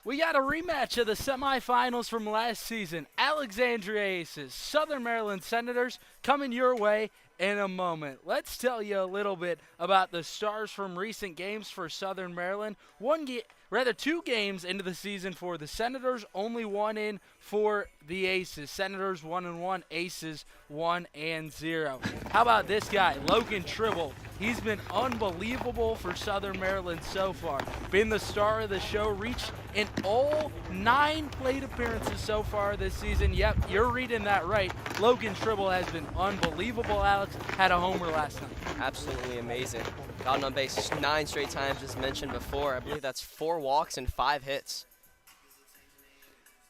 We got a rematch of the semifinals from last season. Alexandria Aces, Southern Maryland Senators coming your way in a moment. Let's tell you a little bit about the stars from recent games for Southern Maryland. Two games into the season for the Senators, only one in for the Aces. Senators 1-1, Aces 1-0. How about this guy, Logan Tribble? He's been unbelievable for Southern Maryland so far. Been the star of the show, reached in all 9 plate appearances so far this season. Yep, you're reading that right. Logan Tribble has been unbelievable, Alex. Had a homer last night. Absolutely amazing. Gotten on base 9 straight times, as mentioned before. I believe that's 4 walks and 5 hits.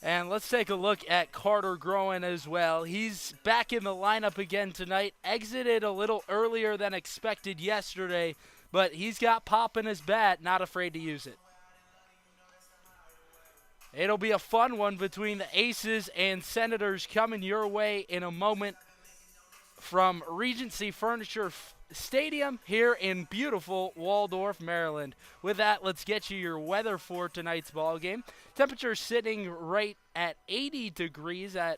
And let's take a look at Carter Groen as well. He's back in the lineup again tonight. Exited a little earlier than expected yesterday, but he's got pop in his bat, not afraid to use it. It'll be a fun one between the Aces and Senators coming your way in a moment from Regency Furniture Stadium here in beautiful Waldorf, Maryland. With that, let's get you your weather for tonight's ball game. Temperature sitting right at 80 degrees at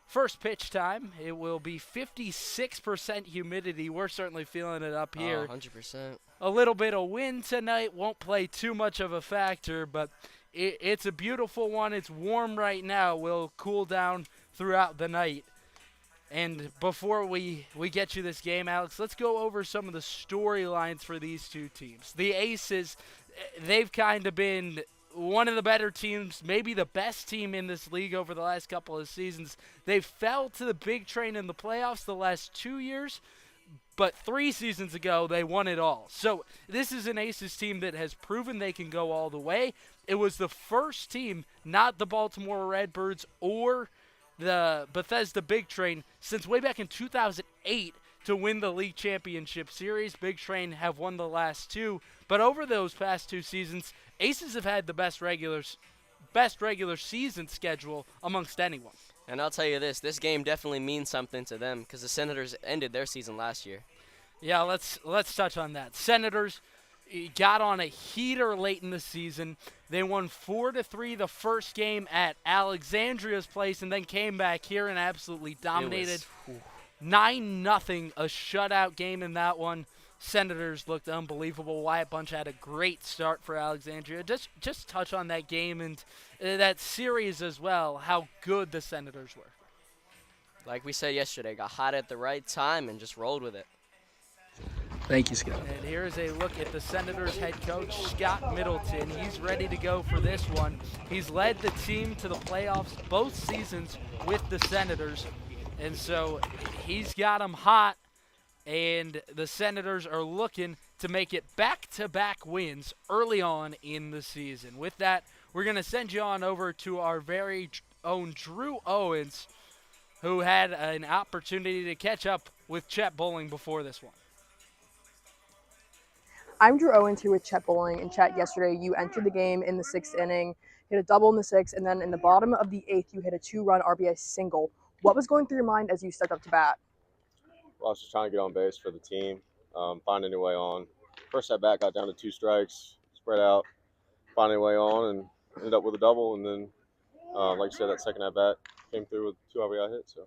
first pitch time. It will be 56% humidity. We're certainly feeling it up here. 100%. A little bit of wind tonight won't play too much of a factor, but it's a beautiful one. It's warm right now. Will cool down throughout the night. And before we get you this game, Alex, let's go over some of the storylines for these two teams. The Aces, they've kind of been one of the better teams, maybe the best team in this league over the last couple of seasons. They fell to the big train in the playoffs the last 2 years, but 3 seasons ago they won it all. So this is an Aces team that has proven they can go all the way. It was the first team, not the Baltimore Redbirds or the Bethesda Big Train, since way back in 2008 to win the league championship series. Big Train have won the last 2, but over those past 2 seasons, Aces have had the best regular season schedule amongst anyone. And I'll tell you this game definitely means something to them because the Senators ended their season last year. Yeah, let's touch on that. Senators got on a heater late in the season. They won 4-3 the first game at Alexandria's place and then came back here and absolutely dominated. 9-0, a shutout game in that one. Senators looked unbelievable. Wyatt Bunch had a great start for Alexandria. Just touch on that game and that series as well, how good the Senators were. Like we said yesterday, got hot at the right time and just rolled with it. Thank you, Scott. And here's a look at the Senators head coach, Scott Middleton. He's ready to go for this one. He's led the team to the playoffs both seasons with the Senators, and so he's got them hot, and the Senators are looking to make it back-to-back wins early on in the season. With that, we're going to send you on over to our very own Drew Owens, who had an opportunity to catch up with Chet Bowling before this one. I'm Drew Owens here with Chet Bowling. And Chet, yesterday you entered the game in the 6th inning, hit a double in the 6th, and then in the bottom of the 8th you hit a 2-run RBI single. What was going through your mind as you stepped up to bat? Well, I was just trying to get on base for the team, find a new way on. First at bat, got down to 2 strikes, spread out, find a way on, and ended up with a double. And then, like you said, that second at bat came through with 2 RBI hits. So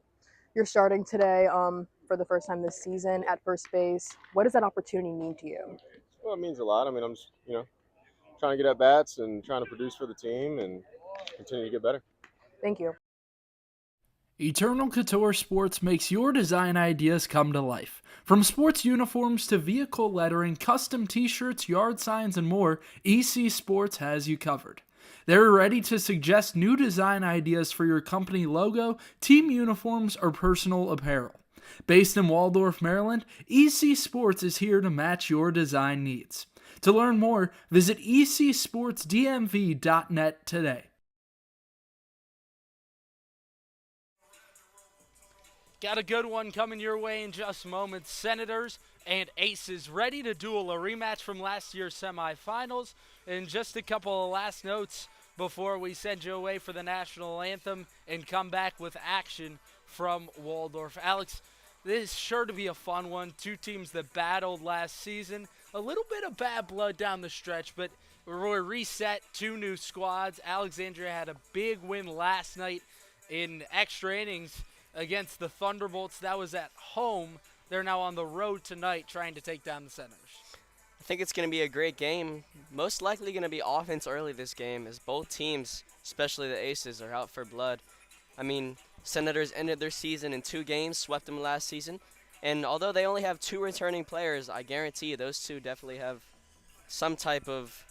You're starting today for the first time this season at first base. What does that opportunity mean to you? well, it means a lot. I mean, I'm just trying to get at bats and trying to produce for the team and continue to get better. Thank you. Eternal Couture Sports makes your design ideas come to life. From sports uniforms to vehicle lettering, custom t-shirts, yard signs, and more, EC Sports has you covered. They're ready to suggest new design ideas for your company logo, team uniforms, or personal apparel. Based in Waldorf, Maryland, EC Sports is here to match your design needs. To learn more, visit ecsportsdmv.net today. Got a good one coming your way in just moments. Senators and Aces ready to duel a rematch from last year's semifinals. And just a couple of last notes before we send you away for the national anthem and come back with action from Waldorf. Alex, This is sure to be a fun one. Two teams that battled last season. A little bit of bad blood down the stretch, but we're reset. Two new squads. Alexandria had a big win last night in extra innings against the Thunderbolts. That was at home. They're now on the road tonight trying to take down the Senators. I think it's going to be a great game. Most likely going to be offense early this game, as both teams, especially the Aces, are out for blood. I mean, Senators ended their season in 2 games, swept them last season. And although they only have 2 returning players, I guarantee you those two definitely have some type of,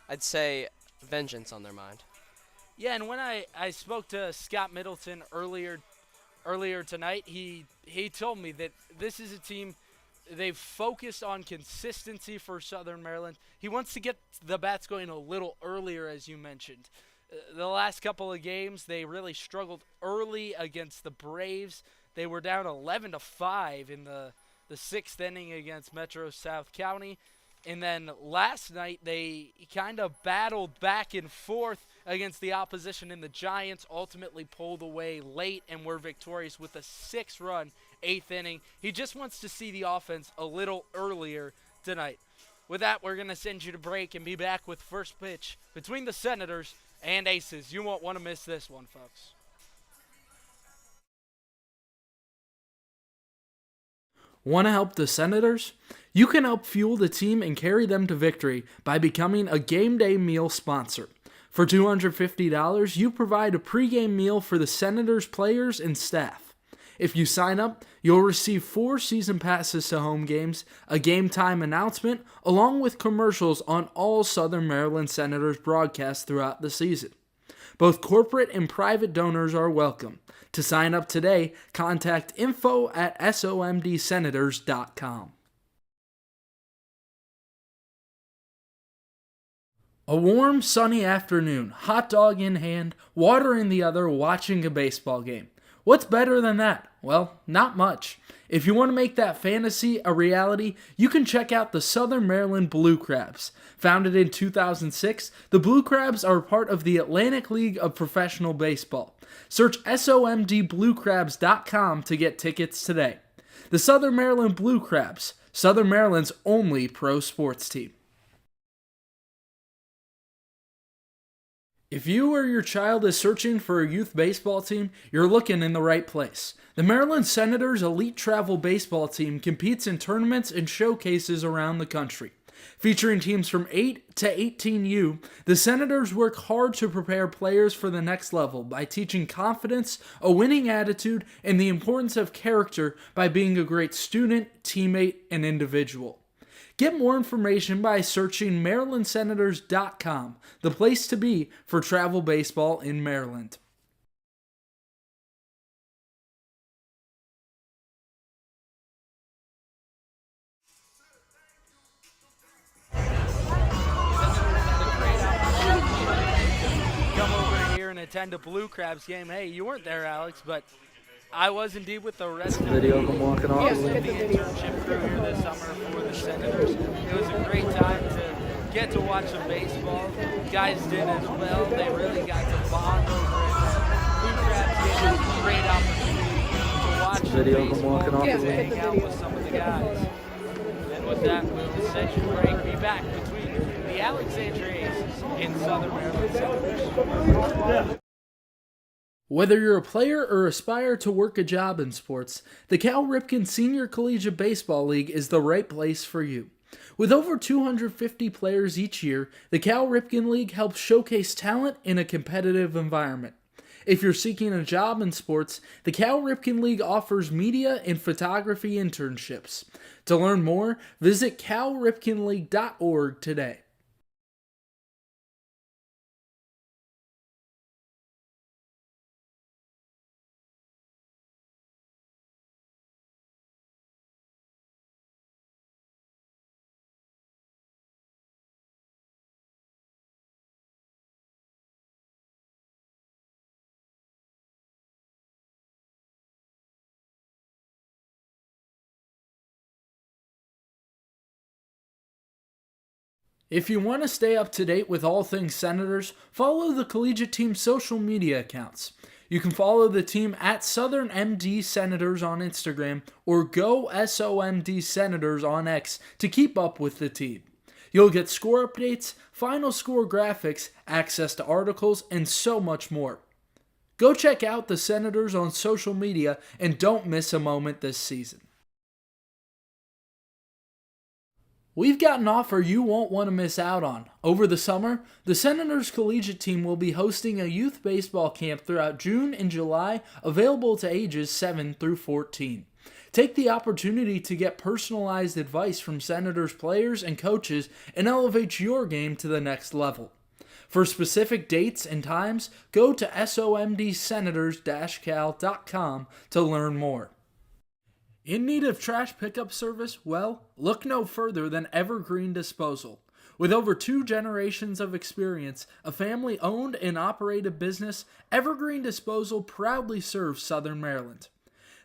I'd say, vengeance on their mind. Yeah, and when I spoke to Scott Middleton earlier tonight, he told me that this is a team. They've focused on consistency for Southern Maryland. He wants to get the bats going a little earlier, as you mentioned. The last couple of games, they really struggled early against the Braves. They were down 11-5 in the 6th inning against Metro South County. And then last night, they kind of battled back and forth against the opposition, and the Giants ultimately pulled away late and were victorious with a 6-run 8th inning. He just wants to see the offense a little earlier tonight. With that, we're going to send you to break and be back with first pitch between the Senators and Aces. You won't want to miss this one, folks. Want to help the Senators? You can help fuel the team and carry them to victory by becoming a game day meal sponsor. For $250, you provide a pregame meal for the Senators players and staff. If you sign up, you'll receive 4 season passes to home games, a game time announcement, along with commercials on all Southern Maryland Senators broadcasts throughout the season. Both corporate and private donors are welcome. To sign up today, contact info@somdsenators.com. A warm, sunny afternoon, hot dog in hand, water in the other, watching a baseball game. What's better than that? Well, not much. If you want to make that fantasy a reality, you can check out the Southern Maryland Blue Crabs. Founded in 2006, the Blue Crabs are part of the Atlantic League of Professional Baseball. Search somdbluecrabs.com to get tickets today. The Southern Maryland Blue Crabs, Southern Maryland's only pro sports team. If you or your child is searching for a youth baseball team, you're looking in the right place. The Maryland Senators Elite Travel Baseball Team competes in tournaments and showcases around the country. Featuring teams from 8 to 18U, the Senators work hard to prepare players for the next level by teaching confidence, a winning attitude, and the importance of character by being a great student, teammate, and individual. Get more information by searching MarylandSenators.com, the place to be for travel baseball in Maryland. Come over here and attend a Blue Crabs game. Hey, you weren't there, Alex, but I was indeed with the rest of the internship crew here this summer for the Senators. It was a great time to get to watch some baseball. Guys did as well. They really got to bond over it. Blue Crabs gave us a great opportunity to watch some baseball and hang out with some of the guys. And with that, we'll send you a break. Be back between the Alexandria Aces and Southern Maryland Senators. Whether you're a player or aspire to work a job in sports, the Cal Ripken Senior Collegiate Baseball League is the right place for you. With over 250 players each year, the Cal Ripken League helps showcase talent in a competitive environment. If you're seeking a job in sports, the Cal Ripken League offers media and photography internships. To learn more, visit calripkenleague.org today. If you want to stay up to date with all things Senators, follow the collegiate team's social media accounts. You can follow the team at Southern MD Senators on Instagram or Go SOMD Senators on X to keep up with the team. You'll get score updates, final score graphics, access to articles, and so much more. Go check out the Senators on social media and don't miss a moment this season. We've got an offer you won't want to miss out on. Over the summer, the Senators collegiate team will be hosting a youth baseball camp throughout June and July, available to ages 7 through 14. Take the opportunity to get personalized advice from Senators players and coaches and elevate your game to the next level. For specific dates and times, go to somdsenators-cal.com to learn more. In need of trash pickup service? Well, look no further than Evergreen Disposal. With over 2 generations of experience, a family-owned and operated business, Evergreen Disposal proudly serves Southern Maryland.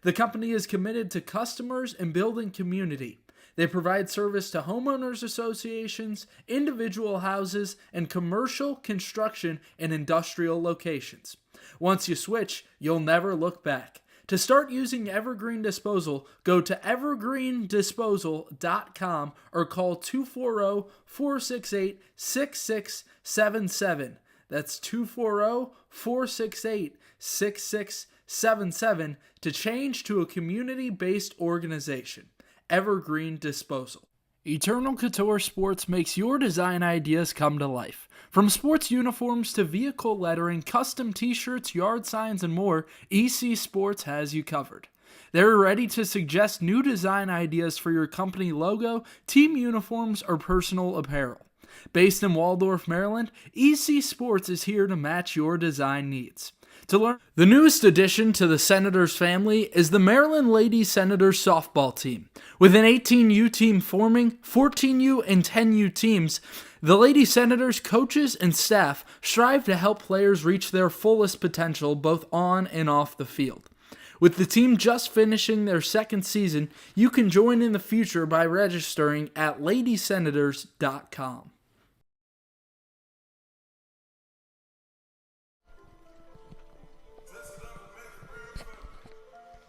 The company is committed to customers and building community. They provide service to homeowners associations, individual houses, and commercial, construction, and industrial locations. Once you switch, you'll never look back. To start using Evergreen Disposal, go to evergreendisposal.com or call 240-468-6677. That's 240-468-6677 to change to a community-based organization. Evergreen Disposal. Eternal Couture Sports makes your design ideas come to life. From sports uniforms to vehicle lettering, custom t-shirts, yard signs, and more, EC Sports has you covered. They're ready to suggest new design ideas for your company logo, team uniforms, or personal apparel. Based in Waldorf, Maryland, EC Sports is here to match your design needs. To learn, the newest addition to the Senators family is the Maryland Lady Senators softball team. With an 18U team forming, 14U and 10U teams, the Lady Senators coaches and staff strive to help players reach their fullest potential both on and off the field. With the team just finishing their second season, you can join in the future by registering at ladysenators.com.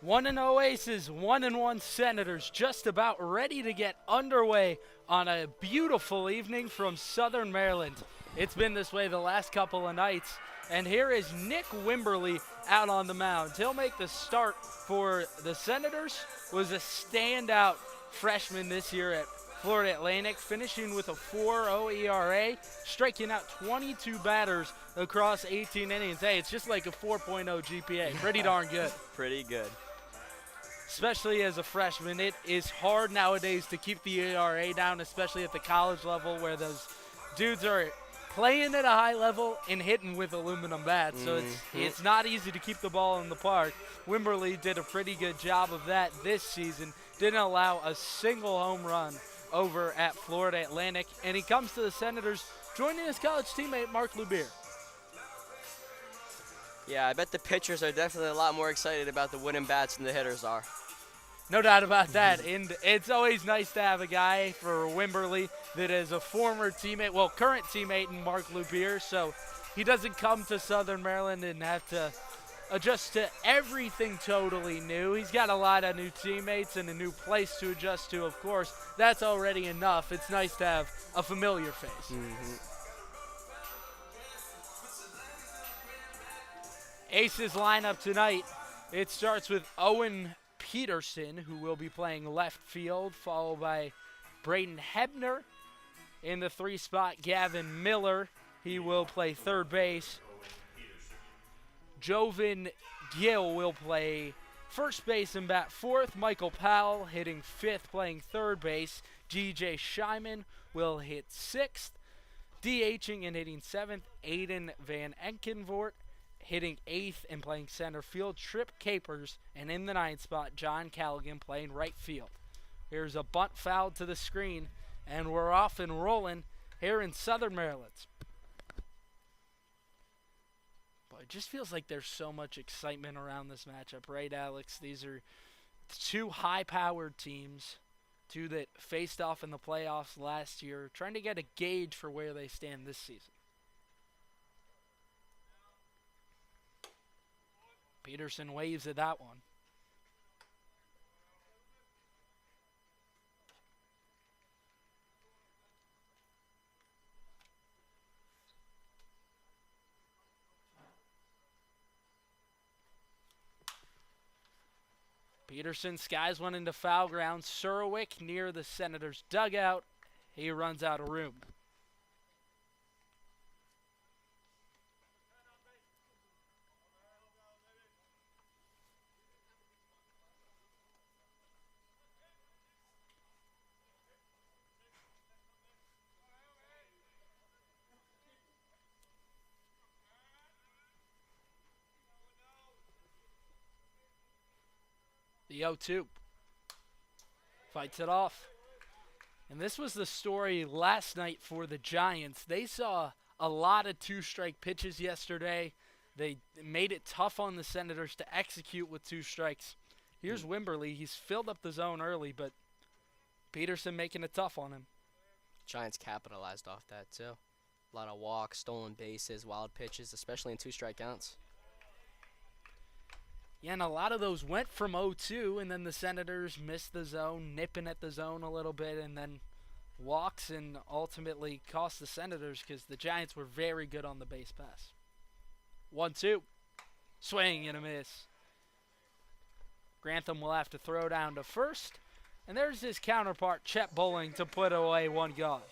1-0 Aces, 1-1 Senators, just about ready to get underway on a beautiful evening from Southern Maryland. It's been this way the last couple of nights, and here is Nick Wimberly out on the mound. He'll make the start for the Senators, was a standout freshman this year at Florida Atlantic, finishing with a 4.0 ERA, striking out 22 batters across 18 innings. Hey, it's just like a 4.0 GPA. Pretty darn good. Pretty good. Especially as a freshman, it is hard nowadays to keep the ERA down, especially at the college level where those dudes are playing at a high level and hitting with aluminum bats. So it's not easy to keep the ball in the park. Wimberly did a pretty good job of that this season. Didn't allow a single home run over at Florida Atlantic. And he comes to the Senators joining his college teammate Mark Lubier. Yeah, I bet the pitchers are definitely a lot more excited about the wooden bats than the hitters are. No doubt about that. And it's always nice to have a guy for Wimberly that is a former teammate, well, current teammate in Mark Lubier. So he doesn't come to Southern Maryland and have to adjust to everything totally new. He's got a lot of new teammates and a new place to adjust to, of course. That's already enough. It's nice to have a familiar face. Aces lineup tonight. It starts with Owen Peterson, who will be playing left field, followed by Braden Hebner. In the 3 spot, Gavin Miller. He will play third base. Jovan Gill will play first base and bat fourth. Michael Powell hitting fifth, playing third base. G.J. Scheiman will hit sixth. DHing and hitting seventh, Aiden Van Enkenvoort hitting eighth and playing center field. Trip Capers, and in the 9th spot, John Callaghan playing right field. Here's a bunt foul to the screen, and we're off and rolling here in Southern Maryland. But it just feels like there's so much excitement around this matchup, right, Alex? These are 2 high-powered teams, 2 that faced off in the playoffs last year, trying to get a gauge for where they stand this season. Peterson waves at that one. Peterson skies one into foul ground. Surwick near the Senators' dugout. He runs out of room. The 0-2. Fights it off. And this was the story last night for the Giants. They saw a lot of two-strike pitches yesterday. They made it tough on the Senators to execute with 2 strikes. Here's Wimberly. He's filled up the zone early, but Peterson making it tough on him. Giants capitalized off that, too. A lot of walks, stolen bases, wild pitches, especially in 2 strikeouts. Yeah, and a lot of those went from 0-2, and then the Senators missed the zone, nipping at the zone a little bit, and then walks and ultimately cost the Senators because the Giants were very good on the base pass. 1-2. Swing and a miss. Grantham will have to throw down to first, and there's his counterpart, Chet Bowling, to put away one gone.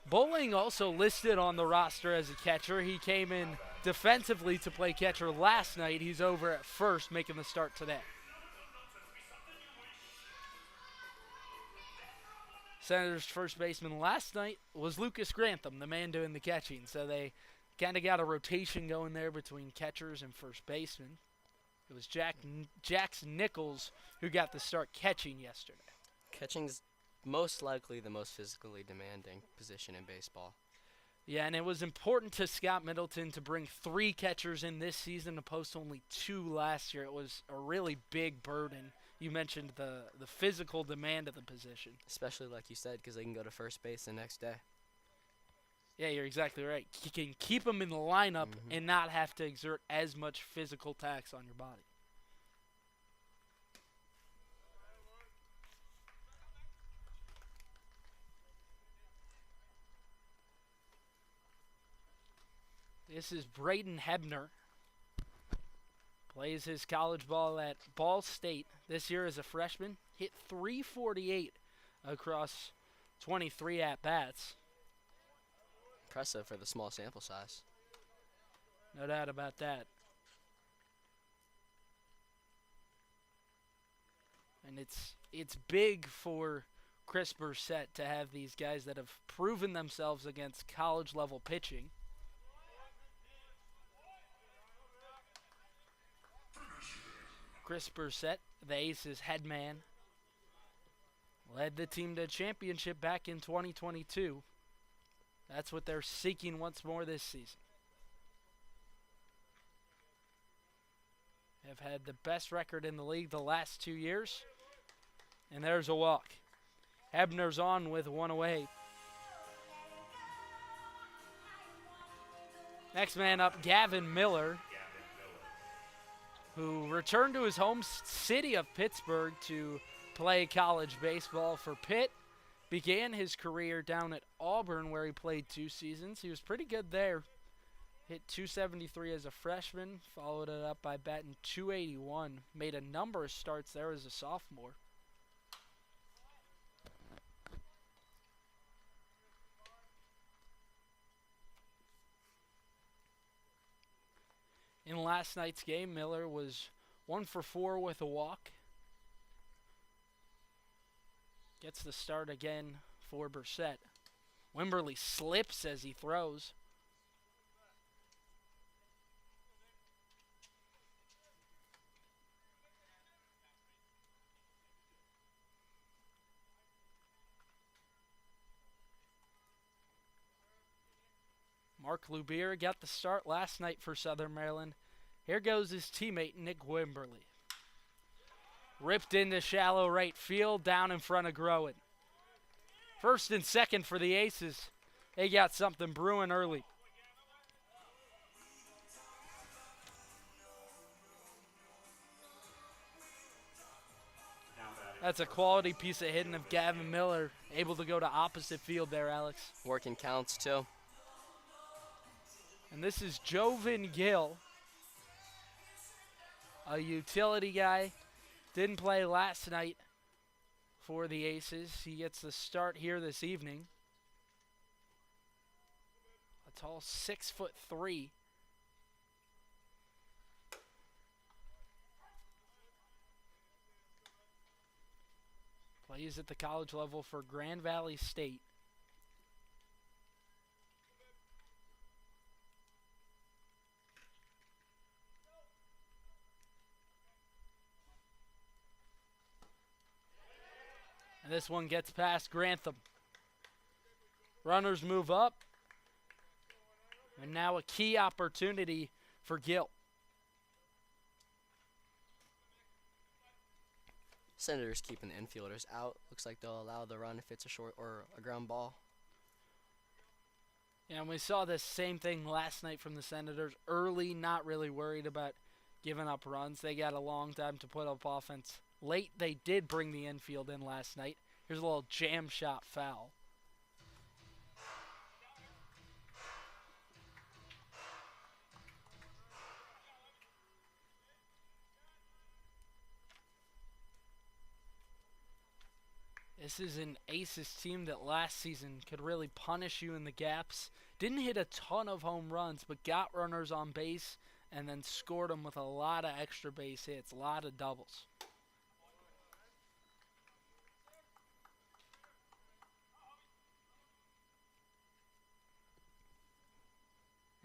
Bowling also listed on the roster as a catcher. He came in defensively to play catcher last night. He's over at first making the start today. Senators' first baseman last night was Lucas Grantham, the man doing the catching. So they kind of got a rotation going there between catchers and first baseman. It was Jax Nichols who got the start catching yesterday. Catching's most likely the most physically demanding position in baseball. Yeah, and it was important to Scott Middleton to bring 3 catchers in this season opposed to only 2 last year. It was a really big burden. You mentioned the physical demand of the position. Especially, like you said, because they can go to first base the next day. Yeah, you're exactly right. You can keep them in the lineup and not have to exert as much physical tax on your body. This is Braden Hebner. Plays his college ball at Ball State this year as a freshman. Hit .348 across 23 at-bats. Impressive for the small sample size. No doubt about that. And it's big for Chris Bursett to have these guys that have proven themselves against college-level pitching. Chris Bursett, the Aces head man, led the team to a championship back in 2022. That's what they're seeking once more this season. Have had the best record in the league the last 2 years. And there's a walk. Hebner's on with 1 away. Next man up, Gavin Miller, who returned to his home city of Pittsburgh to play college baseball for Pitt. Began his career down at Auburn, where he played 2 seasons. He was pretty good there. Hit .273 as a freshman, followed it up by batting .281. Made a number of starts there as a sophomore. In last night's game, Miller was 1 for 4 with a walk. Gets the start again for Bursett. Wimberly slips as he throws. Mark Lubier got the start last night for Southern Maryland. Here goes his teammate, Nick Wimberly. Ripped into shallow right field, down in front of Groen. First and second for the Aces. They got something brewing early. That's a quality piece of hitting of Gavin Miller, able to go to opposite field there, Alex. Working counts, too. And this is Jovan Gill, a utility guy. Didn't play last night for the Aces. He gets the start here this evening. A tall 6'3". Plays at the college level for Grand Valley State. And this one gets past Grantham. Runners move up. And now a key opportunity for Gill. Senators keeping the infielders out. Looks like they'll allow the run if it's a short or a ground ball. Yeah, and we saw this same thing last night from the Senators. Early, not really worried about giving up runs. They got a long time to put up offense. Late, they did bring the infield in last night. Here's a little jam shot foul. This is an Aces team that last season could really punish you in the gaps. Didn't hit a ton of home runs, but got runners on base and then scored them with a lot of extra base hits, a lot of doubles.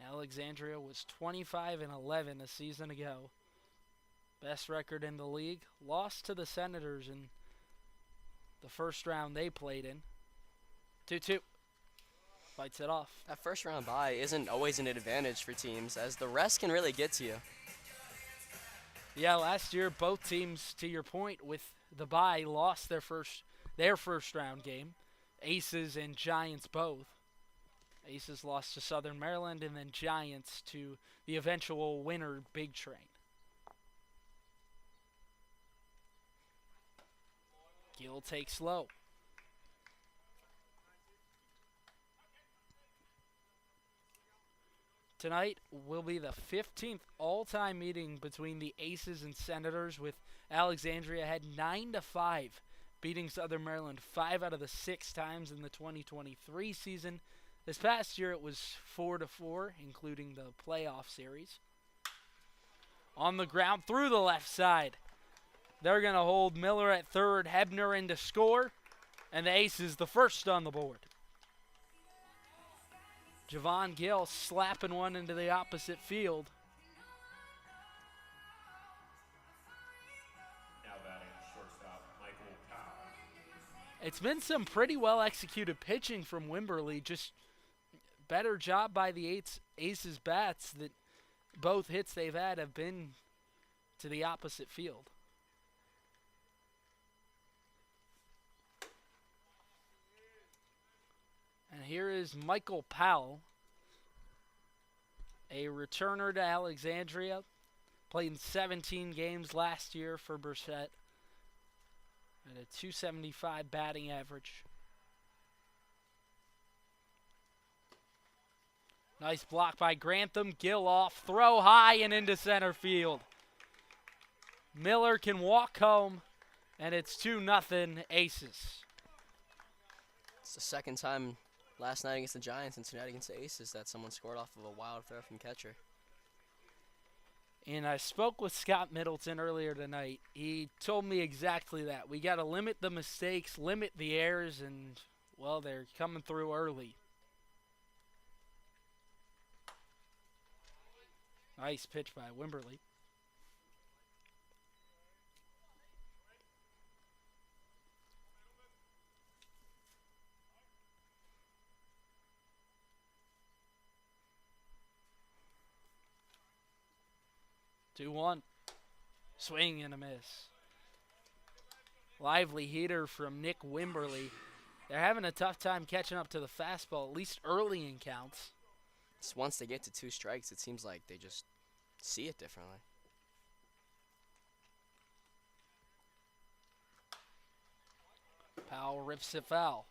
Alexandria was 25-11 a season ago. Best record in the league. Lost to the Senators in the first round they played in. 2-2. Fights it off. That first round bye isn't always an advantage for teams, as the rest can really get to you. Yeah, last year both teams, to your point, with the bye, lost their first round game. Aces and Giants both. Aces lost to Southern Maryland, and then Giants to the eventual winner, Big Train. Gill takes low. Tonight will be the 15th all-time meeting between the Aces and Senators, with Alexandria ahead 9-5, beating Southern Maryland 5 out of the 6 times in the 2023 season. This past year it was 4-4, including the playoff series. On the ground through the left side. They're going to hold Miller at third, Hebner in to score, and the Aces the first on the board. Javon Gill slapping one into the opposite field. Now batting shortstop Michael Powell. It's been some pretty well executed pitching from Wimberley. Just better job by the Aces bats that both hits they've had have been to the opposite field. And here is Michael Powell, a returner to Alexandria. Played in 17 games last year for Burchett at a .275 batting average. Nice block by Grantham. Gill off, throw high and into center field. Miller can walk home, and it's 2-0 Aces. It's the second time last night against the Giants and tonight against the Aces that someone scored off of a wild throw from catcher. And I spoke with Scott Middleton earlier tonight. He told me exactly that. We got to limit the mistakes, limit the errors, and, well, they're coming through early. Nice pitch by Wimberley. Two-one. Swing and a miss. Lively heater from Nick Wimberley. They're having a tough time catching up to the fastball, at least early in counts. Just once they get to 2 strikes, it seems like they just see it differently. Powell rips it foul.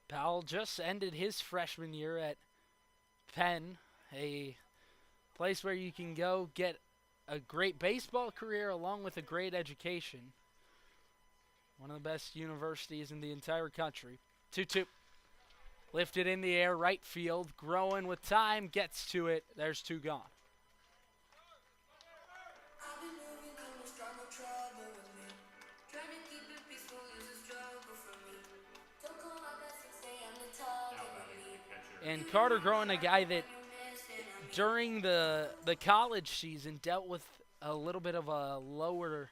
Powell just ended his freshman year at Penn, a place where you can go get a great baseball career along with a great education. One of the best universities in the entire country. 2-2. Lifted in the air, right field, growing with time, gets to it. There's two gone. Now batting the catcher. And Carter Growing, a guy that during the college season dealt with a little bit of a lower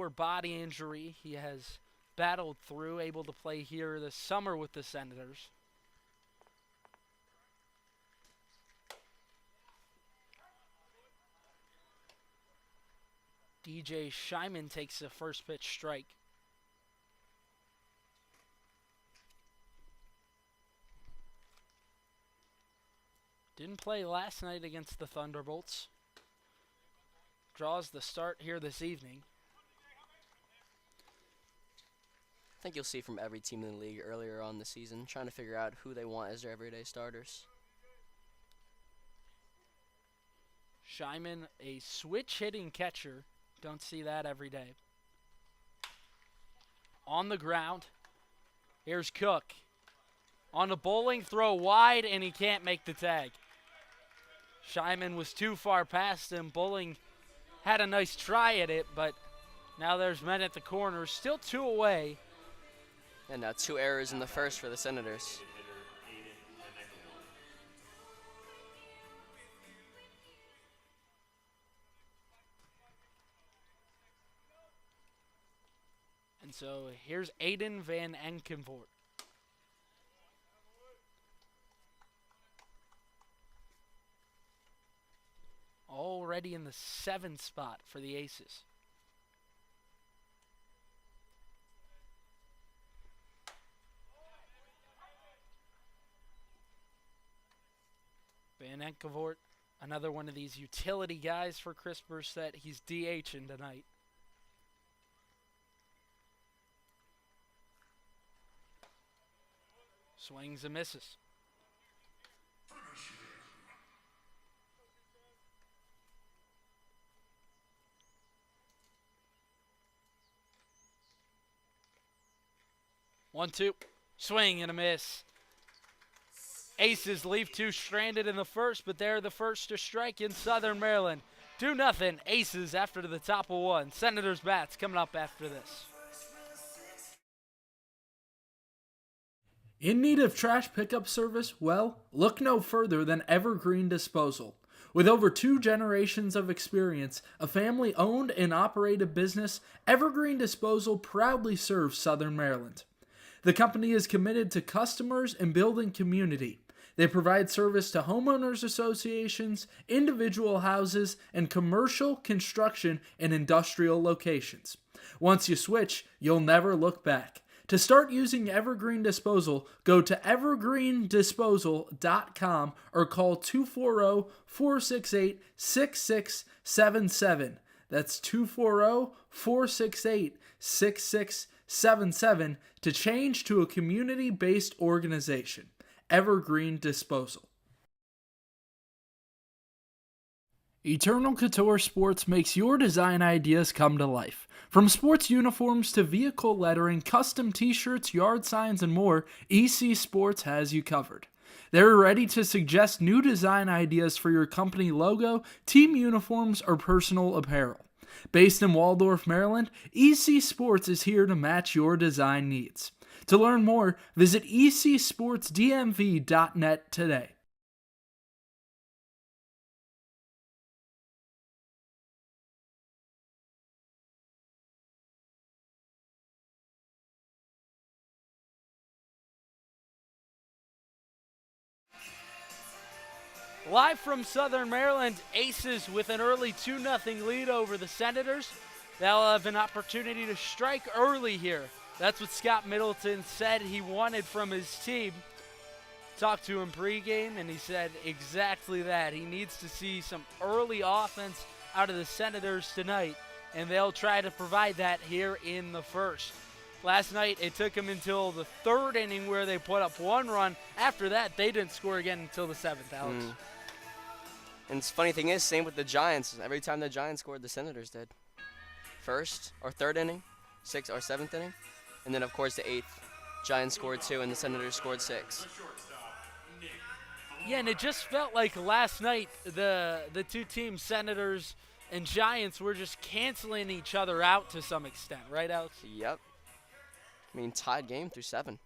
body injury. He has battled through, able to play here this summer with the Senators. DJ Scheinman takes the first pitch strike. Didn't play last night against the Thunderbolts. Draws the start here this evening. I think you'll see from every team in the league earlier on the season, trying to figure out who they want as their everyday starters. Scheinman, a switch hitting catcher. Don't see that every day. On the ground. Here's Cook. On a bowling throw wide, and he can't make the tag. Scheinman was too far past him. Bowling had a nice try at it, but now there's men at the corner. Still two away. And now 2 errors in the first for the Senators. Hitter Aiden Vanekkeloord. And so here's Aiden Van Enkenvoort. Already in the 7th spot for the Aces. Van Enkenvoort, another one of these utility guys for Chris Bursett. He's DHing tonight. Swings and misses. One, two. Swing and a miss. Aces leave two stranded in the first, but they're the first to strike in Southern Maryland. 2-0. Aces after the top of one. Senators bats coming up after this. In need of trash pickup service? Well, look no further than Evergreen Disposal. With over 2 generations of experience, a family-owned and operated business, Evergreen Disposal proudly serves Southern Maryland. The company is committed to customers and building community. They provide service to homeowners associations, individual houses, and commercial, construction, and industrial locations. Once you switch, you'll never look back. To start using Evergreen Disposal, go to evergreendisposal.com or call 240-468-6677. That's 240-468-6677 to change to a community-based organization. Evergreen Disposal. Eternal Couture Sports makes your design ideas come to life. From sports uniforms to vehicle lettering, custom t-shirts, yard signs, and more, EC Sports has you covered. They're ready to suggest new design ideas for your company logo, team uniforms, or personal apparel. Based in Waldorf, Maryland, EC Sports is here to match your design needs. To learn more, visit ecsportsdmv.net today. Live from Southern Maryland, Aces with an early 2-0 lead over the Senators. They'll have an opportunity to strike early here. That's what Scott Middleton said he wanted from his team. Talked to him pregame, and he said exactly that. He needs to see some early offense out of the Senators tonight, and they'll try to provide that here in the first. Last night, it took them until the third inning where they put up one run. After that, they didn't score again until the seventh, Alex. And the funny thing is, same with the Giants. Every time the Giants scored, the Senators did. First or third inning, sixth or seventh inning, and then of course the eighth. Giants scored 2 and the Senators scored 6. Yeah, and it just felt like last night the two teams, Senators and Giants, were just canceling each other out to some extent, right, Alex? Yep. I mean, tied game through 7.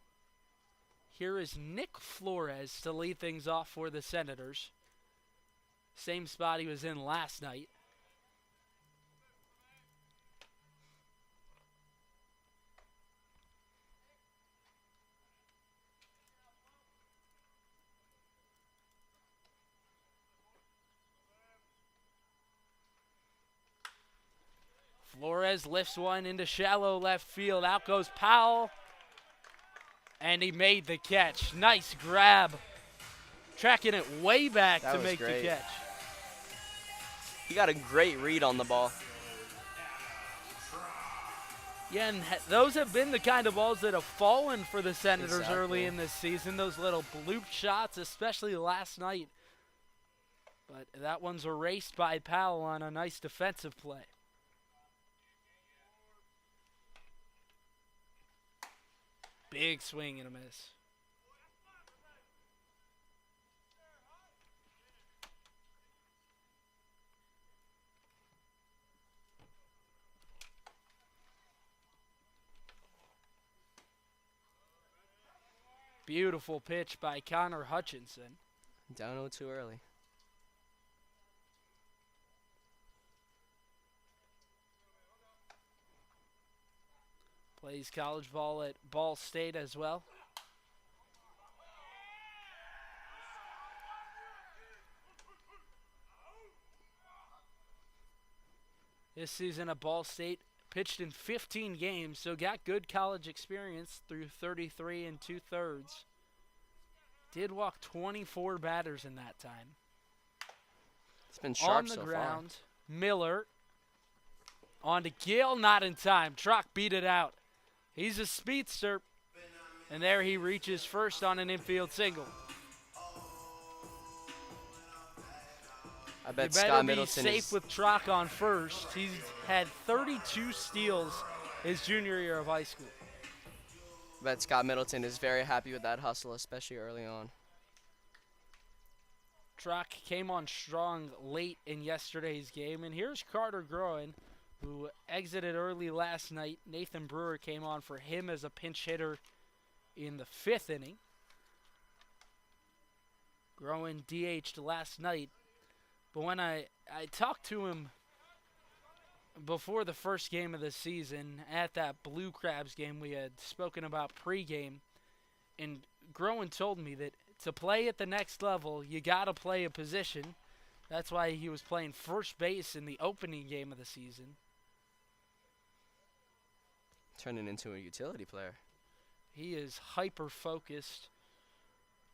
Here is Nick Flores to lead things off for the Senators. Same spot he was in last night. Flores lifts one into shallow left field. Out goes Powell. And he made the catch. Nice grab. Tracking it way back That to was make great. the catch. He got a great read on the ball. Yeah, and those have been the kind of balls that have fallen for the Senators Exactly. early in this season. Those little bloop shots, especially last night. But that one's erased by Powell on a nice defensive play. Big swing and a miss. Beautiful pitch by Connor Hutchinson. Down 0-2 early. Plays college ball at Ball State as well. This season at Ball State, pitched in 15 games, so got good college experience through 33 2/3. Did walk 24 batters in that time. It's been sharp On the so ground, Miller. On to Gill, not in time. Truck beat it out. He's a speedster. And there he reaches first on an infield single. I You bet better Scott be Middleton safe is with Trock on first. He's had 32 steals his junior year of high school. I bet Scott Middleton is very happy with that hustle, especially early on. Trock came on strong late in yesterday's game. And here's Carter Groen, who exited early last night. Nathan Brewer came on for him as a pinch hitter in the 5th inning. Groen DH'd last night. But when I talked to him before the first game of the season at that Blue Crabs game we had spoken about pregame, and Groen told me that to play at the next level, you got to play a position. That's why he was playing first base in the opening game of the season. Turning into a utility player. He is hyper-focused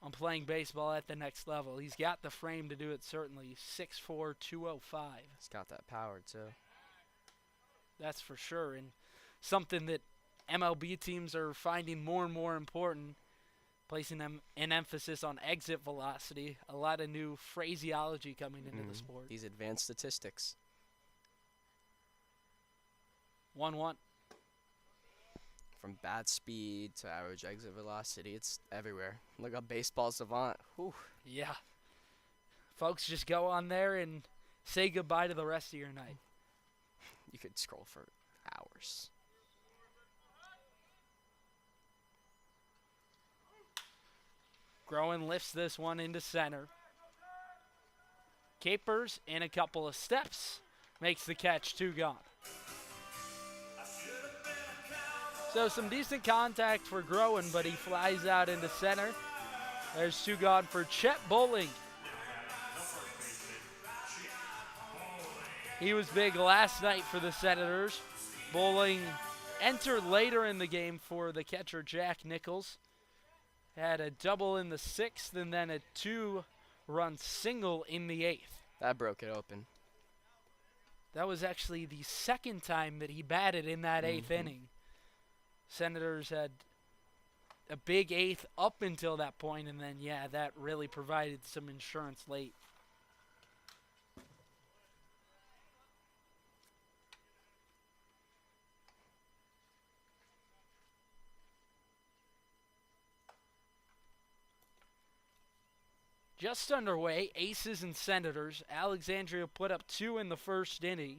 on playing baseball at the next level. He's got the frame to do it, certainly. 6'4", 205. He's got that power, too. That's for sure. And something that MLB teams are finding more and more important, placing them an emphasis on exit velocity. A lot of new phraseology coming into the sport. These advanced statistics. 1-1. From bat speed to average exit velocity, it's everywhere. Look up Baseball Savant. Whew. Yeah. Folks, just go on there and say goodbye to the rest of your night. You could scroll for hours. Groen lifts this one into center. Capers in a couple of steps. Makes the catch, 2 gone. So some decent contact for Groen, but he flies out into center. There's 2 gone for Chet Bowling. He was big last night for the Senators. Bowling entered later in the game for the catcher Jack Nichols. Had a double in the 6th and then a 2-run single in the 8th. That broke it open. That was actually the second time that he batted in that eighth inning. Senators had a big eighth up until that point, and then, yeah, that really provided some insurance late. Just underway, Aces and Senators. Alexandria put up 2 in the first inning.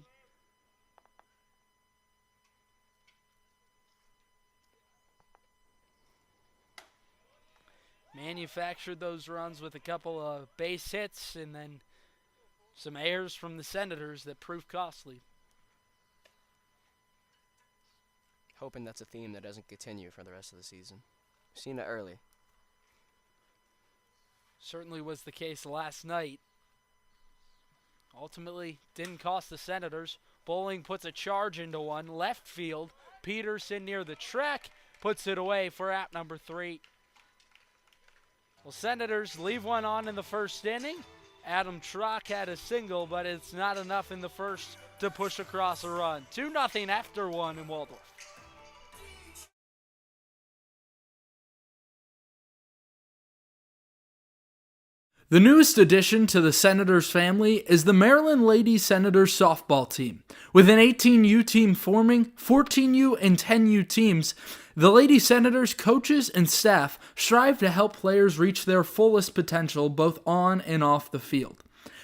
Manufactured those runs with a couple of base hits and then some errors from the Senators that proved costly. Hoping that's a theme that doesn't continue for the rest of the season. Seen it early. Certainly was the case last night. Ultimately, didn't cost the Senators. Bowling puts a charge into one. Left field. Peterson near the track puts it away for out number 3. Well, Senators leave one on in the first inning. Adam Trock had a single, but it's not enough in the first to push across a run. 2-0 after 1 in Waldorf. The newest addition to the Senators family is the Maryland Lady Senators softball team. With an 18U team forming, 14U and 10U teams, the Lady Senators coaches and staff strive to help players reach their fullest potential both on and off the field.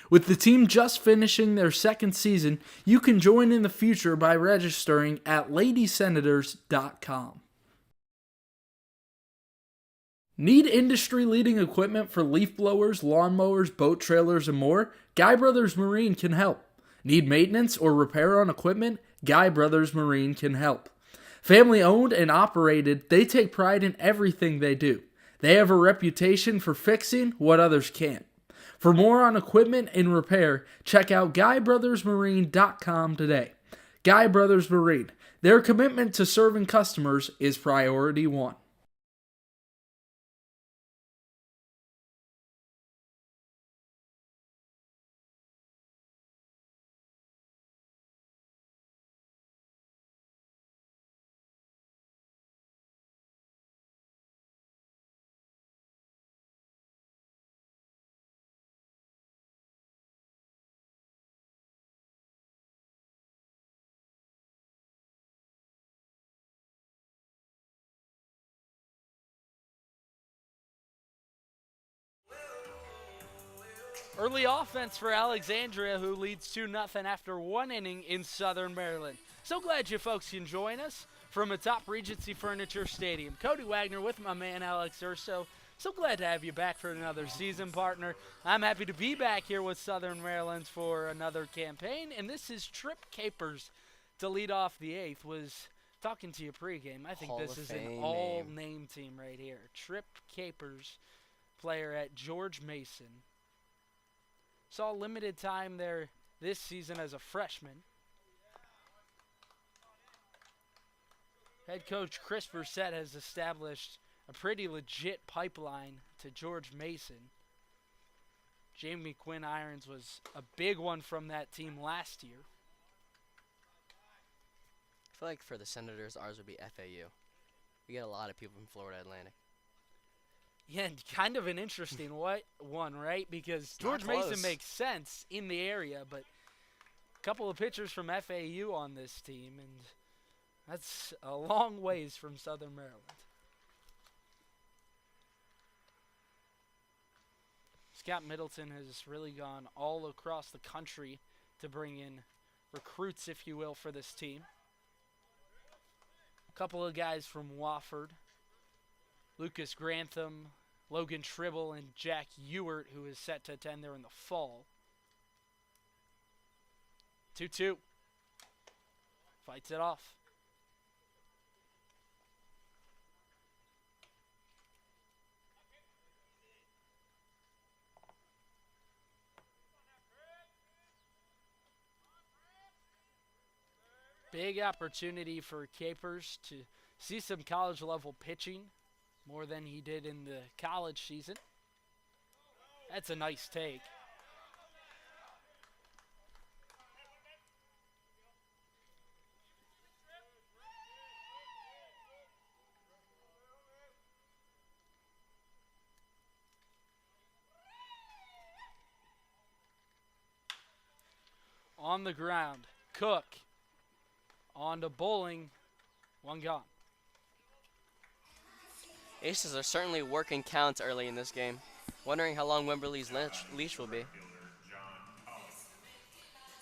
With the team just finishing their second season, you can join in the future by registering at ladysenators.com. Need industry-leading equipment for leaf blowers, lawnmowers, boat trailers, and more? Guy Brothers Marine can help. Need maintenance or repair on equipment? Guy Brothers Marine can help. Family owned and operated, they take pride in everything they do. They have a reputation for fixing what others can't. For more on equipment and repair, check out GuyBrothersMarine.com today. Guy Brothers Marine. Their commitment to serving customers is priority one. Early offense for Alexandria, who leads 2-0 after 1 inning in Southern Maryland. So glad you folks can join us from atop Regency Furniture Stadium. Cody Wagner with my man Alex Urso. So glad to have you back for another season, partner. I'm happy to be back here with Southern Maryland for another campaign, and this is Trip Capers to lead off the 8th. Was talking to you pregame. I think Hall this of is an Fame all-name team right here. Trip Capers, player at George Mason. Saw limited time there this season as a freshman. Head coach Chris Brissett has established a pretty legit pipeline to George Mason. Jamie Quinn Irons was a big one from that team last year. I feel like for the Senators, ours would be FAU. We get a lot of people from Florida Atlantic. Yeah, and kind of an interesting one, right? Because not George Mason close. makes sense in the area, but a couple of pitchers from FAU on this team, and that's a long ways from Southern Maryland. Scott Middleton has really gone all across the country to bring in recruits, if you will, for this team. A couple of guys from Wofford. Lucas Grantham, Logan Tribble, and Jack Ewert, who is set to attend there in the fall. 2-2. Fights it off. Big opportunity for Capers to see some college level pitching, more than he did in the college season. That's a nice take. On the ground. Cook. On to Bowling. One gone. Aces are certainly working counts early in this game. Wondering how long Wimberley's leash will be. Fielder John Collins.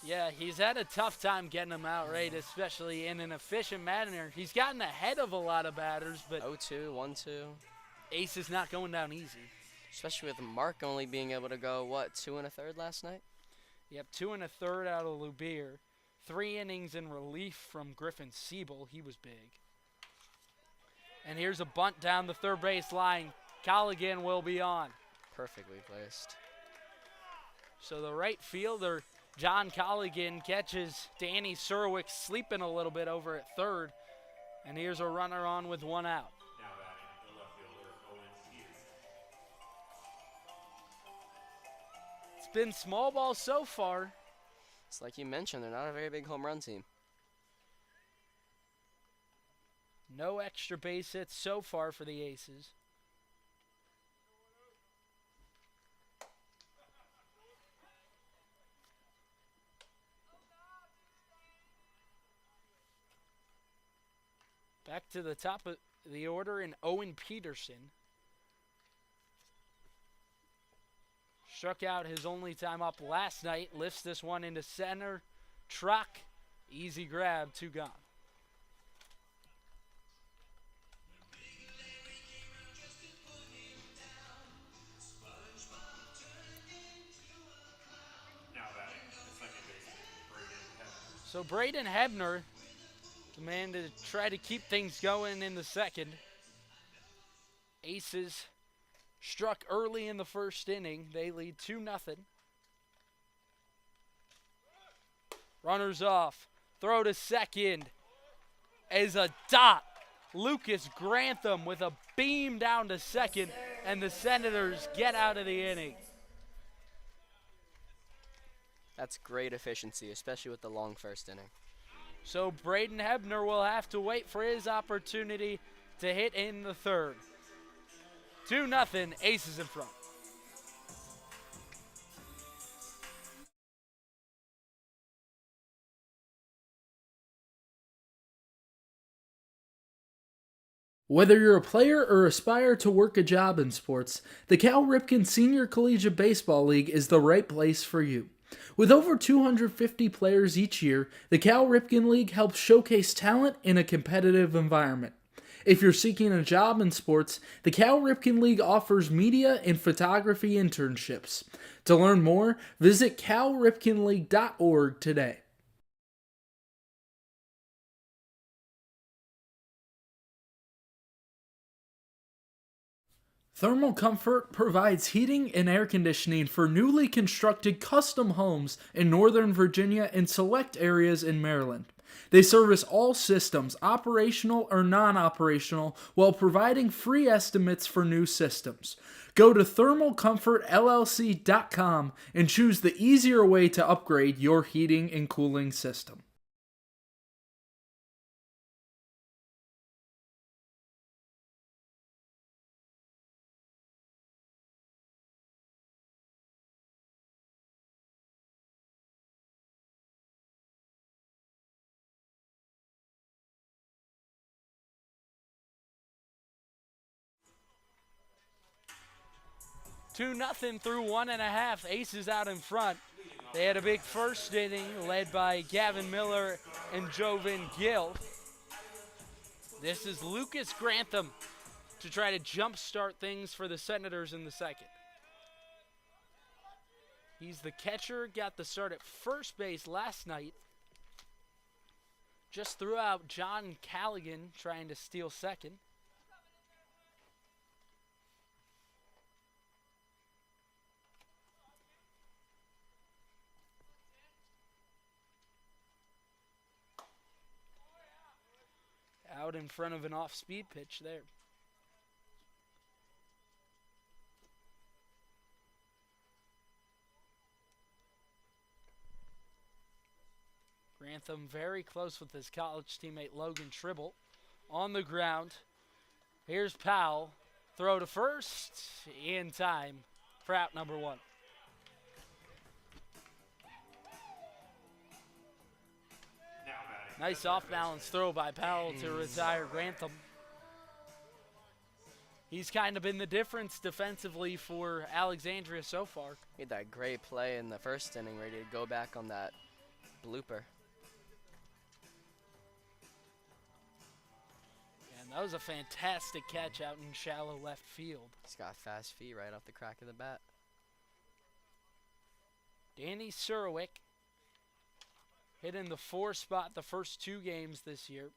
Yeah, he's had a tough time getting them out right, especially in an efficient manner. He's gotten ahead of a lot of batters, but 0-2, 1-2. Ace is not going down easy. Especially with Mark only being able to go, what, 2 1/3 last night? Yep, 2 1/3 out of Lubier. 3 innings in relief from Griffin Siebel. He was big. And here's a bunt down the third base line. Colligan will be on. Perfectly placed. So the right fielder, John Colligan, catches Danny Serwick sleeping a little bit over at third. And here's a runner on with one out. Now batting the left fielder Owen Peterson. It's been small ball so far. It's like you mentioned, they're not a very big home run team. No extra base hits so far for the Aces. Back to the top of the order in Owen Peterson. Struck out his only time up last night. Lifts this one into center. Truck. Easy grab. 2 gone. Now batting the second baseman Braden Hebner. So Braden Hebner, the man to try to keep things going in the second. Aces struck early in the first inning. They lead 2-0. Runners off. Throw to second is a dot. Lucas Grantham with a beam down to second, and the Senators get out of the inning. That's great efficiency, especially with the long first inning. So Braden Hebner will have to wait for his opportunity to hit in the third. 2-0, Aces in front. Whether you're a player or aspire to work a job in sports, the Cal Ripken Senior Collegiate Baseball League is the right place for you. With over 250 players each year, the Cal Ripken League helps showcase talent in a competitive environment. If you're seeking a job in sports, the Cal Ripken League offers media and photography internships. To learn more, visit calripkenleague.org today. Thermal Comfort provides heating and air conditioning for newly constructed custom homes in Northern Virginia and select areas in Maryland. They service all systems, operational or non-operational, while providing free estimates for new systems. Go to thermalcomfortllc.com and choose the easier way to upgrade your heating and cooling system. Two nothing through 1.5. Aces out in front. They had a big first inning led by Gavin Miller and Jovan Gill. This is Lucas Grantham to try to jumpstart things for the Senators in the second. He's the catcher, got the start at first base last night. Just threw out John Callaghan trying to steal second. Out in front of an off-speed pitch there. Grantham very close with his college teammate Logan Tribble. On the ground. Here's Powell. Throw to first. In time for out number 1. Nice off-balance throw by Powell to retire Grantham. He's kind of been the difference defensively for Alexandria so far. He had that great play in the first inning, ready to go back on that blooper. And that was a fantastic catch out in shallow left field. He's got fast feet right off the crack of the bat. Danny Surwick hit in the 4 spot the first 2 games this year.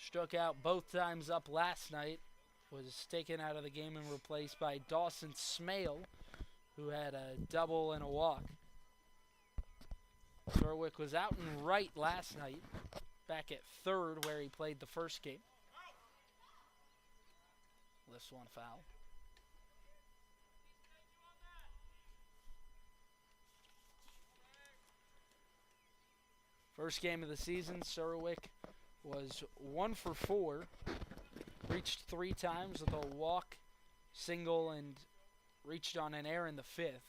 Struck out both times up last night. Was taken out of the game and replaced by Dawson Smale, who had a double and a walk. Surwick was out and right last night, back at third where he played the first game. Lifts one foul. First game of the season, Surwick was 1 for 4. Reached 3 times with a walk, single, and reached on an error in the 5th.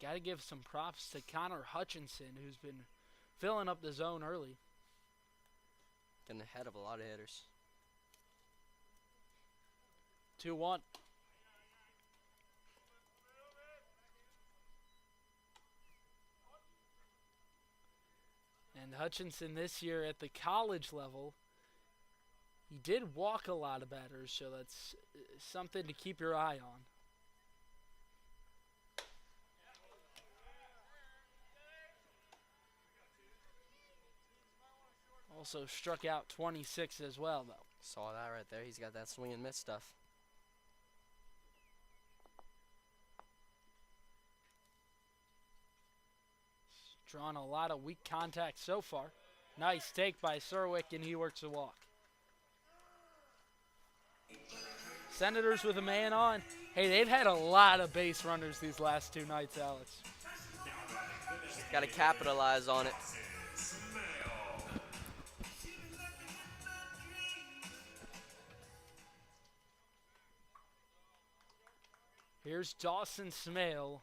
Got to give some props to Connor Hutchinson, who's been filling up the zone early. Getting ahead of a lot of hitters. 2-1. And Hutchinson this year at the college level, he did walk a lot of batters, so that's something to keep your eye on. Also struck out 26 as well, though. Saw that right there. He's got that swing and miss stuff. Drawn a lot of weak contact so far. Nice take by Surwick, and he works a walk. Senators with a man on. Hey, they've had a lot of base runners these last 2 nights, Alex. Got to capitalize on it. Here's Dawson Smale.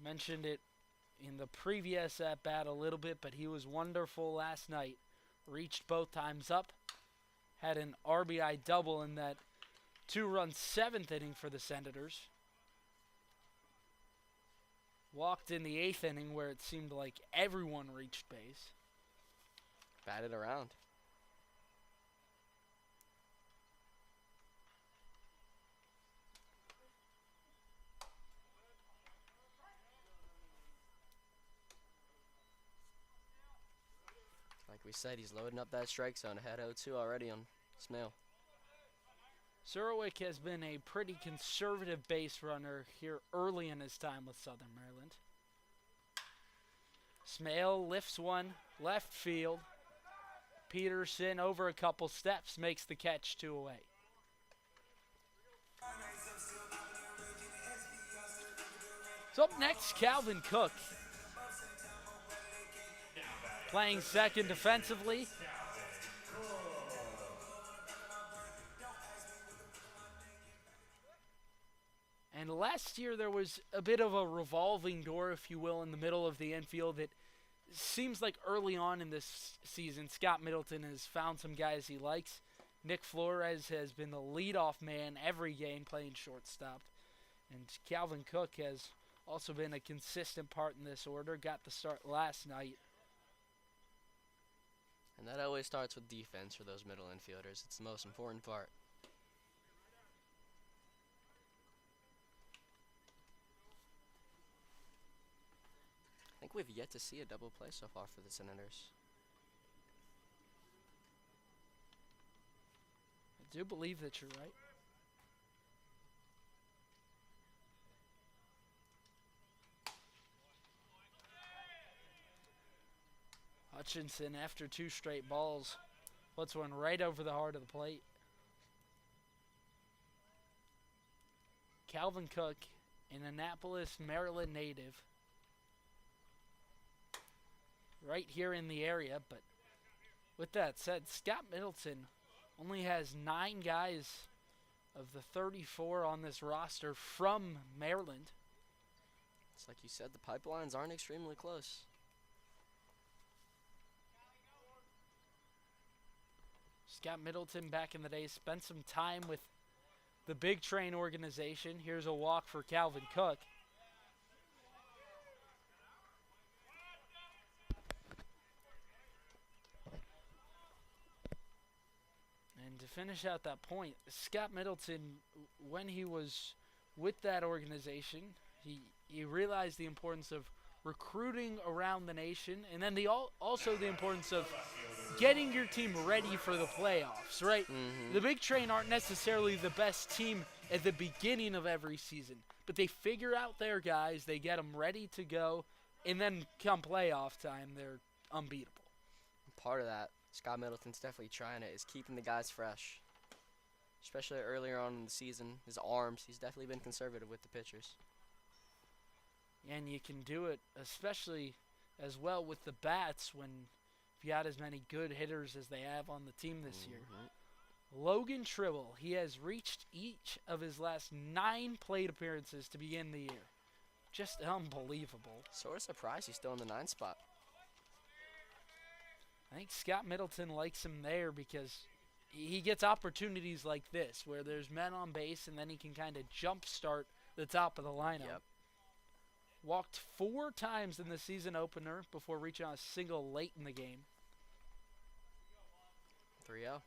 Mentioned it in the previous at-bat a little bit, but he was wonderful last night. Reached both times up. Had an RBI double in that 2-run 7th inning for the Senators. Walked in the 8th inning where it seemed like everyone reached base. Batted around. Like we said, he's loading up that strike zone. Ahead 0-2 already on Smale. Surwick has been a pretty conservative base runner here early in his time with Southern Maryland. Smale lifts one left field. Peterson over a couple steps makes the catch 2 away. So up next, Calvin Cook. Playing second defensively. And last year there was a bit of a revolving door, if you will, in the middle of the infield. It seems like early on in this season, Scott Middleton has found some guys he likes. Nick Flores has been the leadoff man every game playing shortstop. And Calvin Cook has also been a consistent part in this order. Got the start last night. And that always starts with defense for those middle infielders. It's the most important part. I think we've yet to see a double play so far for the Senators. I do believe that you're right. Hutchinson, after 2 straight balls, puts one right over the heart of the plate. Calvin Cook, an Annapolis, Maryland native, right here in the area. But with that said, Scott Middleton only has 9 guys of the 34 on this roster from Maryland. It's like you said, the pipelines aren't extremely close. Scott Middleton back in the day spent some time with the Big Train organization. Here's a walk for Calvin Cook. And to finish out that point, Scott Middleton, when he was with that organization, he realized the importance of recruiting around the nation, and then also the importance of getting your team ready for the playoffs, right? The Big Train aren't necessarily the best team at the beginning of every season, but they figure out their guys, they get them ready to go, and then come playoff time, they're unbeatable. Part of that, Scott Middleton's definitely trying it, is keeping the guys fresh. Especially earlier on in the season, his arms, he's definitely been conservative with the pitchers. And you can do it especially as well with the bats when you got as many good hitters as they have on the team this year. Logan Tribble, he has reached each of his last 9 plate appearances to begin the year. Just unbelievable. Sort of surprised he's still in the 9th spot. I think Scott Middleton likes him there because he gets opportunities like this where there's men on base and then he can kind of jumpstart the top of the lineup. Yep. Walked 4 times in the season opener before reaching on a single late in the game. 3-0.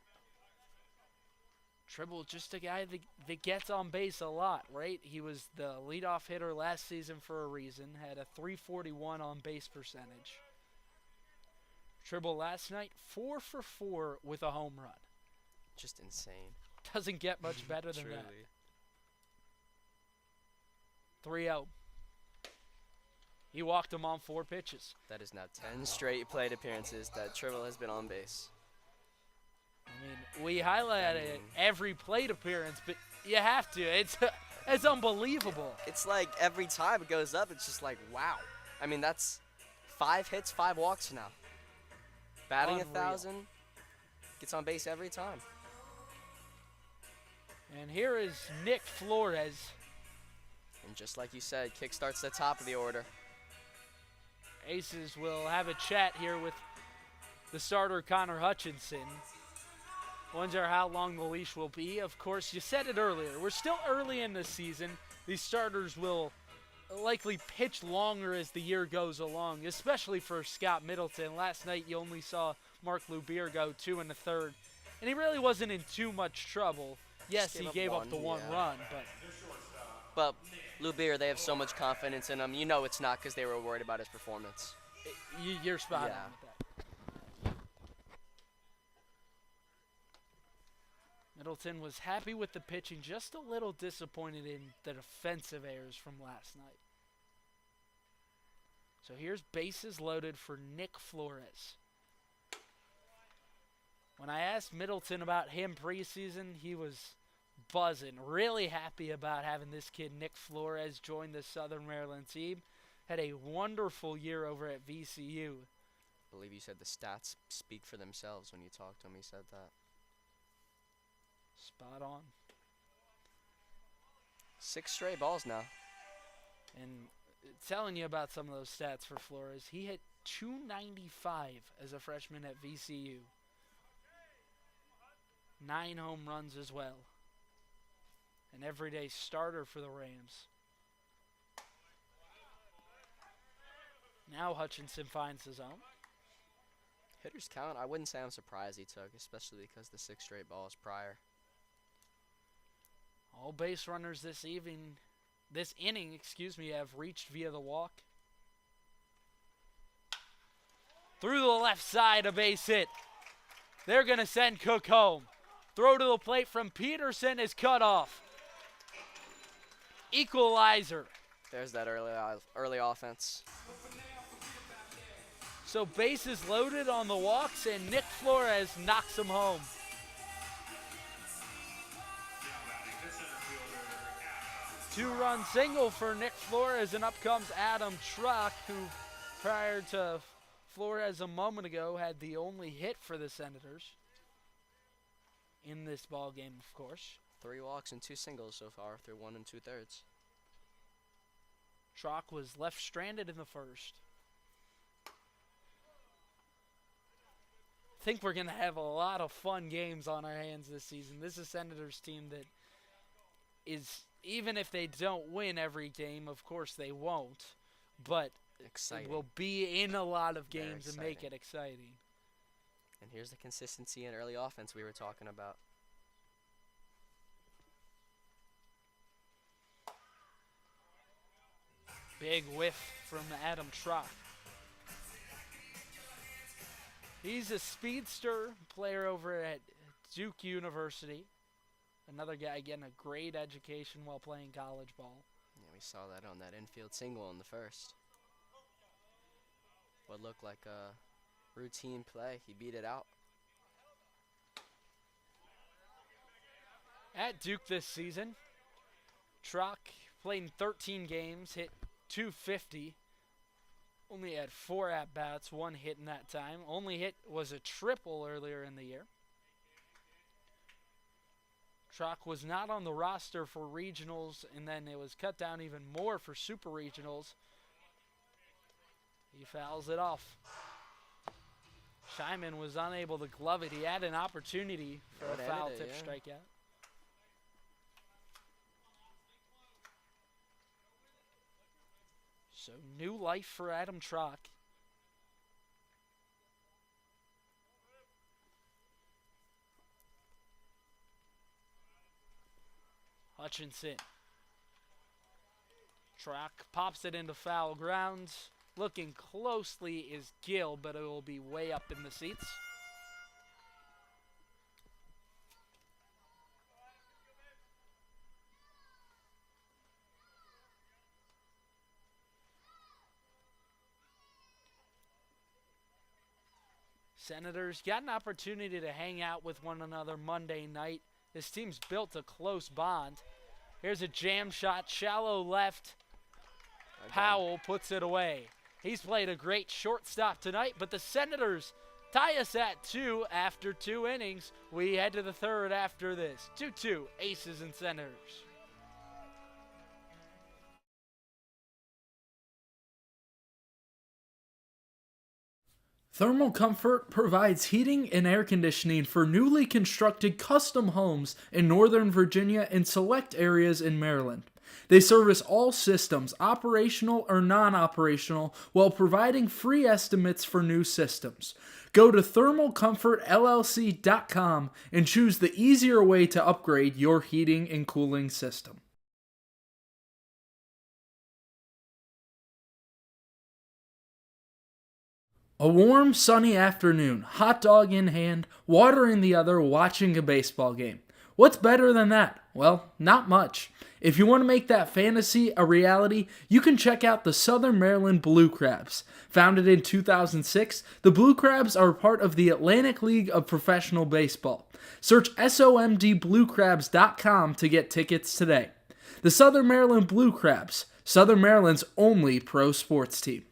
Tribble, just a guy that gets on base a lot, right? He was the leadoff hitter last season for a reason, had a .341 on base percentage. Tribble last night, 4 for 4 with a home run. Just insane. Doesn't get much better than that. Truly. 3-0. He walked him on 4 pitches. That is now 10 straight plate appearances that Tribble has been on base. I mean, we highlighted every plate appearance, but you have to. It's unbelievable. It's like every time it goes up, it's just like, wow. I mean, that's 5 hits, 5 walks now. Batting Unreal. 1,000, gets on base every time. And here is Nick Flores. And just like you said, kick starts the top of the order. Aces will have a chat here with the starter, Connor Hutchinson. Wonder how long the leash will be. Of course, you said it earlier. We're still early in the season. These starters will likely pitch longer as the year goes along, especially for Scott Middleton. Last night, you only saw Mark Lubier go 2 1/3, and he really wasn't in too much trouble. Yes, he gave up the one run, But Lubier, they have so much confidence in him. You know it's not because they were worried about his performance. you're spot Yeah. on with that. Middleton was happy with the pitching, just a little disappointed in the defensive errors from last night. So here's bases loaded for Nick Flores. When I asked Middleton about him preseason, he was buzzing, really happy about having this kid Nick Flores join the Southern Maryland team. Had a wonderful year over at VCU. I believe you said the stats speak for themselves when you talked to him. He said that. Spot on. 6 straight balls now. And telling you about some of those stats for Flores, he hit .295 as a freshman at VCU. 9 home runs as well. An everyday starter for the Rams. Now Hutchinson finds his own. Hitters count, I wouldn't say I'm surprised he took, especially because the 6 straight balls prior. All base runners this inning, have reached via the walk. Through the left side, a base hit. They're going to send Cook home. Throw to the plate from Peterson is cut off. Equalizer. There's that early offense. So bases loaded on the walks, and Nick Flores knocks him home. Two-run single for Nick Flores, and up comes Adam Truck, who prior to Flores a moment ago had the only hit for the Senators in this ball game, of course. 3 walks and 2 singles so far through 1 2/3. Trock was left stranded in the first. I think we're going to have a lot of fun games on our hands this season. This is Senators' team that is, even if they don't win every game, of course they won't, but Exciting. will be in a lot of Very games and make it exciting. And here's the consistency in early offense we were talking about. Big whiff from Adam Trock. He's a speedster player over at Duke University. Another guy getting a great education while playing college ball. Yeah, we saw that on that infield single in the first. What looked like a routine play. He beat it out. At Duke this season, Trock played in 13 games, hit .250. Only had 4 at-bats, 1 hit in that time. Only hit was a triple earlier in the year. Trock was not on the roster for regionals, and then it was cut down even more for super regionals. He fouls it off. Scheinman was unable to glove it. He had an opportunity for a foul tip strikeout. So new life for Adam Trock. Hutchinson. Trock pops it into foul grounds. Looking closely is Gill, but it will be way up in the seats. Senators got an opportunity to hang out with one another Monday night. This team's built a close bond. Here's a jam shot, shallow left. Powell puts it away. He's played a great shortstop tonight, but the Senators tie us at 2 after 2 innings. We head to the third after this. 2-2, Aces and Senators. Thermal Comfort provides heating and air conditioning for newly constructed custom homes in Northern Virginia and select areas in Maryland. They service all systems, operational or non-operational, while providing free estimates for new systems. Go to thermalcomfortllc.com and choose the easier way to upgrade your heating and cooling system. A warm, sunny afternoon, hot dog in hand, water in the other, watching a baseball game. What's better than that? Well, not much. If you want to make that fantasy a reality, you can check out the Southern Maryland Blue Crabs. Founded in 2006, the Blue Crabs are part of the Atlantic League of Professional Baseball. Search somdbluecrabs.com to get tickets today. The Southern Maryland Blue Crabs, Southern Maryland's only pro sports team.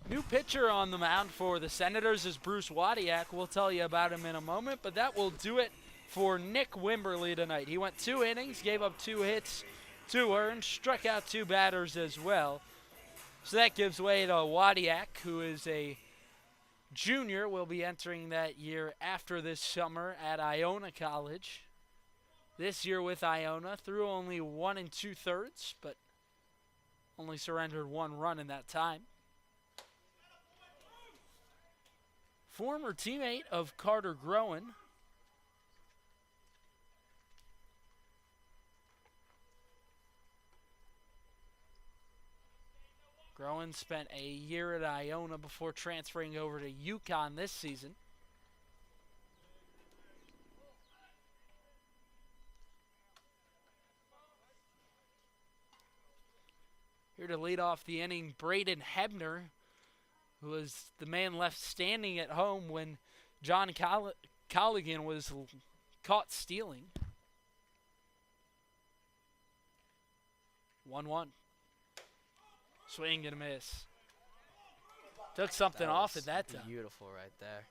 New pitcher on the mound for the Senators is Bruce Wadiak. We'll tell you about him in a moment, but that will do it for Nick Wimberly tonight. He went 2 innings, gave up 2 hits, 2 earned, struck out 2 batters as well. So that gives way to Wadiak, who is a junior, will be entering that year after this summer at Iona College. This year with Iona, threw only 1 2/3, but only surrendered 1 run in that time. Former teammate of Carter Groen. Groen spent a year at Iona before transferring over to UConn this season. Here to lead off the inning, Braden Hebner, who was the man left standing at home when John Colligan was caught stealing. 1-1. Swing and a miss. Took something off at that time. Beautiful right there.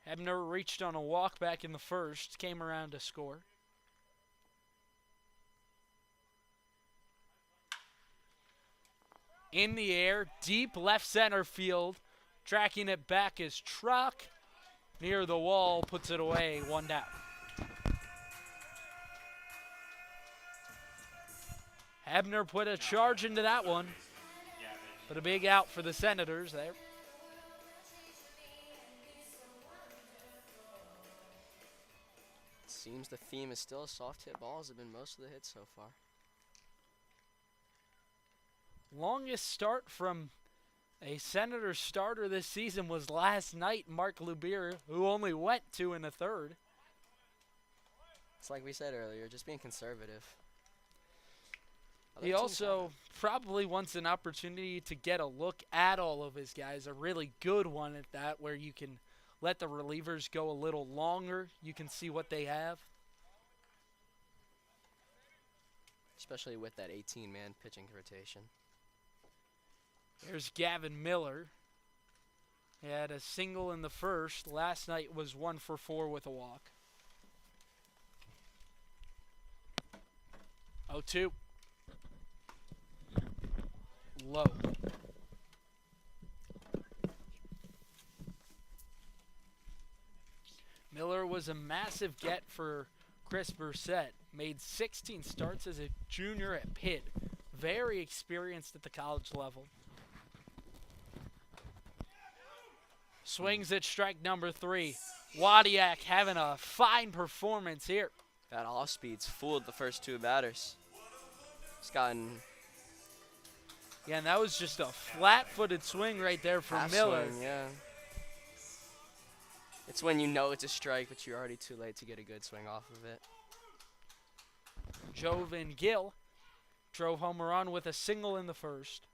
Hebner reached on a walk back in the first, came around to score. In the air, deep left center field. Tracking it back is Truck. Near the wall, puts it away, 1 down. Hebner put a charge into that one, but a big out for the Senators there. Seems the theme is still soft hit balls have been most of the hits so far. Longest start from a Senators starter this season was last night, Mark Lubir, who only went 2 1/3. It's like we said earlier, just being conservative. He also probably wants an opportunity to get a look at all of his guys, a really good one at that, where you can let the relievers go a little longer. You can see what they have. Especially with that 18-man pitching rotation. There's Gavin Miller. He had a single in the first. Last night was 1 for 4 with a walk. 0-2. Low. Miller was a massive get for Chris Bursett. Made 16 starts as a junior at Pitt. Very experienced at the college level. Swings at strike number 3. Wadiak having a fine performance here. That off speed's fooled the first 2 batters. He's gotten Yeah, and that was just a flat-footed swing right there from half Miller. swing, yeah. It's when you know it's a strike, but you're already too late to get a good swing off of it. Jovan Gill drove home a run with a single in the first.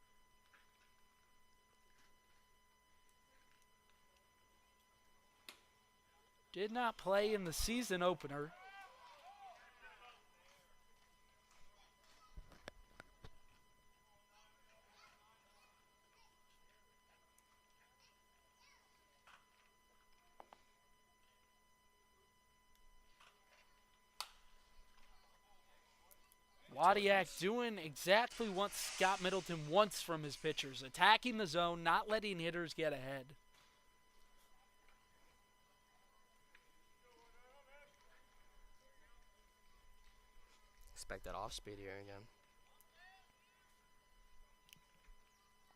Did not play in the season opener. Wadiak doing exactly what Scott Middleton wants from his pitchers, attacking the zone, not letting hitters get ahead. Expect that off speed here again.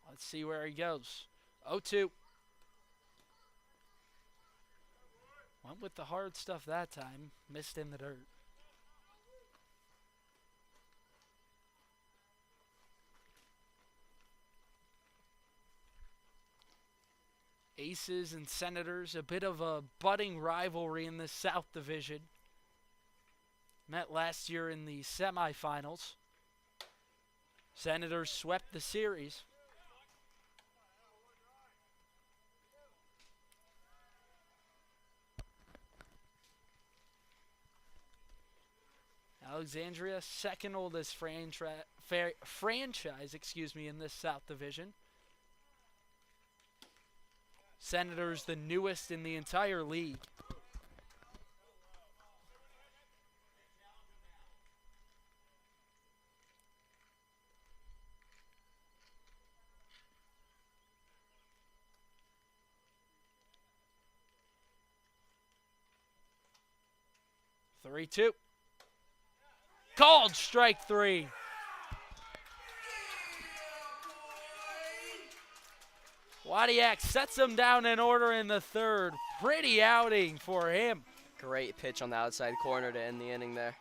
Let's see where he goes. 0-2. Went with the hard stuff that time. Missed in the dirt. Aces and Senators, a bit of a budding rivalry in the South Division. Met last year in the semifinals. Senators swept the series. Alexandria, second oldest franchise, in this South Division. Senators, the newest in the entire league. Three, two. Called strike 3. Wadiak sets him down in order in the third. Pretty outing for him. Great pitch on the outside corner to end the inning there.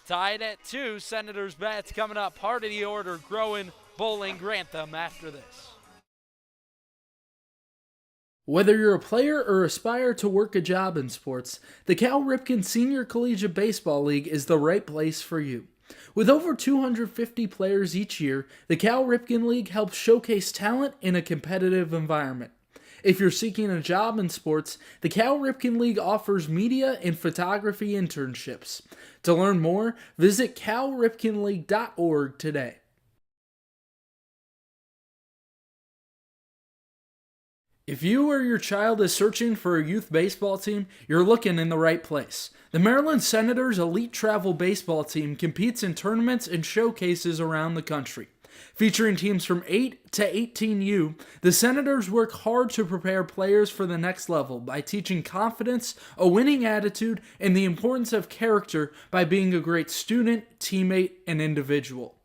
Tied at 2. Senators bats coming up. Part of the order, Groen, Bowling, Grantham after this. Whether you're a player or aspire to work a job in sports, the Cal Ripken Senior Collegiate Baseball League is the right place for you. With over 250 players each year, the Cal Ripken League helps showcase talent in a competitive environment. If you're seeking a job in sports, the Cal Ripken League offers media and photography internships. To learn more, visit calripkenleague.org today. If you or your child is searching for a youth baseball team, you're looking in the right place. The Maryland Senators Elite Travel Baseball Team competes in tournaments and showcases around the country. Featuring teams from 8 to 18U, the Senators work hard to prepare players for the next level by teaching confidence, a winning attitude, and the importance of character by being a great student, teammate, and individual.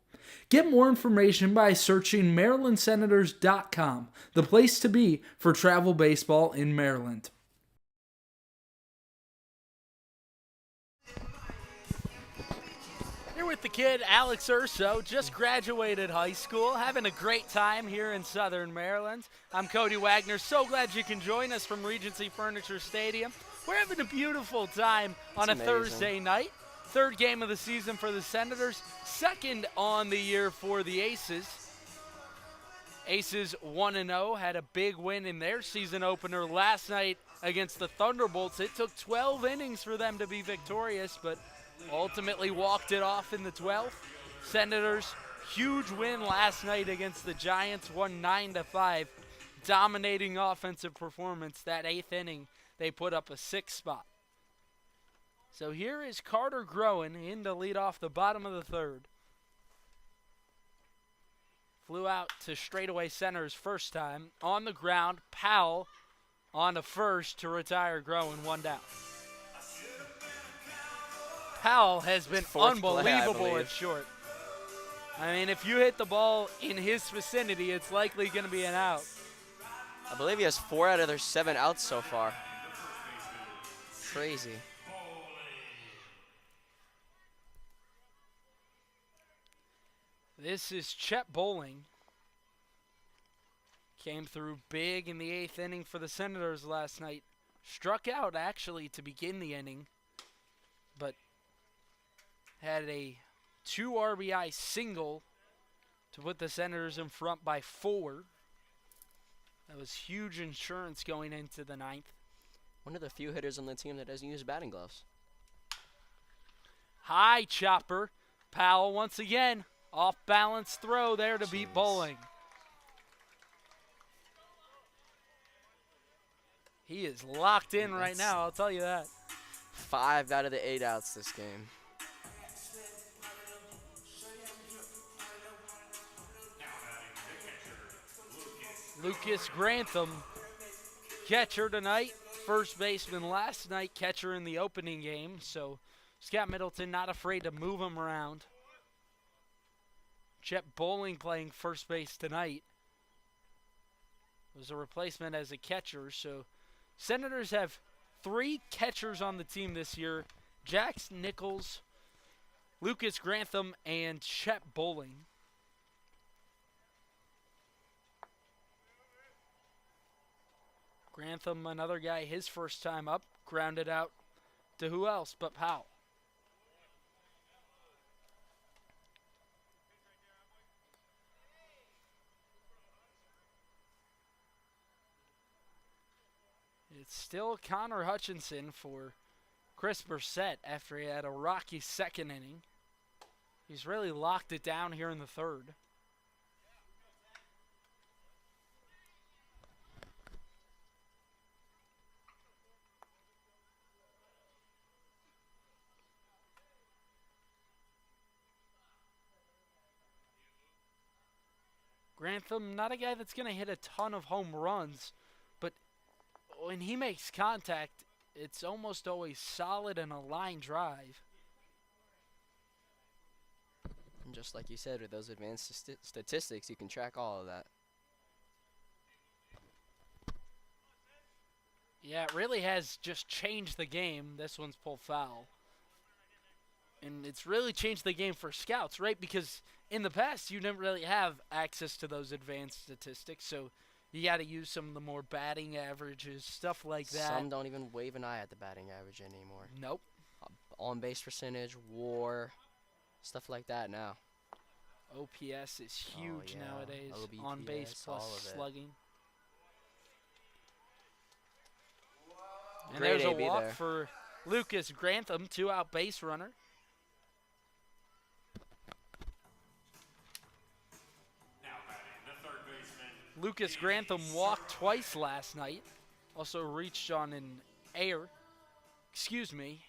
Get more information by searching MarylandSenators.com, the place to be for travel baseball in Maryland. Here with the kid, Alex Urso, just graduated high school, having a great time here in Southern Maryland. I'm Cody Wagner. So glad you can join us from Regency Furniture Stadium. We're having a beautiful time on a Thursday night. Third game of the season for the Senators, second on the year for the Aces. Aces 1-0, had a big win in their season opener last night against the Thunderbolts. It took 12 innings for them to be victorious, but ultimately walked it off in the 12th. Senators, huge win last night against the Giants, won 9-5. Dominating offensive performance. That 8th inning, they put up a 6 spot. So here is Carter Groen in to lead off the bottom of the third. Flew out to straightaway centers first time. On the ground, Powell on to first to retire Groen, 1 down. Powell has been unbelievable at short. I mean, if you hit the ball in his vicinity, it's likely going to be an out. I believe he has 4 out of their 7 outs so far. Crazy. This is Chet Bowling. Came through big in the 8th inning for the Senators last night. Struck out, actually, to begin the inning, but had a 2 RBI single to put the Senators in front by 4. That was huge insurance going into the 9th. One of the few hitters on the team that doesn't use batting gloves. High chopper. Powell once again. Off balance throw there to beat Bowling. He is locked in right now, I'll tell you that. 5 out of the 8 outs this game. Lucas Grantham, catcher tonight. First baseman last night, catcher in the opening game. So Scott Middleton not afraid to move him around. Chet Bowling playing first base tonight. Was a replacement as a catcher. So Senators have 3 catchers on the team this year. Jax Nichols, Lucas Grantham, and Chet Bowling. Grantham, another guy, his first time up, grounded out to who else but Powell. It's still Connor Hutchinson for Chris Brissett after he had a rocky second inning. He's really locked it down here in the third. Grantham, not a guy that's going to hit a ton of home runs, but when he makes contact, it's almost always solid and a line drive. And just like you said, with those advanced statistics, you can track all of that. Yeah, it really has just changed the game. This one's pulled foul. And it's really changed the game for scouts, right? Because in the past, you didn't really have access to those advanced statistics, so you got to use some of the more batting averages, stuff like that. Some don't even wave an eye at the batting average anymore. Nope. On base percentage, WAR, stuff like that now. OPS is huge yeah. nowadays. OBPS, On base plus all of it. slugging. And Great there's a AB walk there. for Lucas Grantham, 2-out base runner. Now batting the third baseman. Lucas Grantham walked twice last night. Also reached on an error. Excuse me.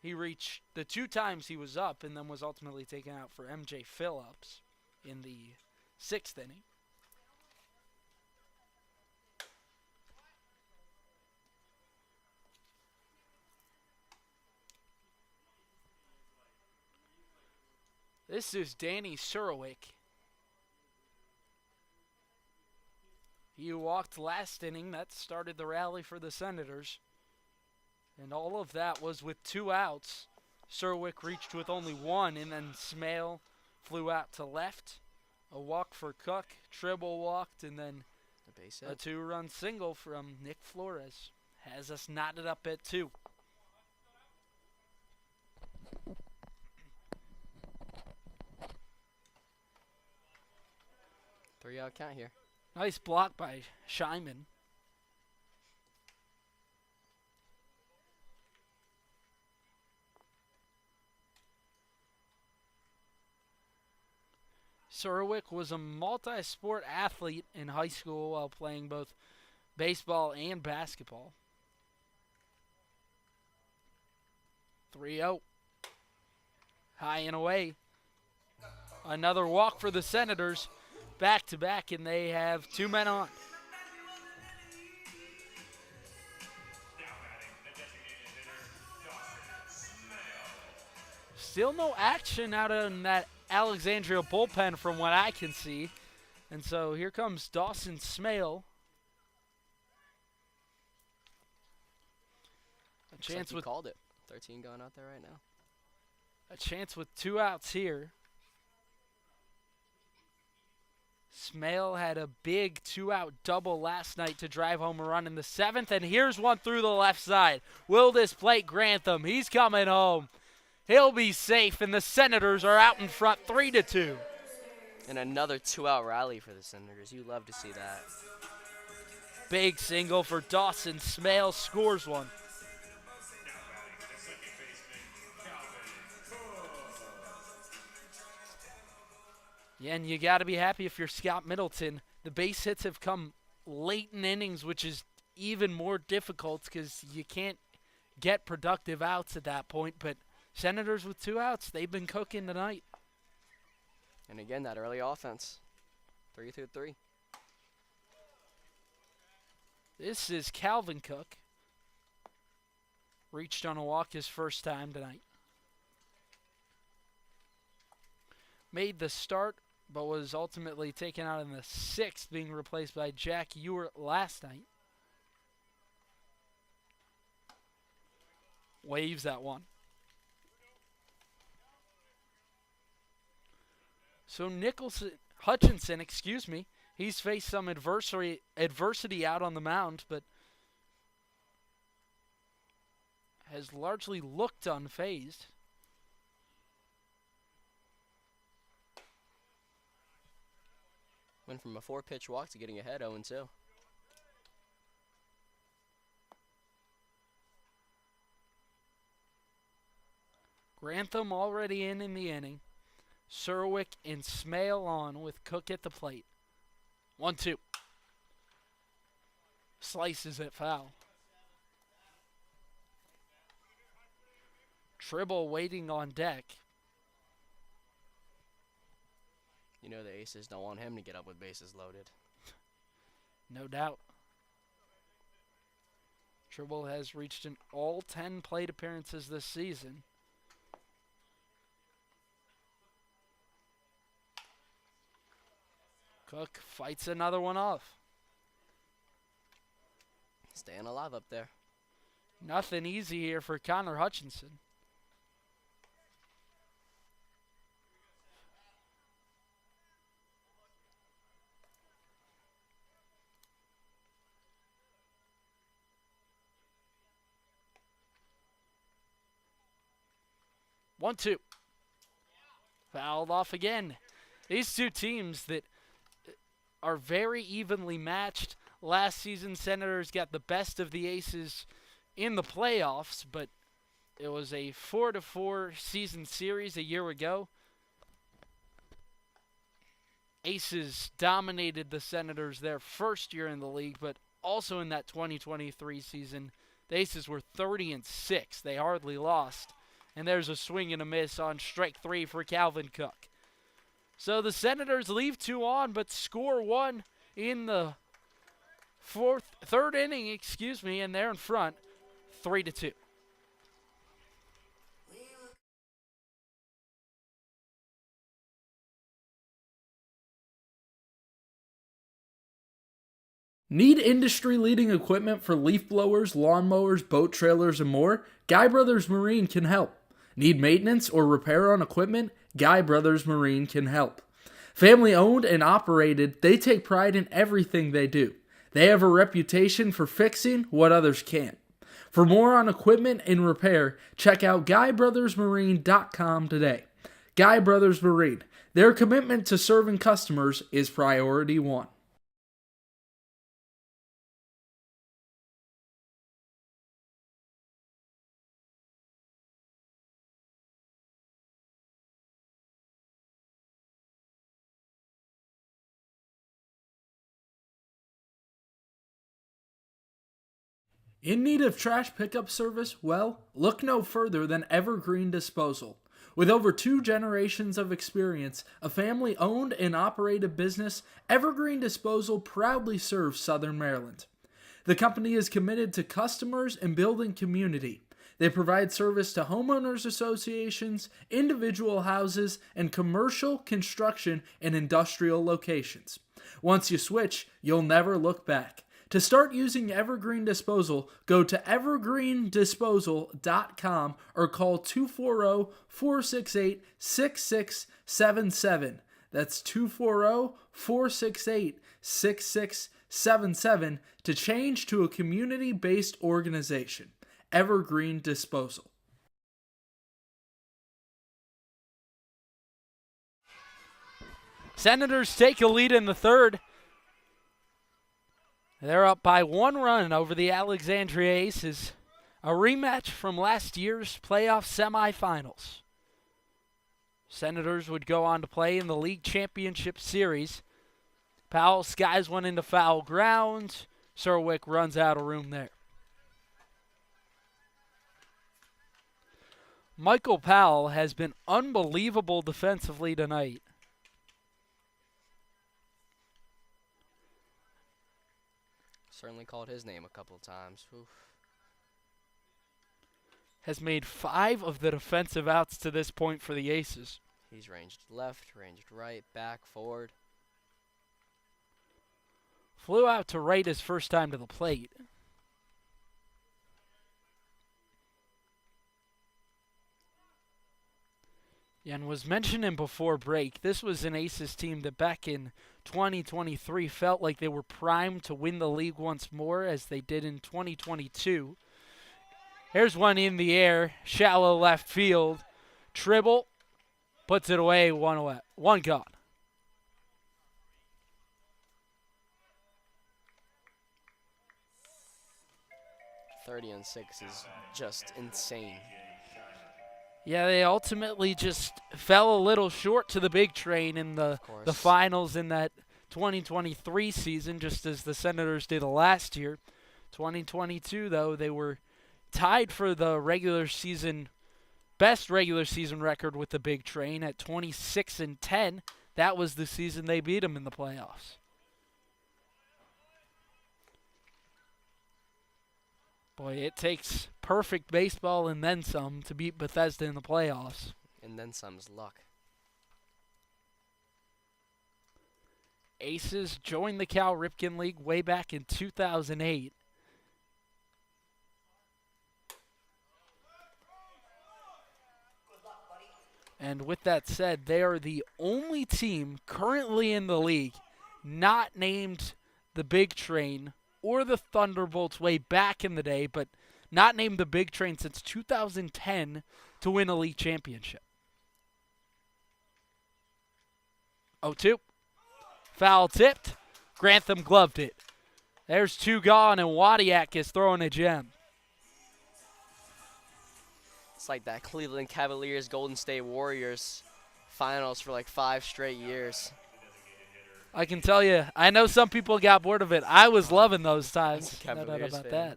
He reached the 2 times he was up and then was ultimately taken out for MJ Phillips in the 6th inning. This is Danny Surowick. He walked last inning. That started the rally for the Senators. And all of that was with 2 outs. Surowick reached with only 1, and then Smale flew out to left. A walk for Cook. Tribble walked, and then The base a hit. 2-run single from Nick Flores. Has us knotted up at 2. Three-out count here. Nice block by Scheinman. Surowick was a multi-sport athlete in high school while playing both baseball and basketball. 3-0. High and away. Another walk for the Senators. Back-to-back, and they have 2 men on. Now batting the designated hitter, Dawson Smale. Still no action out in that Alexandria bullpen from what I can see. And so here comes Dawson Smale. A Looks like chance he with called it. 13 going out there right now. a chance with 2 outs here. Smale had a big 2-out double last night to drive home a run in the 7th, and here's one through the left side. Will this plate Grantham? He's coming home. He'll be safe, and the Senators are out in front 3-2. And another 2-out rally for the Senators. You love to see that. Big single for Dawson. Smale scores one. Now batting the second baseman, Calvin Cook. Yeah, and you got to be happy if you're Scott Middleton. The base hits have come late in innings, which is even more difficult because you can't get productive outs at that point. But Senators with 2 outs, they've been cooking tonight. And again, that early offense. 3-3. This is Calvin Cook. Reached on a walk his first time tonight. Made the start, but was ultimately taken out in the 6th, being replaced by Jack Ewert last night. Waves that one. So Hutchinson, he's faced some adversity out on the mound, but has largely looked unfazed. Went from a 4-pitch walk to getting ahead 0-2. Grantham already in the inning. Surowick and Smale on with Cook at the plate. 1-2. Slices it foul. Tribble waiting on deck. You know the Aces don't want him to get up with bases loaded. No doubt. Tribble has reached in all 10 plate appearances this season. Cook fights another one off. Staying alive up there. Nothing easy here for Connor Hutchinson. One, two. Fouled off again. These two teams that are very evenly matched. Last season, Senators got the best of the Aces in the playoffs, but it was a 4-4 season series a year ago. Aces dominated the Senators their first year in the league, but also in that 2023 season, the Aces were 30-6. They hardly lost. And there's a swing and a miss on strike three for Calvin Cook. So the Senators leave two on, but score one in the third inning, and they're in front, 3-2. Need industry-leading equipment for leaf blowers, lawnmowers, boat trailers, and more? Guy Brothers Marine can help. Need maintenance or repair on equipment? Guy Brothers Marine can help. Family owned and operated, they take pride in everything they do. They have a reputation for fixing what others can't. For more on equipment and repair, check out GuyBrothersMarine.com today. Guy Brothers Marine. Their commitment to serving customers is priority one. In need of trash pickup service? Well, look no further than Evergreen Disposal. With over 2 generations of experience, a family-owned and operated business, Evergreen Disposal proudly serves Southern Maryland. The company is committed to customers and building community. They provide service to homeowners associations, individual houses, and commercial, construction, and industrial locations. Once you switch, you'll never look back. To start using Evergreen Disposal, go to evergreendisposal.com or call 240-468-6677. That's 240-468-6677 to change to a community-based organization. Evergreen Disposal. Senators take a lead in the third. They're up by 1 run over the Alexandria Aces. A rematch from last year's playoff semifinals. Senators would go on to play in the league championship series. Powell skies one into foul ground. Serwick runs out of room there. Michael Powell has been unbelievable defensively tonight. Certainly called his name a couple of times. Oof. Has made 5 of the defensive outs to this point for the Aces. He's ranged left, ranged right, back, forward. Flew out to right his first time to the plate. And was mentioning before break, this was an Aces team that back in 2023 felt like they were primed to win the league once more as they did in 2022. Here's one in the air, shallow left field. Tribble puts it away, one away, one gone. .30 and 6 is just insane. Yeah, they ultimately just fell a little short to the big train in the finals in that 2023 season, just as the Senators did last year. 2022, though, they were tied for the best regular season record with the big train at 26-10. That was the season they beat them in the playoffs. Boy, it takes perfect baseball and then some to beat Bethesda in the playoffs. And then some's luck. Aces joined the Cal Ripken League way back in 2008. And with that said, they are the only team currently in the league not named the Big Train or the Thunderbolts way back in the day, but not named the Big Train since 2010 to win a league championship. 0-2. Foul tipped. Grantham gloved it. There's 2 gone, and Wadiak is throwing a gem. It's like that Cleveland Cavaliers Golden State Warriors finals for like 5 straight years. I can tell you, I know some people got bored of it. I was loving those times. As a No doubt Cavaliers about fan.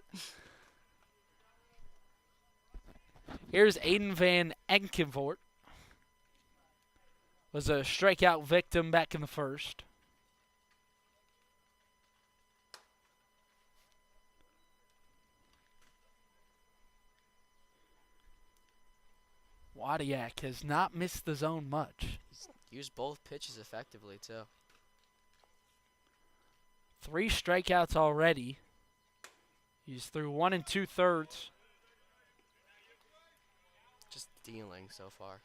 that. Here's Aiden Van Enkenvoort. Was a strikeout victim back in the first. Wadiak has not missed the zone much. He's used both pitches effectively, too. 3 strikeouts already. He's through 1 2/3. Just dealing so far.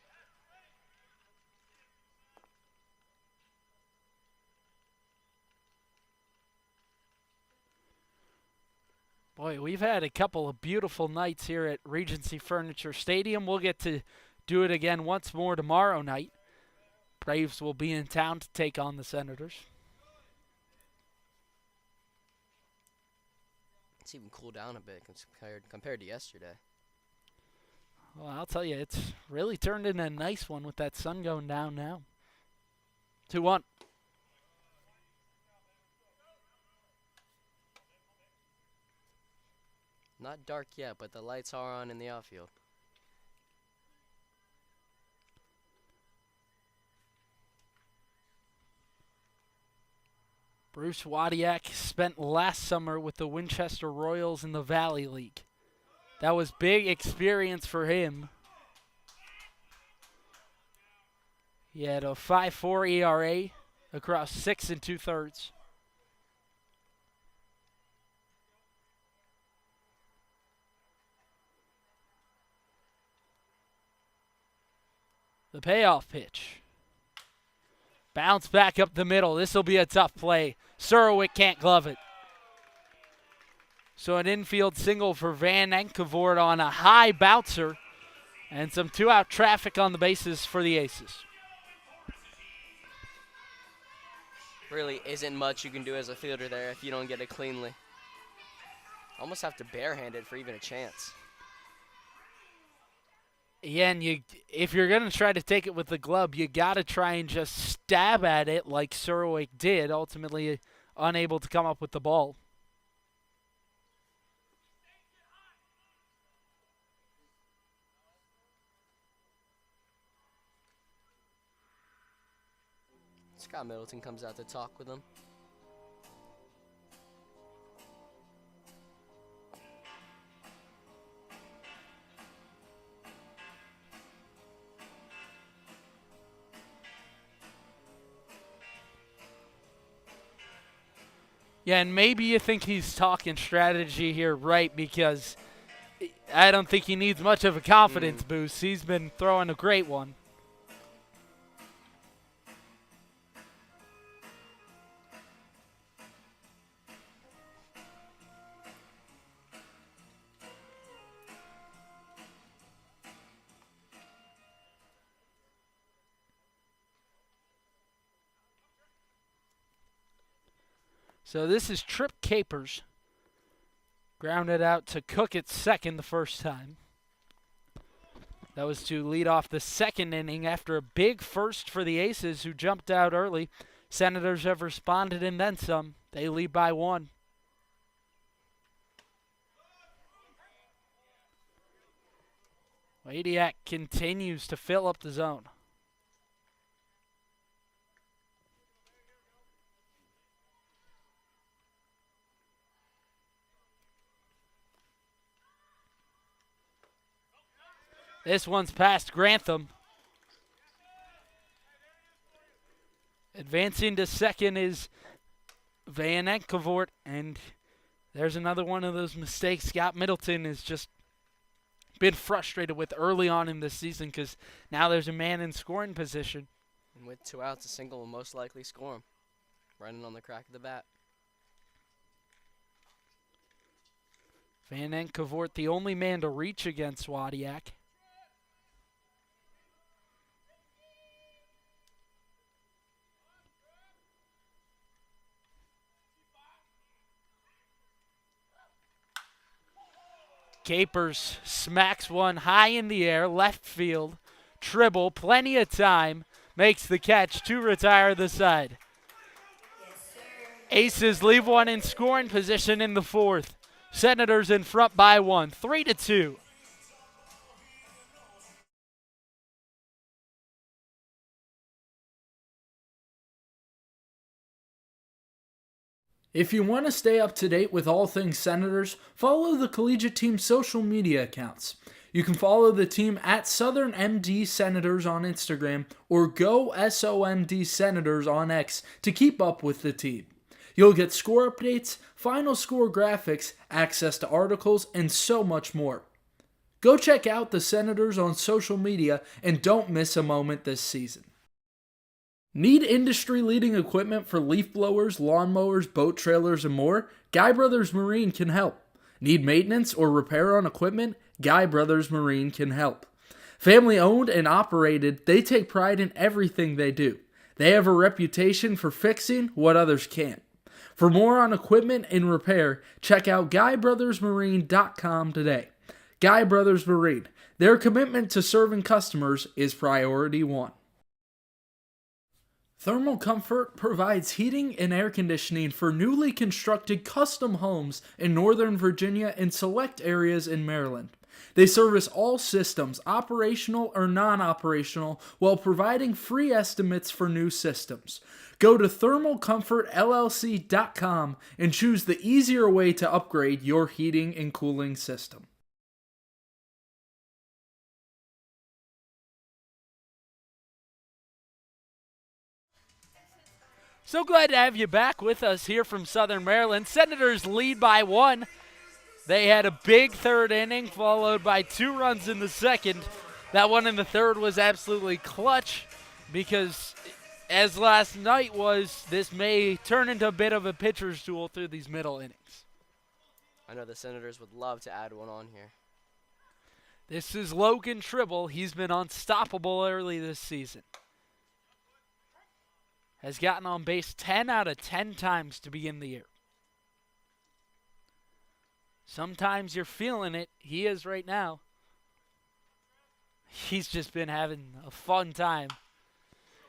Boy, we've had a couple of beautiful nights here at Regency Furniture Stadium. We'll get to do it again once more tomorrow night. Braves will be in town to take on the Senators. It's even cooled down a bit compared to yesterday. Well, I'll tell you, it's really turned into a nice one with that sun going down now. 2-1. Not dark yet, but the lights are on in the outfield. Bruce Wadiak spent last summer with the Winchester Royals in the Valley League. That was big experience for him. He had a 5.4 ERA across 6 2/3. The payoff pitch. Bounce back up the middle. This will be a tough play. Surowick can't glove it. So an infield single for Van Enkenvoort on a high bouncer. And some 2-out traffic on the bases for the Aces. Really isn't much you can do as a fielder there if you don't get it cleanly. Almost have to barehand it for even a chance. Yeah, and if you're going to try to take it with the glove, you got to try and just stab at it like Surowick did, ultimately unable to come up with the ball. Scott Middleton comes out to talk with him. Yeah, and maybe you think he's talking strategy here, right, because I don't think he needs much of a confidence boost. He's been throwing a great one. So this is Trip Capers. Grounded out to Cook at second the first time. That was to lead off the second inning after a big first for the Aces, who jumped out early. Senators have responded and then some. They lead by 1. Wadiak continues to fill up the zone. This one's past Grantham. Advancing to second is Van Enkenvoort, and there's another one of those mistakes. Scott Middleton is just been frustrated with early on in the season because now there's a man in scoring position. And with 2 outs, a single will most likely score him. Running on the crack of the bat. Van Enkevort, the only man to reach against Wadiak. Capers smacks one high in the air, left field. Tribble, plenty of time, makes the catch to retire the side. Aces leave one in scoring position in the fourth. Senators in front by 1, 3-2. If you want to stay up to date with all things Senators, follow the collegiate team's social media accounts. You can follow the team at Southern MD Senators on Instagram or Go SOMD Senators on X to keep up with the team. You'll get score updates, final score graphics, access to articles, and so much more. Go check out the Senators on social media and don't miss a moment this season. Need industry-leading equipment for leaf blowers, lawnmowers, boat trailers, and more? Guy Brothers Marine can help. Need maintenance or repair on equipment? Guy Brothers Marine can help. Family owned and operated, they take pride in everything they do. They have a reputation for fixing what others can't. For more on equipment and repair, check out GuyBrothersMarine.com today. Guy Brothers Marine. Their commitment to serving customers is priority one. Thermal Comfort provides heating and air conditioning for newly constructed custom homes in Northern Virginia and select areas in Maryland. They service all systems, operational or non-operational, while providing free estimates for new systems. Go to thermalcomfortllc.com and choose the easier way to upgrade your heating and cooling system. So glad to have you back with us here from Southern Maryland. Senators lead by 1. They had a big third inning followed by 2 runs in the second. That one in the third was absolutely clutch because, as last night was, this may turn into a bit of a pitcher's duel through these middle innings. I know the Senators would love to add one on here. This is Logan Tribble. He's been unstoppable early this season. Has gotten on base 10 out of 10 times to begin the year. Sometimes you're feeling it. He is right now. He's just been having a fun time.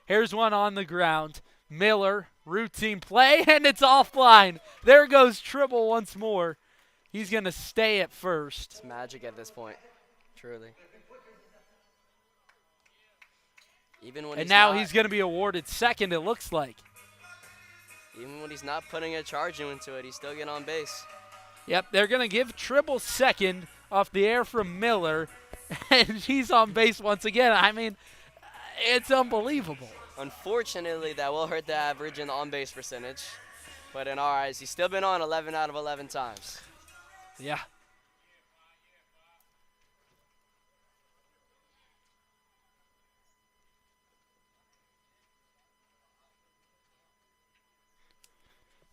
Here's one on the ground. Miller, routine play, and it's offline. There goes Tribble once more. He's going to stay at first. It's magic at this point, truly. Even when and now he's going to be awarded second, it looks like. Even when he's not putting a charge into it, he's still getting on base. Yep, they're going to give Tribble second off the air from Miller, and he's on base once again. I mean, it's unbelievable. Unfortunately, that will hurt the average in the on-base percentage. But in our eyes, he's still been on 11 out of 11 times. Yeah.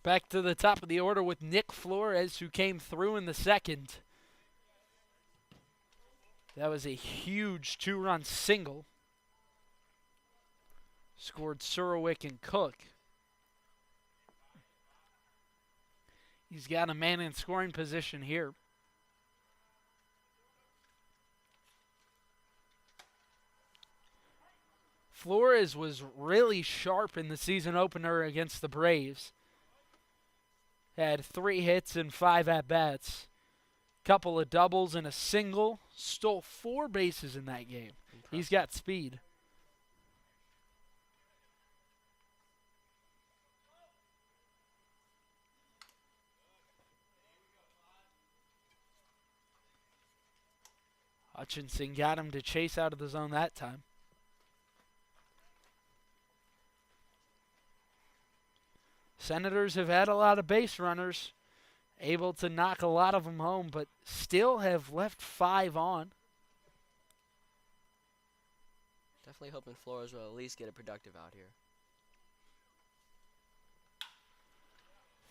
Back to the top of the order with Nick Flores, who came through in the second. That was a huge 2-run single. Scored Surowick and Cook. He's got a man in scoring position here. Flores was really sharp in the season opener against the Braves. Had 3 hits and 5 at-bats. Couple of doubles and a single. Stole 4 bases in that game. Impressive. He's got speed. Hutchinson got him to chase out of the zone that time. Senators have had a lot of base runners, able to knock a lot of them home, but still have left 5 on. Definitely hoping Flores will at least get a productive out here.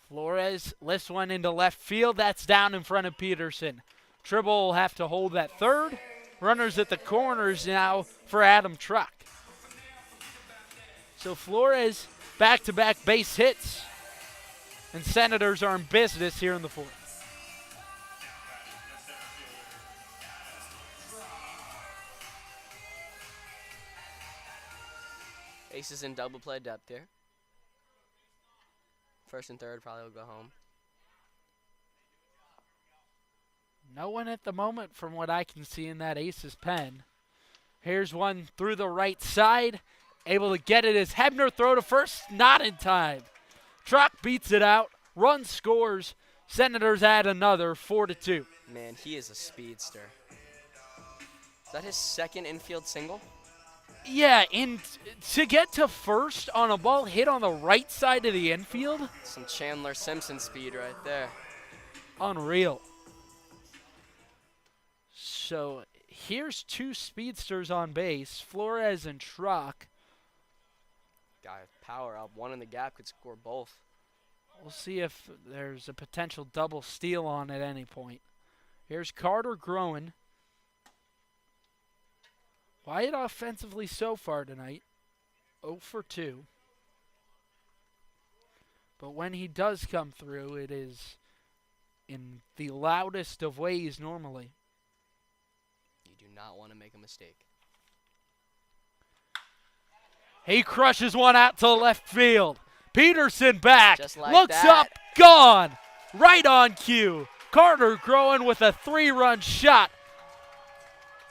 Flores lifts one into left field. That's down in front of Peterson. Tribble will have to hold that third. Runners at the corners now for Adam Truck. So Flores back-to-back base hits. And Senators are in business here in the fourth. Aces in double play depth here. First and third probably will go home. No one at the moment from what I can see in that Aces pen. Here's one through the right side. Able to get it as Hebner throw to first. Not in time. Truck beats it out. Run scores. Senators add another 4-2. Man, he is a speedster. Is that his second infield single? Yeah, and to get to first on a ball hit on the right side of the infield, Some Chandler Simpson speed right there. unreal. So here's two speedsters on base, Flores and Truck. Guy with power up. One in the gap could score both. We'll see if there's a potential double steal on at any point. Here's Carter Groen. Wyatt offensively so far tonight, 0 for 2. But when he does come through, it is in the loudest of ways normally. You do not want to make a mistake. He crushes one out to left field. Peterson back, Just like looks that. up, gone. Right on cue. Carter Groen with a 3-run shot.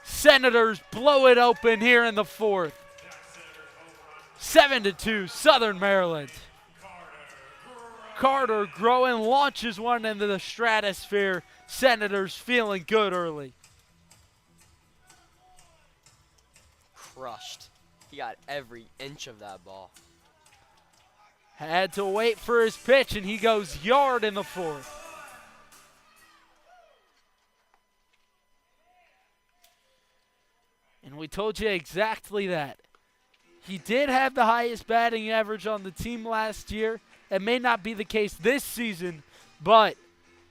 Senators blow it open here in the fourth. 7-2, Southern Maryland. Carter Groen launches one into the stratosphere. Senators feeling good early. Crushed. He got every inch of that ball. Had to wait for his pitch, and he goes yard in the fourth. And we told you exactly that. He did have the highest batting average on the team last year. It may not be the case this season, but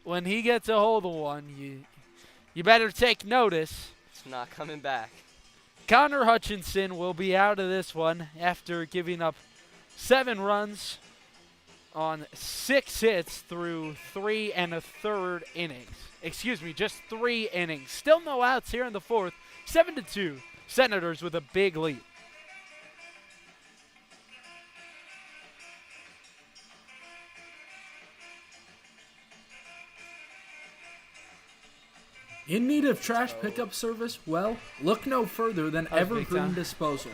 when he gets a hold of one, you better take notice. It's not coming back. Connor Hutchinson will be out of this one after giving up 7 runs on 6 hits through 3 1/3 innings. Excuse me, just 3 innings. Still no outs here in the fourth. 7-2, Senators with a big lead. In need of trash pickup service? Well, look no further than was big Evergreen time. Disposal.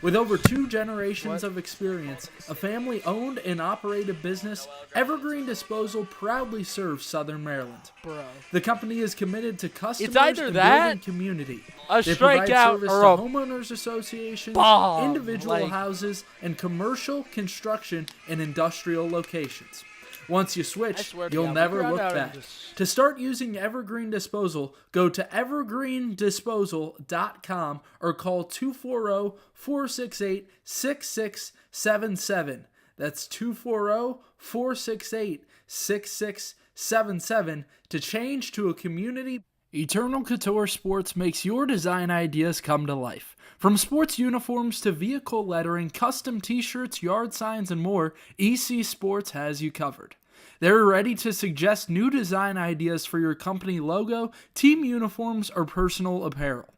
With over 2 generations What? of experience, a family-owned and operated business, Evergreen Disposal proudly serves Southern Maryland. Bro. The company is committed to customers either and that, building community. a They provide strikeout, service or to a homeowners associations, bomb, individual like- houses, and commercial, construction, and industrial locations. Once you I switch, swear to you'll God, never we run look out and back. just- To start using Evergreen Disposal, go to evergreendisposal.com or call 240-468-6677. That's 240-468-6677 to change to a community. Eternal Couture Sports makes your design ideas come to life. From sports uniforms to vehicle lettering, custom t-shirts, yard signs, and more, EC Sports has you covered. They're ready to suggest new design ideas for your company logo, team uniforms, or personal apparel.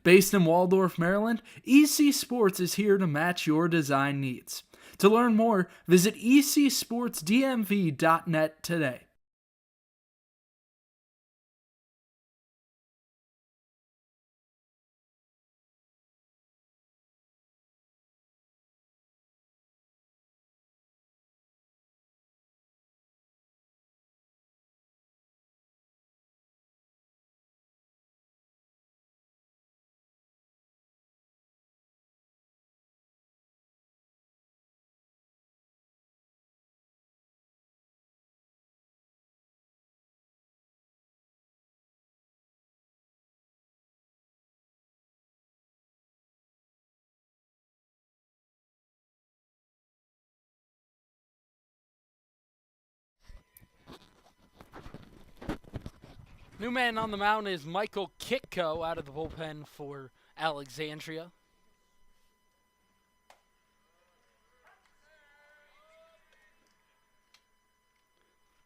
Based in Waldorf, Maryland, EC Sports is here to match your design needs. To learn more, visit ecsportsdmv.net today. New man on the mound is Michael Kitko out of the bullpen for Alexandria.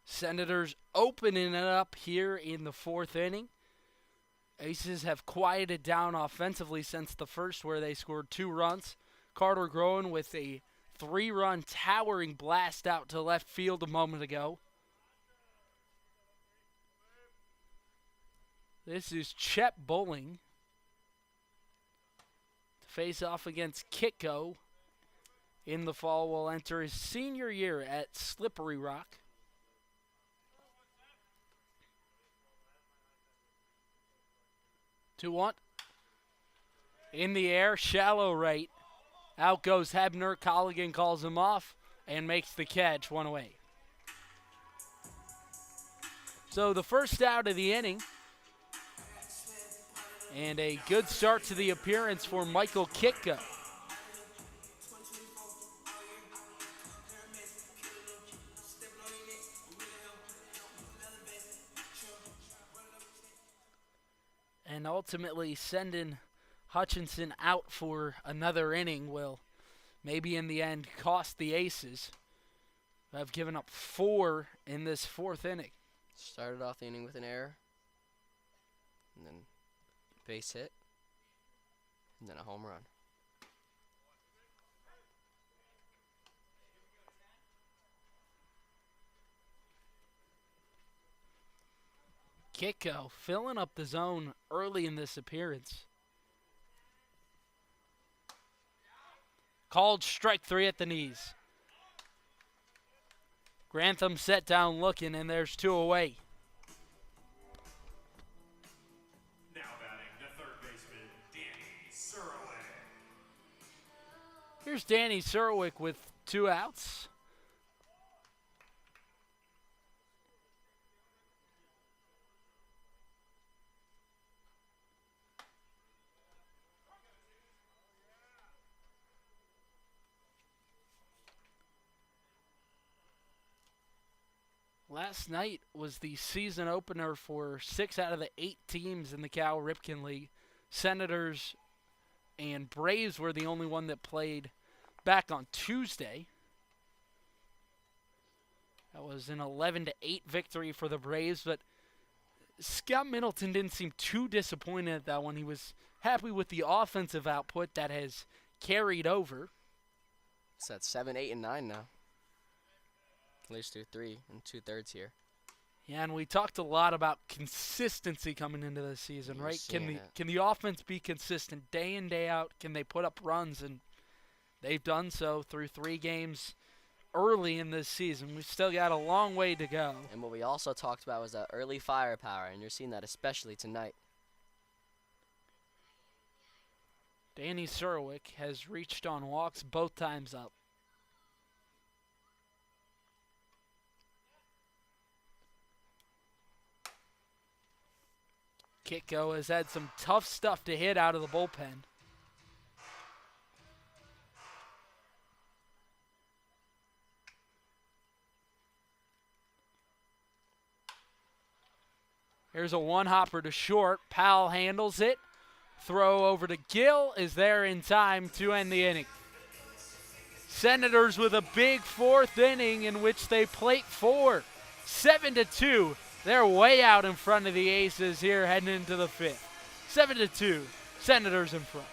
Senators opening it up here in the fourth inning. Aces have quieted down offensively since the first, where they scored 2 runs. Carter Groen with a 3-run towering blast out to left field a moment ago. This is Chet Bowling to face off against Kitko. In the fall, will enter his senior year at Slippery Rock. Two one. In the air, shallow right. Out goes Hebner. Colligan calls him off and makes the catch, 1 away. So the first out of the inning. And a good start to the appearance for Michael Kitko. And ultimately sending Hutchinson out for another inning will maybe in the end cost the Aces. Have given up 4 in this fourth inning. Started off the inning with an error, and then base hit, and then a home run. Kitko filling up the zone early in this appearance. Called strike 3 at the knees. Grantham set down looking, and there's 2 away. Now batting the third baseman, Danny Surwick. Here's Danny Surwick with 2 outs. Last night was the season opener for 6 out of the 8 teams in the Cal Ripken League. Senators and Braves were the only one that played back on Tuesday. That was an 11-8 victory for the Braves, but Scott Middleton didn't seem too disappointed at that one. He was happy with the offensive output that has carried over. It's at 7, 8, and 9 now. At least 2, 3, and 2/3 here. Yeah, and we talked a lot about consistency coming into the season, You're right? seeing it. Can the offense be consistent day in, day out? Can they put up runs? And they've done so through 3 games early in this season. We've still got a long way to go. And what we also talked about was that early firepower, and you're seeing that especially tonight. Danny Surwick has reached on walks both times up. Kitko has had some tough stuff to hit out of the bullpen. Here's a one-hopper to short. Powell handles it. Throw over to Gill is there in time to end the inning. Senators with a big 4th inning in which they plate 4. 7-2. They're way out in front of the Aces here heading into the 5th. 7-2. Senators in front.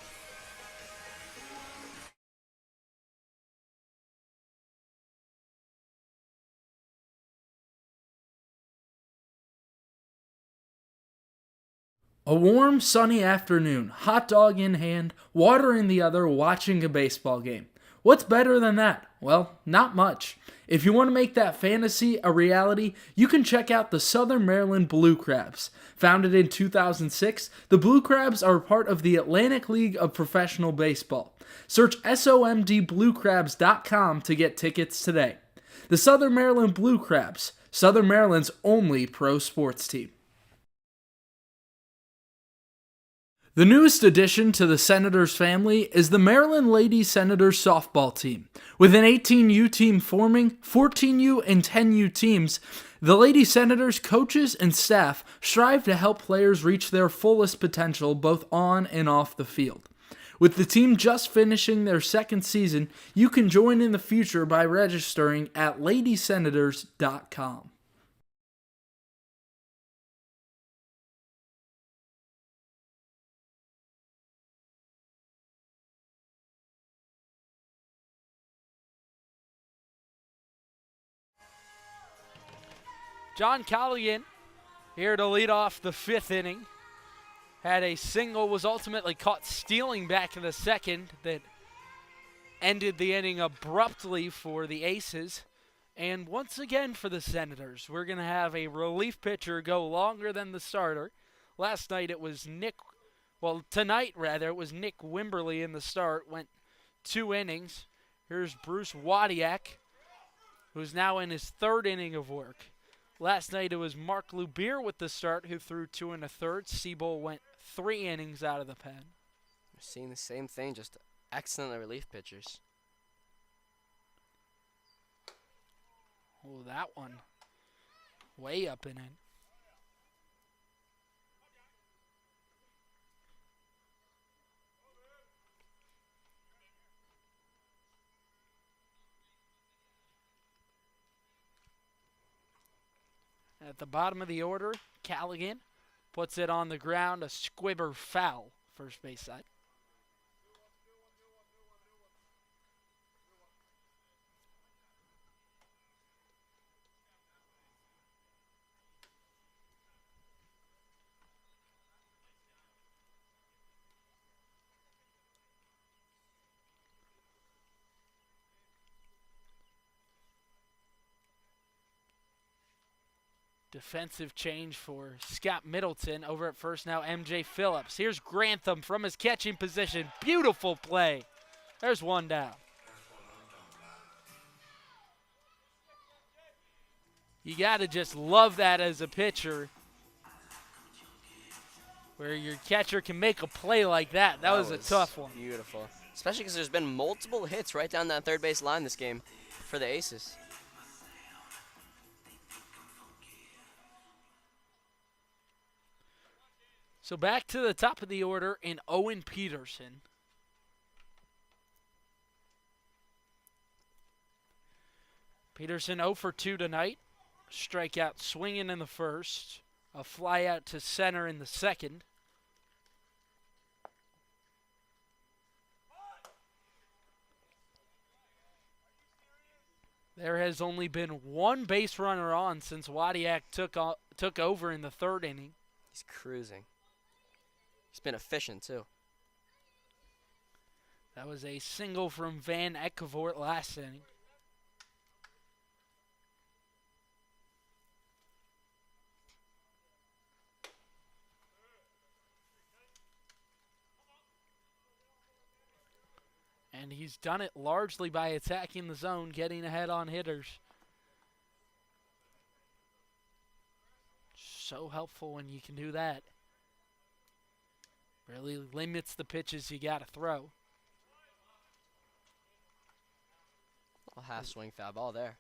A warm, sunny afternoon, hot dog in hand, water in the other, watching a baseball game. What's better than that? Well, not much. If you want to make that fantasy a reality, you can check out the Southern Maryland Blue Crabs. Founded in 2006, the Blue Crabs are part of the Atlantic League of Professional Baseball. Search somdbluecrabs.com to get tickets today. The Southern Maryland Blue Crabs, Southern Maryland's only pro sports team. The newest addition to the Senators family is the Maryland Lady Senators softball team. With an 18U team forming, 14U and 10U teams, the Lady Senators coaches and staff strive to help players reach their fullest potential both on and off the field. With the team just finishing their second season, you can join in the future by registering at ladysenators.com. John Colligan here to lead off the 5th inning. Had a single, was ultimately caught stealing back in the second that ended the inning abruptly for the Aces. And once again for the Senators, we're going to have a relief pitcher go longer than the starter. Last night it was tonight it was Nick Wimberly in the start, went 2 innings. Here's Bruce Wadiak, who's now in his 3rd inning of work. Last night it was Mark Lubier with the start, who threw 2 1/3. Seabold went 3 innings out of the pen. We're seeing the same thing, just excellent relief pitchers. Oh, that one way up and in. At the bottom of the order, Callaghan puts it on the ground, a squibber foul, first base side. Defensive change for Scott Middleton over at first. Now MJ Phillips. Here's Grantham from his catching position. Beautiful play. There's one down. You got to just love that as a pitcher, where your catcher can make a play like that. That was a tough one. Beautiful. Especially because there's been multiple hits right down that third base line this game for the Aces. So back to the top of the order in Owen Peterson. Peterson 0 for 2 tonight. Strikeout swinging in the first. A fly out to center in the second. There has only been 1 base runner on since Wadiak took over in the 3rd inning. He's cruising. He's been efficient, too. That was a single from Van Ekkevoort last inning. And he's done it largely by attacking the zone, getting ahead on hitters. So helpful when you can do that. Really limits the pitches you got to throw. A half swing foul ball there.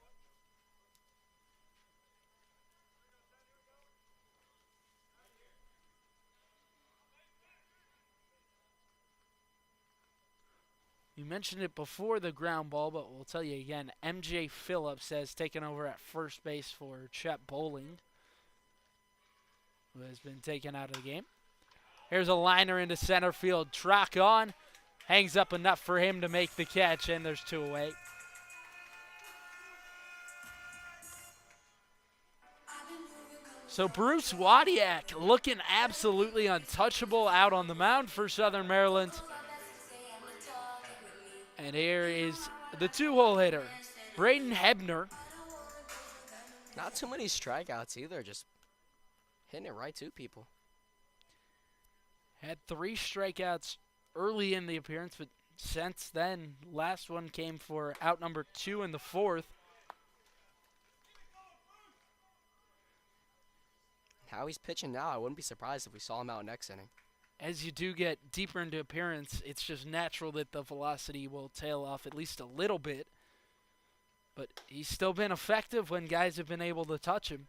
You mentioned it before the ground ball, but we'll tell you again. MJ Phillips has taken over at first base for Chet Bowling, who has been taken out of the game. Here's a liner into center field. Trock on. Hangs up enough for him to make the catch, and there's 2 away. So Bruce Wadiak looking absolutely untouchable out on the mound for Southern Maryland. And here is the 2-hole hitter, Braden Hebner. Not too many strikeouts either, just hitting it right to people. Had 3 strikeouts early in the appearance, but since then, last one came for out number 2 in the 4th. How he's pitching now, I wouldn't be surprised if we saw him out next inning. as you do get deeper into appearance, it's just natural that the velocity will tail off at least a little bit. But he's still been effective when guys have been able to touch him.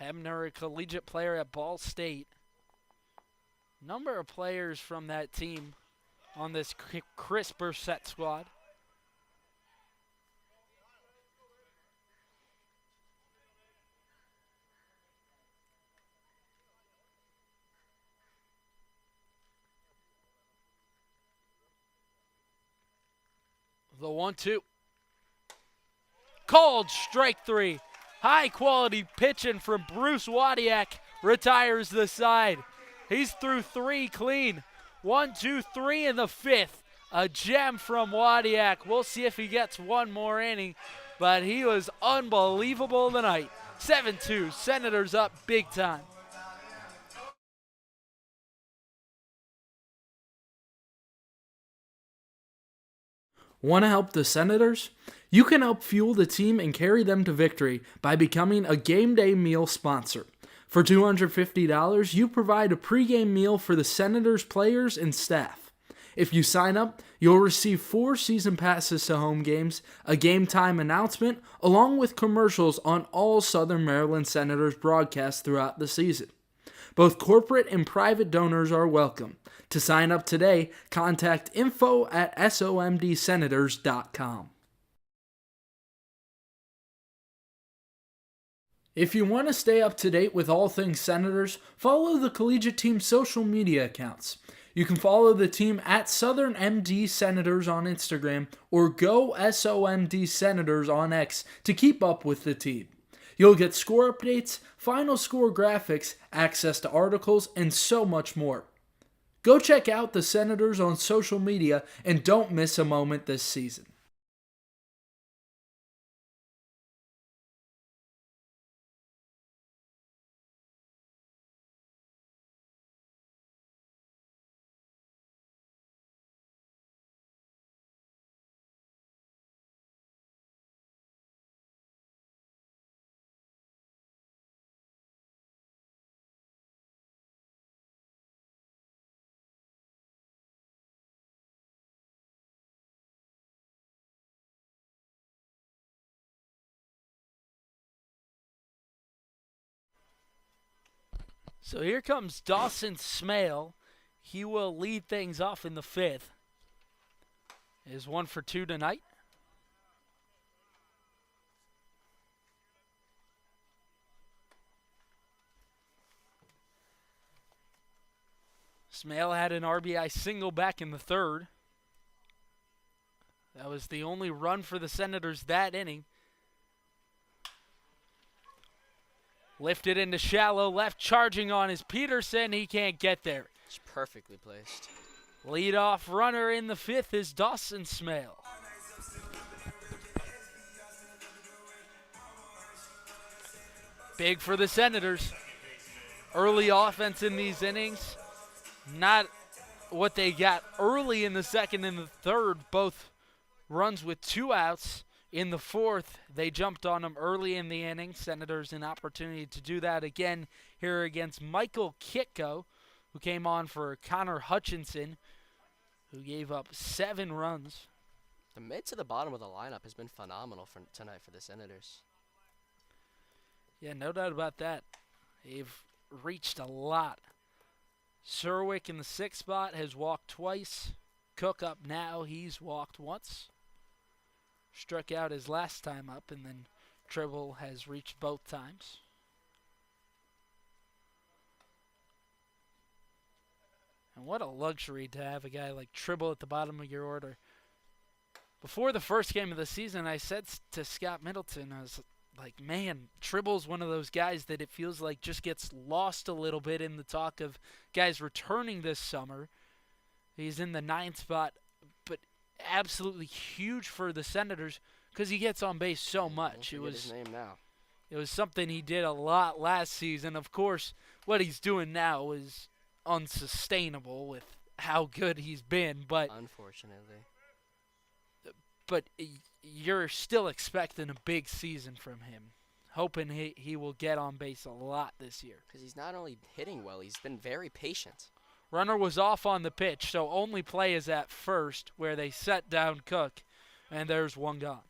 Hebner, a collegiate player at Ball State. Number of players from that team on this crisper set squad. The 1-2. Called strike three. High quality pitching from Bruce Wadiak retires the side. He's through three clean. 1, 2, 3 in the fifth. A gem from Wadiak. We'll see if he gets one more inning, but he was unbelievable tonight. 7-2, Senators up big time. Want to help the Senators? You can help fuel the team and carry them to victory by becoming a game day meal sponsor. For $250, you provide a pregame meal for the Senators players and staff. If you sign up, you'll receive 4 season passes to home games, a game time announcement, along with commercials on all Southern Maryland Senators broadcasts throughout the season. Both corporate and private donors are welcome. To sign up today, contact info@somdsenators.com. If you want to stay up to date with all things Senators, follow the collegiate team's social media accounts. You can follow the team at Southern MD Senators on Instagram or Go SOMD Senators on X to keep up with the team. You'll get score updates, final score graphics, access to articles, and so much more. Go check out the Senators on social media and don't miss a moment this season. So here comes Dawson Smale. He will lead things off in the fifth. Is 1 for 2 tonight. Smale had an RBI single back in the third. That was the only run for the Senators that inning. Lifted into shallow left, charging on is Peterson. He can't get there. It's perfectly placed. Leadoff runner in the fifth is Dawson Smale. Big for the Senators. Early offense in these innings. Not what they got early in the second and the third. Both runs with 2 outs. In the fourth, they jumped on them early in the inning. Senators an opportunity to do that again here against Michael Kitko, who came on for Connor Hutchinson, who gave up 7 runs. The mid to the bottom of the lineup has been phenomenal for tonight for the Senators. Yeah, no doubt about that. They've reached a lot. Serwick in the 6th spot has walked twice. Cook up now, he's walked once. Struck out his last time up, and then Tribble has reached both times. And what a luxury to have a guy like Tribble at the bottom of your order. Before the first game of the season, I said to Scott Middleton, I was like, man, Tribble's one of those guys that it feels like just gets lost a little bit in the talk of guys returning this summer. He's in the 9th spot, but absolutely huge for the Senators because he gets on base so much. It was his name now. It was something he did a lot last season. Of course, what he's doing now is unsustainable with how good he's been, but Unfortunately. but you're still expecting a big season from him. Hoping he will get on base a lot this year. Because he's not only hitting well, he's been very patient. Runner was off on the pitch, so only play is at first where they set down Cook, and there's one gone.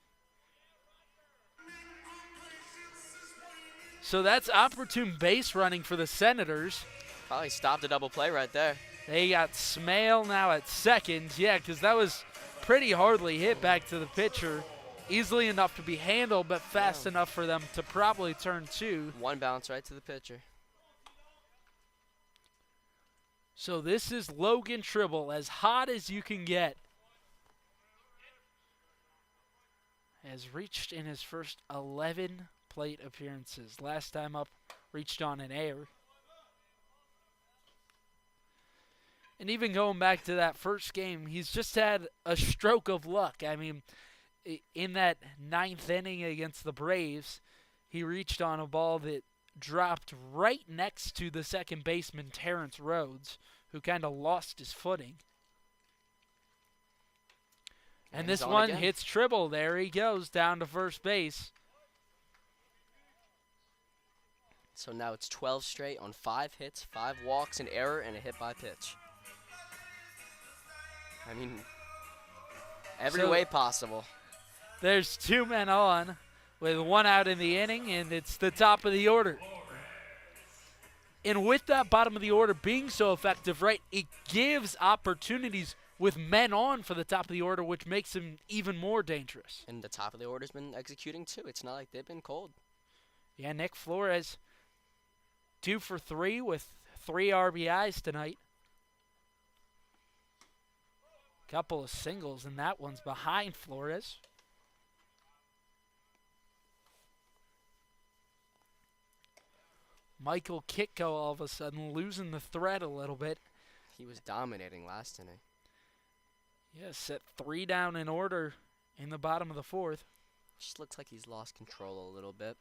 So that's opportune base running for the Senators. Probably stopped a double play right there. They got Smale now at second. Yeah, because that was pretty hardly hit back to the pitcher. Easily enough to be handled, but fast enough for them to probably turn two. One bounce right to the pitcher. So this is Logan Tribble, as hot as you can get. Has reached in his first 11 plate appearances. Last time up, reached on an air. And even going back to that first game, he's just had a stroke of luck. I mean, in that ninth inning against the Braves, he reached on a ball that dropped right next to the second baseman, Terrence Rhodes, who kind of lost his footing. And this one hits Tribble. There he goes, down to first base. So now it's 12 straight on 5 hits, 5 walks, an error, and a hit by pitch. I mean, every way possible. There's 2 men on with 1 out in the inning, and it's the top of the order. And with that bottom of the order being so effective, right, it gives opportunities with men on for the top of the order, which makes him even more dangerous. And the top of the order's been executing too. It's not like they've been cold. Yeah, Nick Flores, 2 for 3 with 3 RBIs tonight. Couple of singles, and that one's behind Flores. Michael Kitko all of a sudden losing the thread a little bit. He was dominating last inning. Yeah, set 3 down in order in the bottom of the 4th. Just looks like he's lost control a little bit.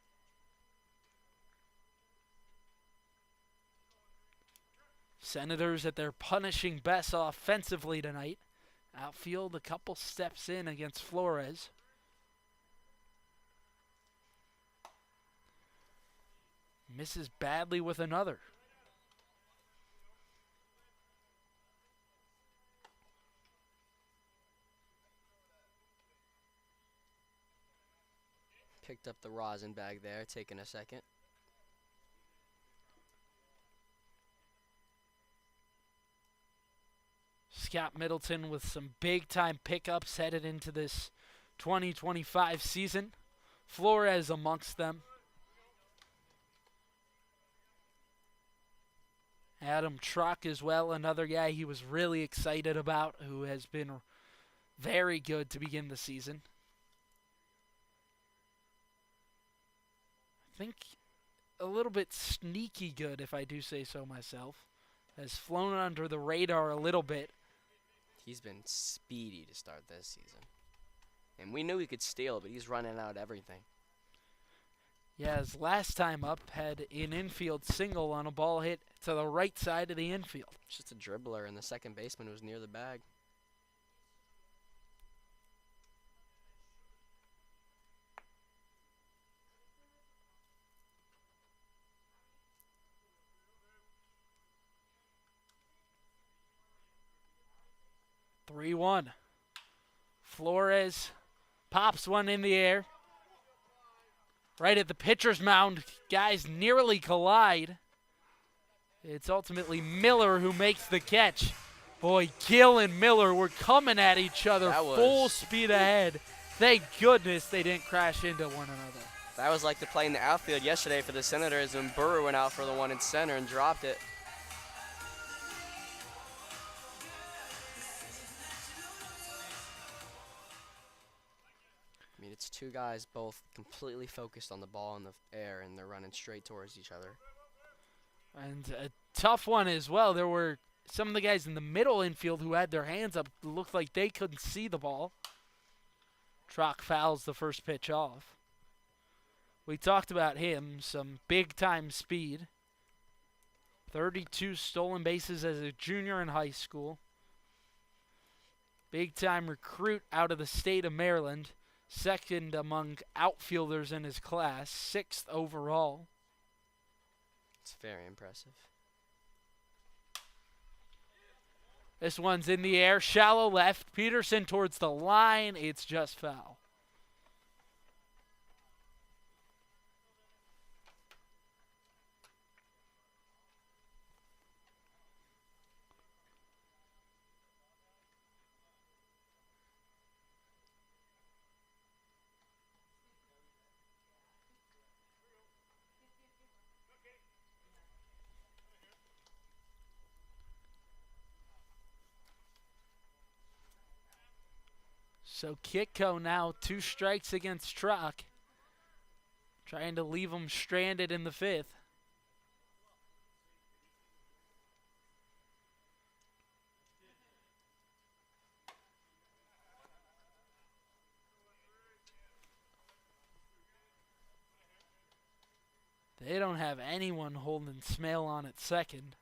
Senators at their punishing best offensively tonight. Outfield a couple steps in against Flores. Misses badly with another. Picked up the rosin bag there, taking a second. Scott Middleton with some big-time pickups headed into this 2025 season. Flores amongst them. Adam Truck as well, another guy he was really excited about, who has been very good to begin the season. I think a little bit sneaky good, if I do say so myself. Has flown under the radar a little bit. He's been speedy to start this season. And we knew he could steal, but he's running out everything. Yeah, his last time up had an infield single on a ball hit to the right side of the infield. Just a dribbler, and the second baseman was near the bag. Three 3-1. Flores pops one in the air. Right at the pitcher's mound, guys nearly collide. It's ultimately Miller who makes the catch. Boy, Gill and Miller were coming at each other full speed ahead. Thank goodness they didn't crash into one another. That was like the play in the outfield yesterday for the Senators when Burrow went out for the one in center and dropped it. I mean, it's 2 guys both completely focused on the ball in the air, and they're running straight towards each other. And a tough one as well. There were some of the guys in the middle infield who had their hands up. It looked like they couldn't see the ball. Trock fouls the first pitch off. We talked about him, some big-time speed. 32 stolen bases as a junior in high school. Big-time recruit out of the state of Maryland. Second among outfielders in his class. 6th overall. It's very impressive. This one's in the air. Shallow left. Peterson towards the line. It's just foul. So Kitco now 2 strikes against Trock. Trying to leave him stranded in the 5th. They don't have anyone holding Smale on at second.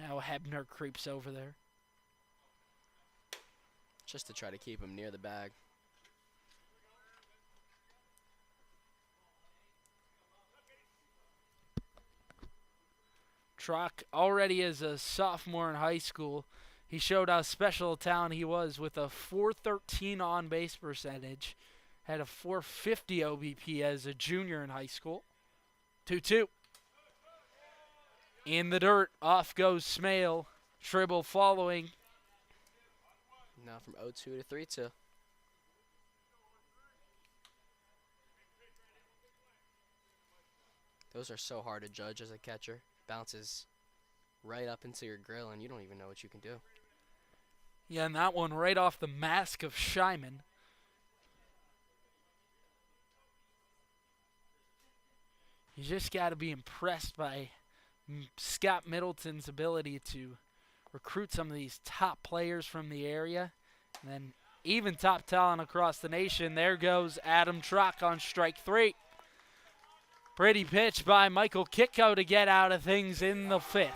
Now Hebner creeps over there. Just to try to keep him near the bag. Trock already as a sophomore in high school. He showed how special a talent he was with a .413 on-base percentage. Had a .450 OBP as a junior in high school. 2-2. In the dirt, off goes Smale. Tribble following. Now from 0-2 to 3-2. Those are so hard to judge as a catcher. Bounces right up into your grill and you don't even know what you can do. Yeah, and that one right off the mask of Shyman. You just got to be impressed by Scott Middleton's ability to recruit some of these top players from the area. And then even top talent across the nation. There goes Adam Trock on strike 3. Pretty pitch by Michael Kitco to get out of things in the 5th.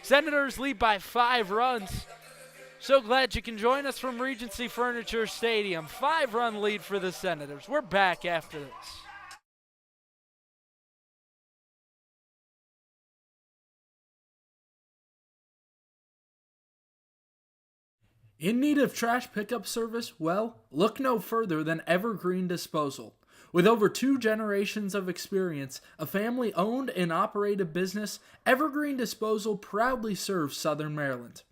Senators lead by 5 runs. So glad you can join us from Regency Furniture Stadium. 5-run lead for the Senators. We're back after this. In need of trash pickup service? Well, look no further than Evergreen Disposal. With over 2 generations of experience, a family-owned and operated business, Evergreen Disposal proudly serves Southern Maryland.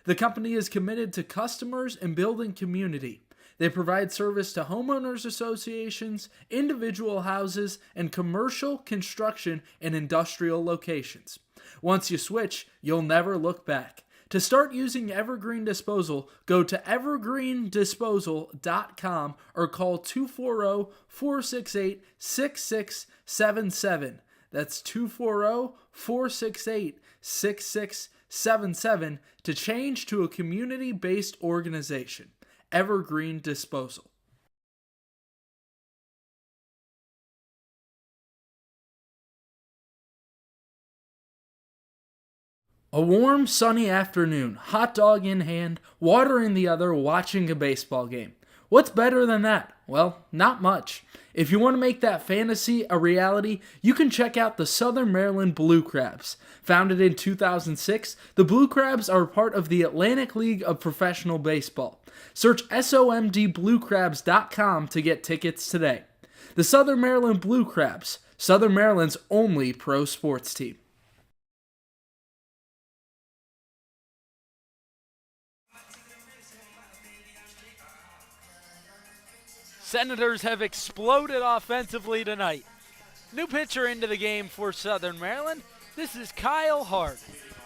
The company is committed to customers and building community. They provide service to homeowners associations, individual houses, and commercial, construction, and industrial locations. Once you switch, you'll never look back. To start using Evergreen Disposal, go to evergreendisposal.com or call 240-468-6677. That's 240-468-6677 to change to a community-based organization. Evergreen Disposal. A warm, sunny afternoon, hot dog in hand, water in the other, watching a baseball game. What's better than that? Well, not much. If you want to make that fantasy a reality, you can check out the Southern Maryland Blue Crabs. Founded in 2006, the Blue Crabs are part of the Atlantic League of Professional Baseball. Search somdbluecrabs.com to get tickets today. The Southern Maryland Blue Crabs, Southern Maryland's only pro sports team. Senators have exploded offensively tonight. New pitcher into the game for Southern Maryland. This is Kyle Hart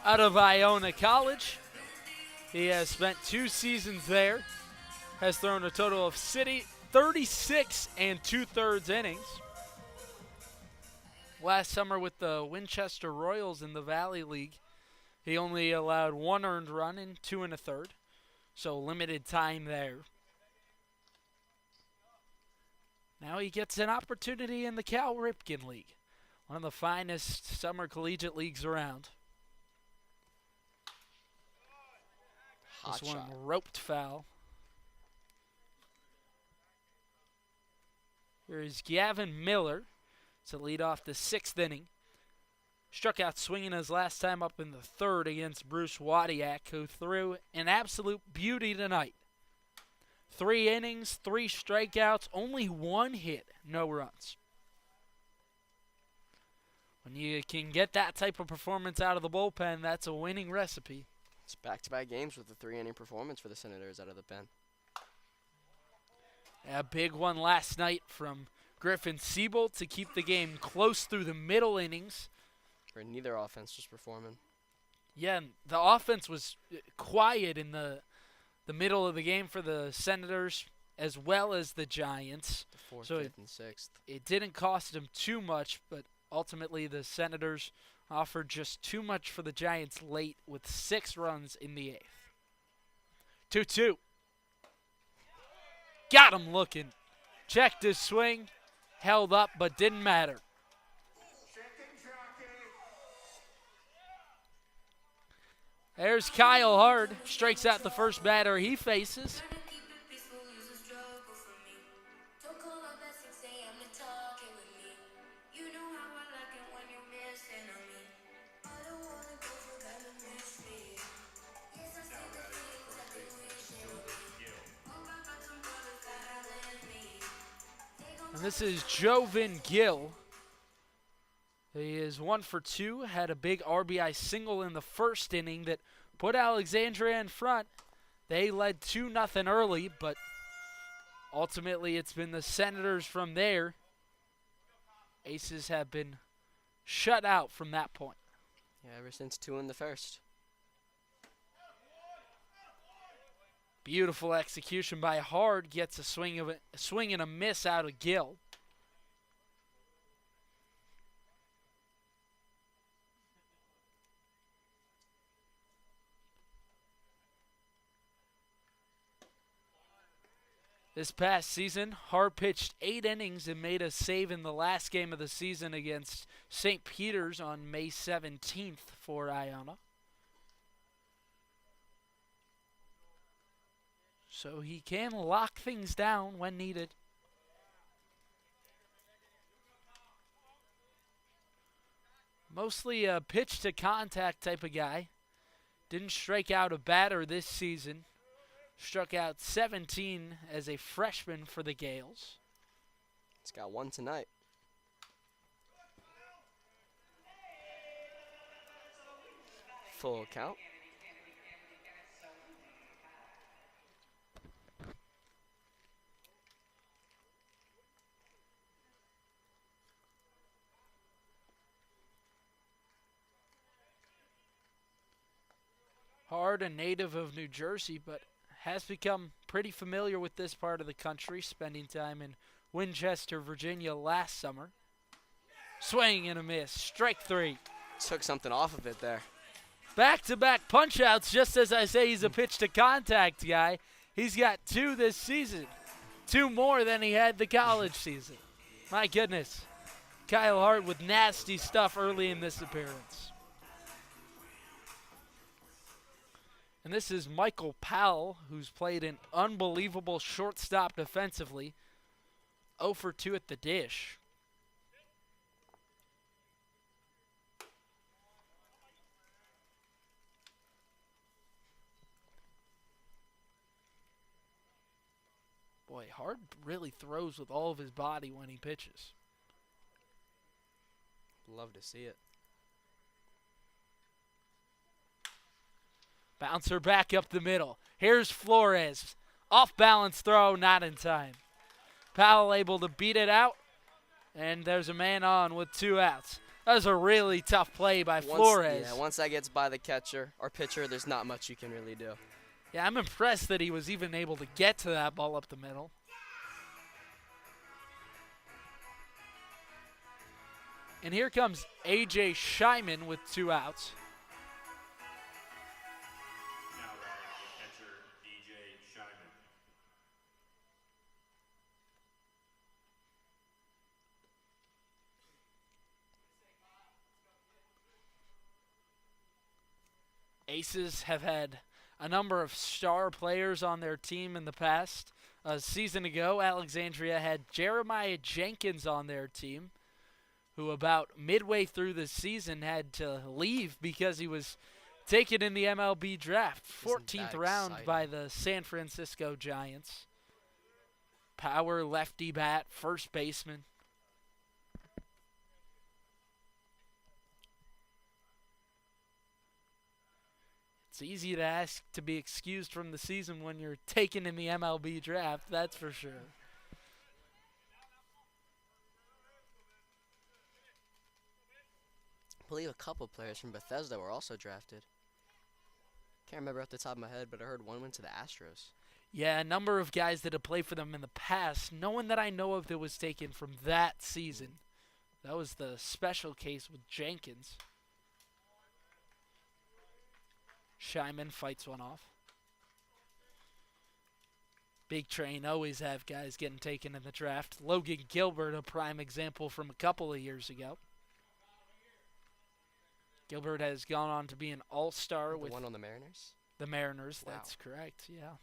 out of Iona College. He has spent 2 seasons there. Has thrown a total of 36 and 2/3 innings. Last summer with the Winchester Royals in the Valley League, he only allowed 1 earned run in 2 1/3. So limited time there. Now he gets an opportunity in the Cal Ripken League, one of the finest summer collegiate leagues around. Hot This one shot. roped foul. Here is Gavin Miller to lead off the 6th inning. Struck out swinging his last time up in the 3rd against Bruce Wadiak, who threw an absolute beauty tonight. 3 innings, 3 strikeouts, only 1 hit, no runs. When you can get that type of performance out of the bullpen, that's a winning recipe. It's back-to-back games with a 3-inning performance for the Senators out of the pen. A big one last night from Griffin Siebel to keep the game close through the middle innings. Where neither offense was performing. Yeah, and the offense was quiet in the middle of the game for the Senators as well as the Giants. The 4th, So 5th, and 6th. It didn't cost them too much, but ultimately the Senators offered just too much for the Giants late with 6 runs in the 8th. 2-2. Got him looking. Checked his swing. Held up, but didn't matter. There's Kyle Hard. Strikes out the first batter he faces. And this is Jovan Gill. He is 1 for 2, had a big RBI single in the 1st inning that put Alexandria in front. They led 2-0 early, but ultimately it's been the Senators from there. Aces have been shut out from that point. Yeah, ever since 2 in the 1st. Beautiful execution by Hard, gets a swing and a miss out of Gill. This past season, Hard pitched 8 innings and made a save in the last game of the season against St. Peter's on May 17th for Iona. So he can lock things down when needed. Mostly a pitch to contact type of guy. Didn't strike out a batter this season. Struck out 17 as a freshman for the Gales. It's got 1 tonight. Full count. Hard, a native of New Jersey, but has become pretty familiar with this part of the country, spending time in Winchester, Virginia last summer. Swing and a miss. Strike 3. Took something off of it there. Back-to-back punch-outs, just as I say he's a pitch-to-contact guy. He's got 2 this season. 2 more than he had the college season. My goodness. Kyle Hart with nasty stuff early in this appearance. And this is Michael Powell, who's played an unbelievable shortstop defensively. 0 for 2 at the dish. Boy, Hard really throws with all of his body when he pitches. Love to see it. Bouncer back up the middle. Here's Flores. Off balance throw, not in time. Powell able to beat it out. And there's a man on with 2 outs. That was a really tough play by Flores. Once that gets by the catcher or pitcher, there's not much you can really do. Yeah, I'm impressed that he was even able to get to that ball up the middle. And here comes A.J. Scheiman with 2 outs. Now batting the catcher, DJ Scheiman. Aces have had a number of star players on their team in the past. A season ago, Alexandria had Jeremiah Jenkins on their team, who about midway through the season had to leave because he was taken in the MLB draft, Isn't 14th that round exciting? by the San Francisco Giants. Power lefty bat, first baseman. It's easy to ask to be excused from the season when you're taken in the MLB draft, that's for sure. I believe a couple players from Bethesda were also drafted. Can't remember off the top of my head, but I heard one went to the Astros. Yeah, a number of guys that have played for them in the past. No one that I know of that was taken from that season. That was the special case with Jenkins. Shyman fights one off. Big Train always have guys getting taken in the draft. Logan Gilbert, a prime example from a couple of years ago. Gilbert has gone on to be an all-star The with one on the Mariners? the Mariners. Wow. That's correct, yeah.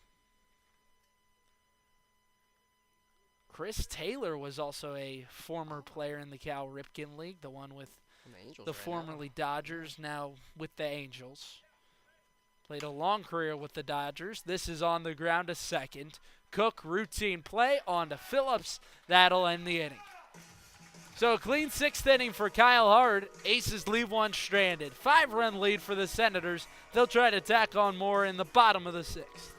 Chris Taylor was also a former player in the Cal Ripken League, the one with On the Angels the right now. formerly Dodgers, now with the Angels. Played a long career with the Dodgers. This is on the ground to second. Cook, routine play, on to Phillips. That'll end the inning. So a clean sixth inning for Kyle Hard. Aces leave one stranded. 5-run lead for the Senators. They'll try to tack on more in the bottom of the sixth.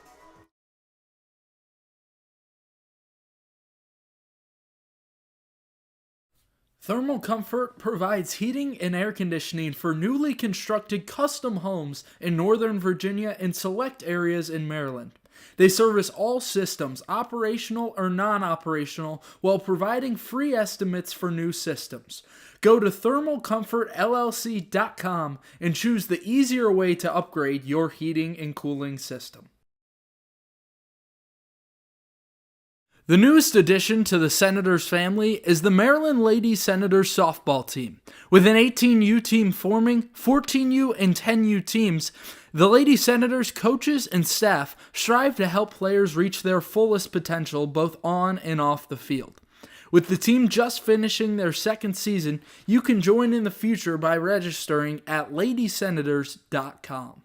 Thermal Comfort provides heating and air conditioning for newly constructed custom homes in Northern Virginia and select areas in Maryland. They service all systems, operational or non-operational, while providing free estimates for new systems. Go to thermalcomfortllc.com and choose the easier way to upgrade your heating and cooling system. The newest addition to the Senators family is the Maryland Lady Senators softball team. With an 18U team forming 14U and 10U teams, the Lady Senators coaches and staff strive to help players reach their fullest potential both on and off the field. With the team just finishing their second season, you can join in the future by registering at ladysenators.com.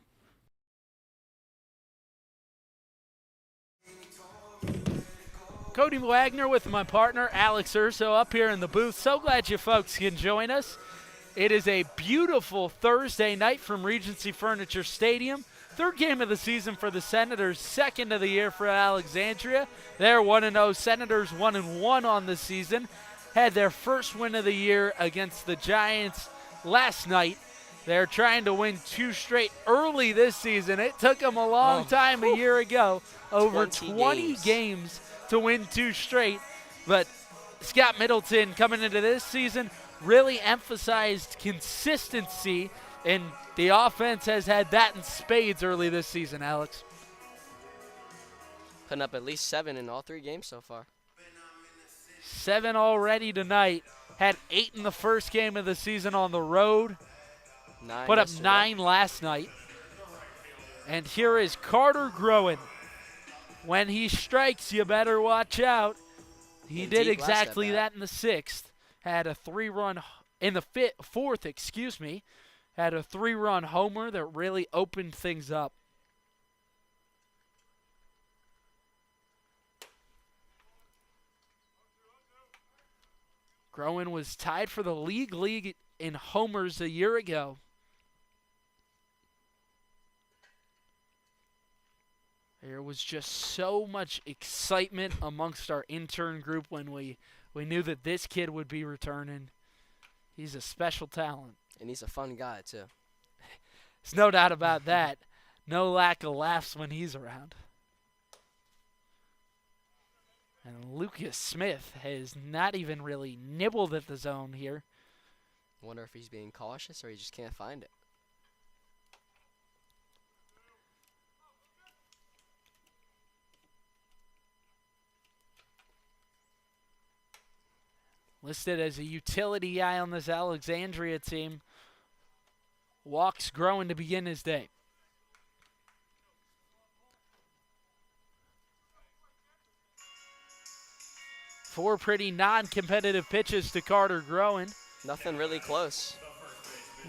Cody Wagner with my partner, Alex Urso, up here in the booth. So glad you folks can join us. It is a beautiful Thursday night from Regency Furniture Stadium. Third game of the season for the Senators, second of the year for Alexandria. They're 1-0. Senators 1-1 on the season. Had their first win of the year against the Giants last night. They're trying to win 2 straight early this season. It took them a long time a year ago, over 20 games to win 2 straight. But Scott Middleton coming into this season really emphasized consistency, and the offense has had that in spades early this season, Alex. Putting up at least 7 in all 3 games so far. 7 already tonight. Had 8 in the first game of the season on the road. 9 Put up yesterday. 9 last night. And here is Carter Groen. When he strikes, you better watch out. He Indeed, did last exactly at-bat. that in the 6th. Had a 3-run in the 4th, excuse me. Had a 3-run homer that really opened things up. Groen was tied for the league in homers a year ago. There was just so much excitement amongst our intern group when we knew that this kid would be returning. He's a special talent. And he's a fun guy, too. There's no doubt about that. No lack of laughs when he's around. And Lucas Smith has not even really nibbled at the zone here. Wonder if he's being cautious or he just can't find it. Listed as a utility guy on this Alexandria team. Walks Groen to begin his day. 4 pretty non-competitive pitches to Carter Groen. Nothing really close.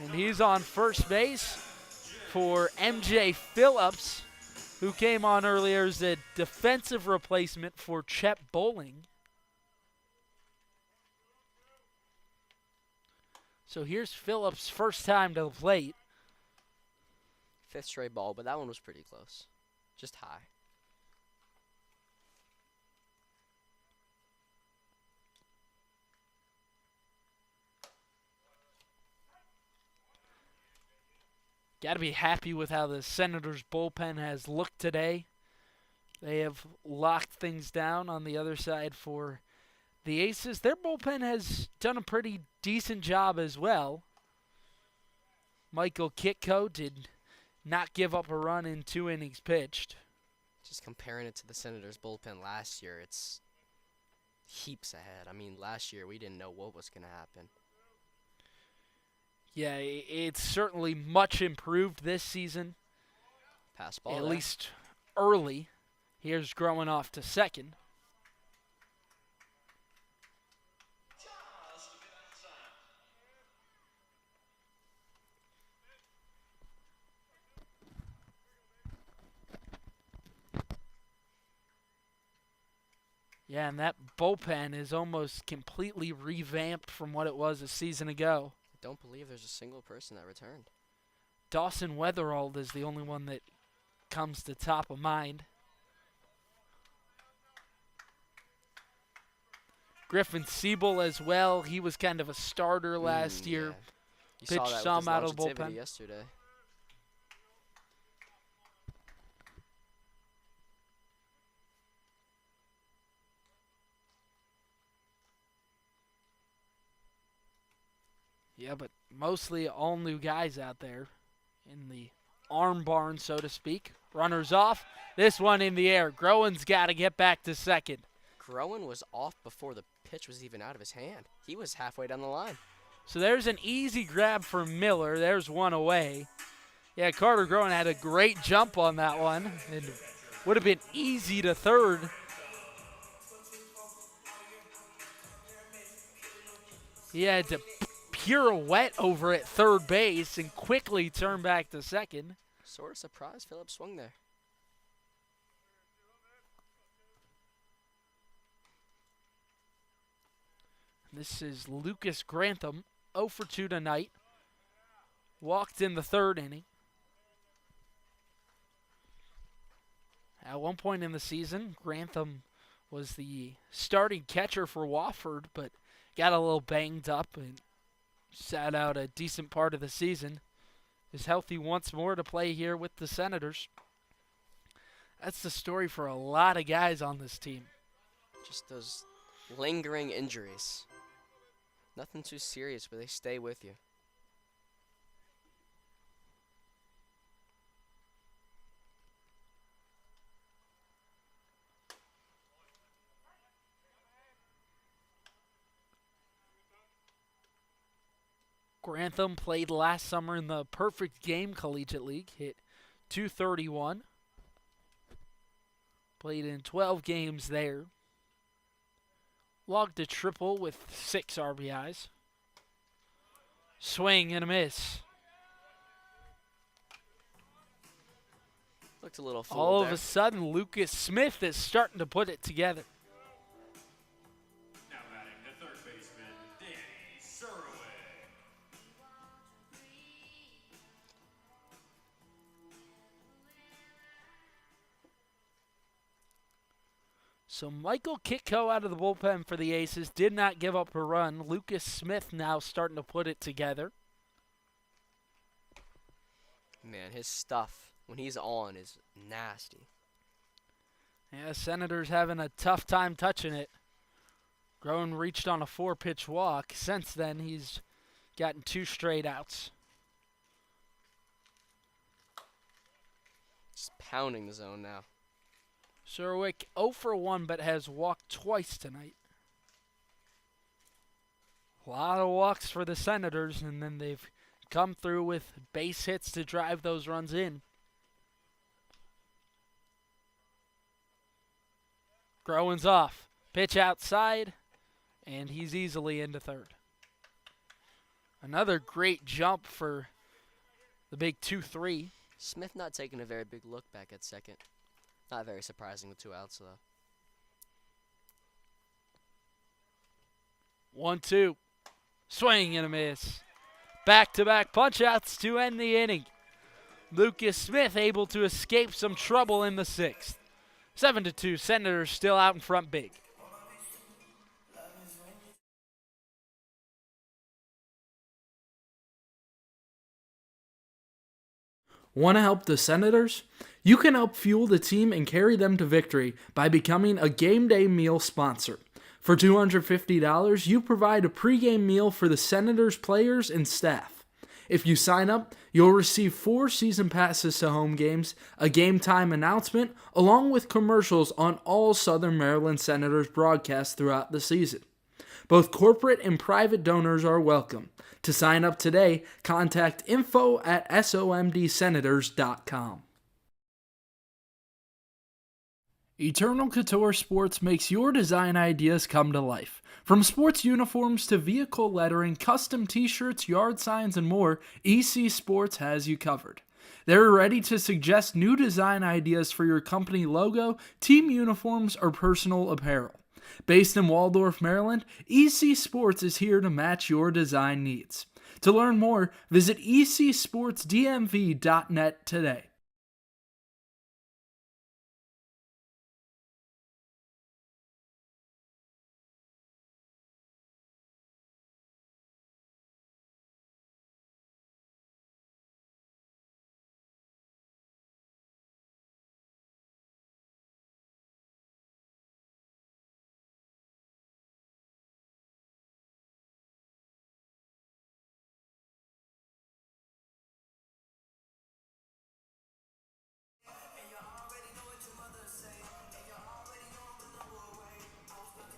And he's on first base for MJ Phillips, who came on earlier as a defensive replacement for Chet Bowling. So here's Phillips' first time to the plate. 5th straight ball, but that one was pretty close. Just high. Got to be happy with how the Senators' bullpen has looked today. They have locked things down on the other side for the Aces. Their bullpen has done a pretty decent job as well. Michael Kitko did not give up a run in 2 innings pitched. Just comparing it to the Senators' bullpen last year, it's heaps ahead. I mean, last year we didn't know what was going to happen. Yeah, it's certainly much improved this season, Pass ball at there. least early. Here's Groen off to second. Yeah, and that bullpen is almost completely revamped from what it was a season ago. I don't believe there's a single person that returned. Dawson Weatherald is the only one that comes to top of mind. Griffin Siebel as well. He was kind of a starter last year. Yeah. You Pitched saw that some with his out of the longevity bullpen. yesterday. Yeah, but mostly all new guys out there in the arm barn, so to speak. Runners off. This one in the air. Groen's got to get back to second. Groen was off before the pitch was even out of his hand. He was halfway down the line. So there's an easy grab for Miller. There's one away. Yeah, Carter Groen had a great jump on that one. It would have been easy to third. He had to pirouette over at third base and quickly turn back to second. Sort of surprised Phillips swung there. This is Lucas Grantham, 0 for 2 tonight. Walked in the 3rd inning. At one point in the season, Grantham was the starting catcher for Wofford, but got a little banged up and sat out a decent part of the season. Is healthy once more to play here with the Senators. That's the story for a lot of guys on this team. Just those lingering injuries. Nothing too serious, but they stay with you. Grantham played last summer in the Perfect Game Collegiate League, hit .231. Played in 12 games there. Logged a triple with 6 RBIs. Swing and a miss. Looked a little fooled All there. of a sudden, Lucas Smith is starting to put it together. Now batting the third baseman, Danny Surway. So Michael Kitko out of the bullpen for the Aces did not give up a run. Lucas Smith now starting to put it together. Man, his stuff when he's on is nasty. Yeah, Senators having a tough time touching it. Groen reached on a 4-pitch walk. Since then, he's gotten 2 straight outs. Just pounding the zone now. Serwick 0 for 1, but has walked twice tonight. A lot of walks for the Senators, and then they've come through with base hits to drive those runs in. Groen's off. Pitch outside, and he's easily into third. Another great jump for the big 2-3. Smith not taking a very big look back at second. Not very surprising with 2 outs, though. 1-2. Swing and a miss. Back-to-back punch-outs to end the inning. Lucas Smith able to escape some trouble in the 6th. 7-2. Senators still out in front big. Want to help the Senators? You can help fuel the team and carry them to victory by becoming a game day meal sponsor. For $250, you provide a pregame meal for the Senators players and staff. If you sign up, you'll receive 4 season passes to home games, a game time announcement, along with commercials on all Southern Maryland Senators broadcasts throughout the season. Both corporate and private donors are welcome. To sign up today, contact info@somdsenators.com. Eternal Couture Sports makes your design ideas come to life. From sports uniforms to vehicle lettering, custom t-shirts, yard signs, and more, EC Sports has you covered. They're ready to suggest new design ideas for your company logo, team uniforms, or personal apparel. Based in Waldorf, Maryland, EC Sports is here to match your design needs. To learn more, visit ecsportsdmv.net today.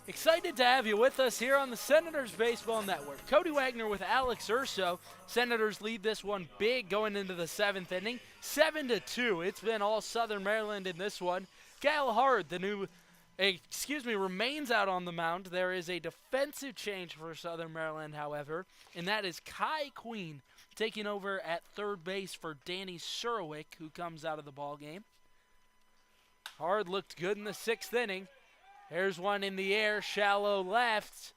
Excited to have you with us here on the Senators Baseball Network. Cody Wagner with Alex Urso. Senators lead this one big going into the 7th inning, 7-2. It's been all Southern Maryland in this one. Kyle Hard, remains out on the mound. There is a defensive change for Southern Maryland, however, and that is Kai Queen taking over at third base for Danny Surwick, who comes out of the ball game. Hard looked good in the 6th inning. There's one in the air, shallow left.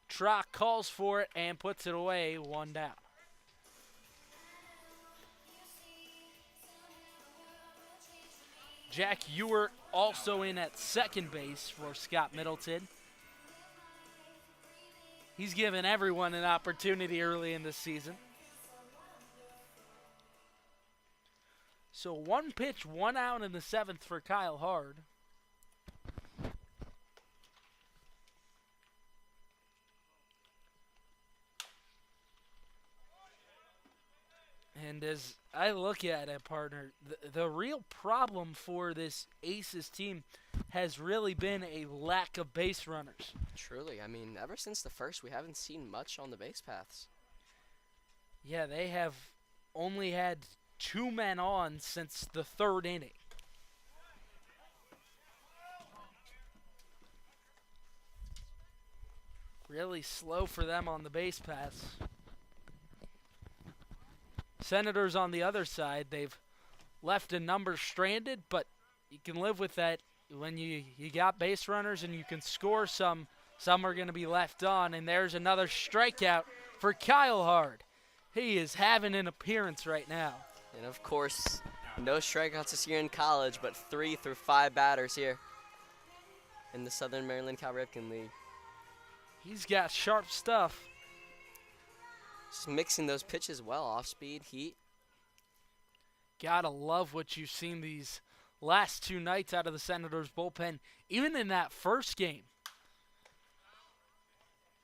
Trock calls for it and puts it away, 1 down. Jack Ewert also in at second base for Scott Middleton. He's given everyone an opportunity early in the season. So 1 pitch, 1 out in the 7th for Kyle Hard. And as I look at it, partner, the real problem for this Aces team has really been a lack of base runners. Truly, I mean, ever since the first, we haven't seen much on the base paths. Yeah, they have only had 2 men on since the 3rd inning. Really slow for them on the base paths. Senators on the other side, they've left a number stranded, but you can live with that when you got base runners and you can score some. Some are going to be left on, and there's another strikeout for Kyle Hard. He is having an appearance right now. And of course, no strikeouts this year in college, but 3 through 5 batters here in the Southern Maryland Cal Ripken League. He's got sharp stuff. Just mixing those pitches well, off speed, heat. Gotta love what you've seen these last 2 nights out of the Senators bullpen, even in that first game.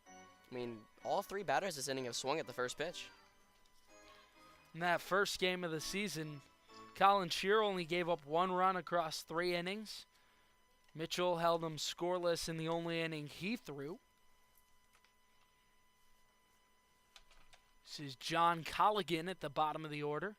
I mean, all 3 batters this inning have swung at the first pitch. In that first game of the season, Colin Shear only gave up 1 run across 3 innings. Mitchell held him scoreless in the only inning he threw. This is John Colligan at the bottom of the order.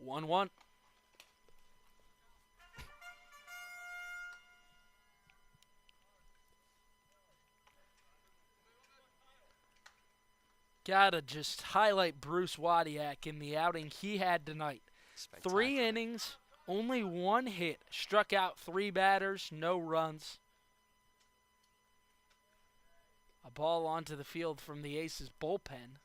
1-1. Gotta just highlight Bruce Wadiak in the outing he had tonight. 3 Spectacular. innings, only 1 hit, struck out 3 batters, no runs. A ball onto the field from the Aces bullpen.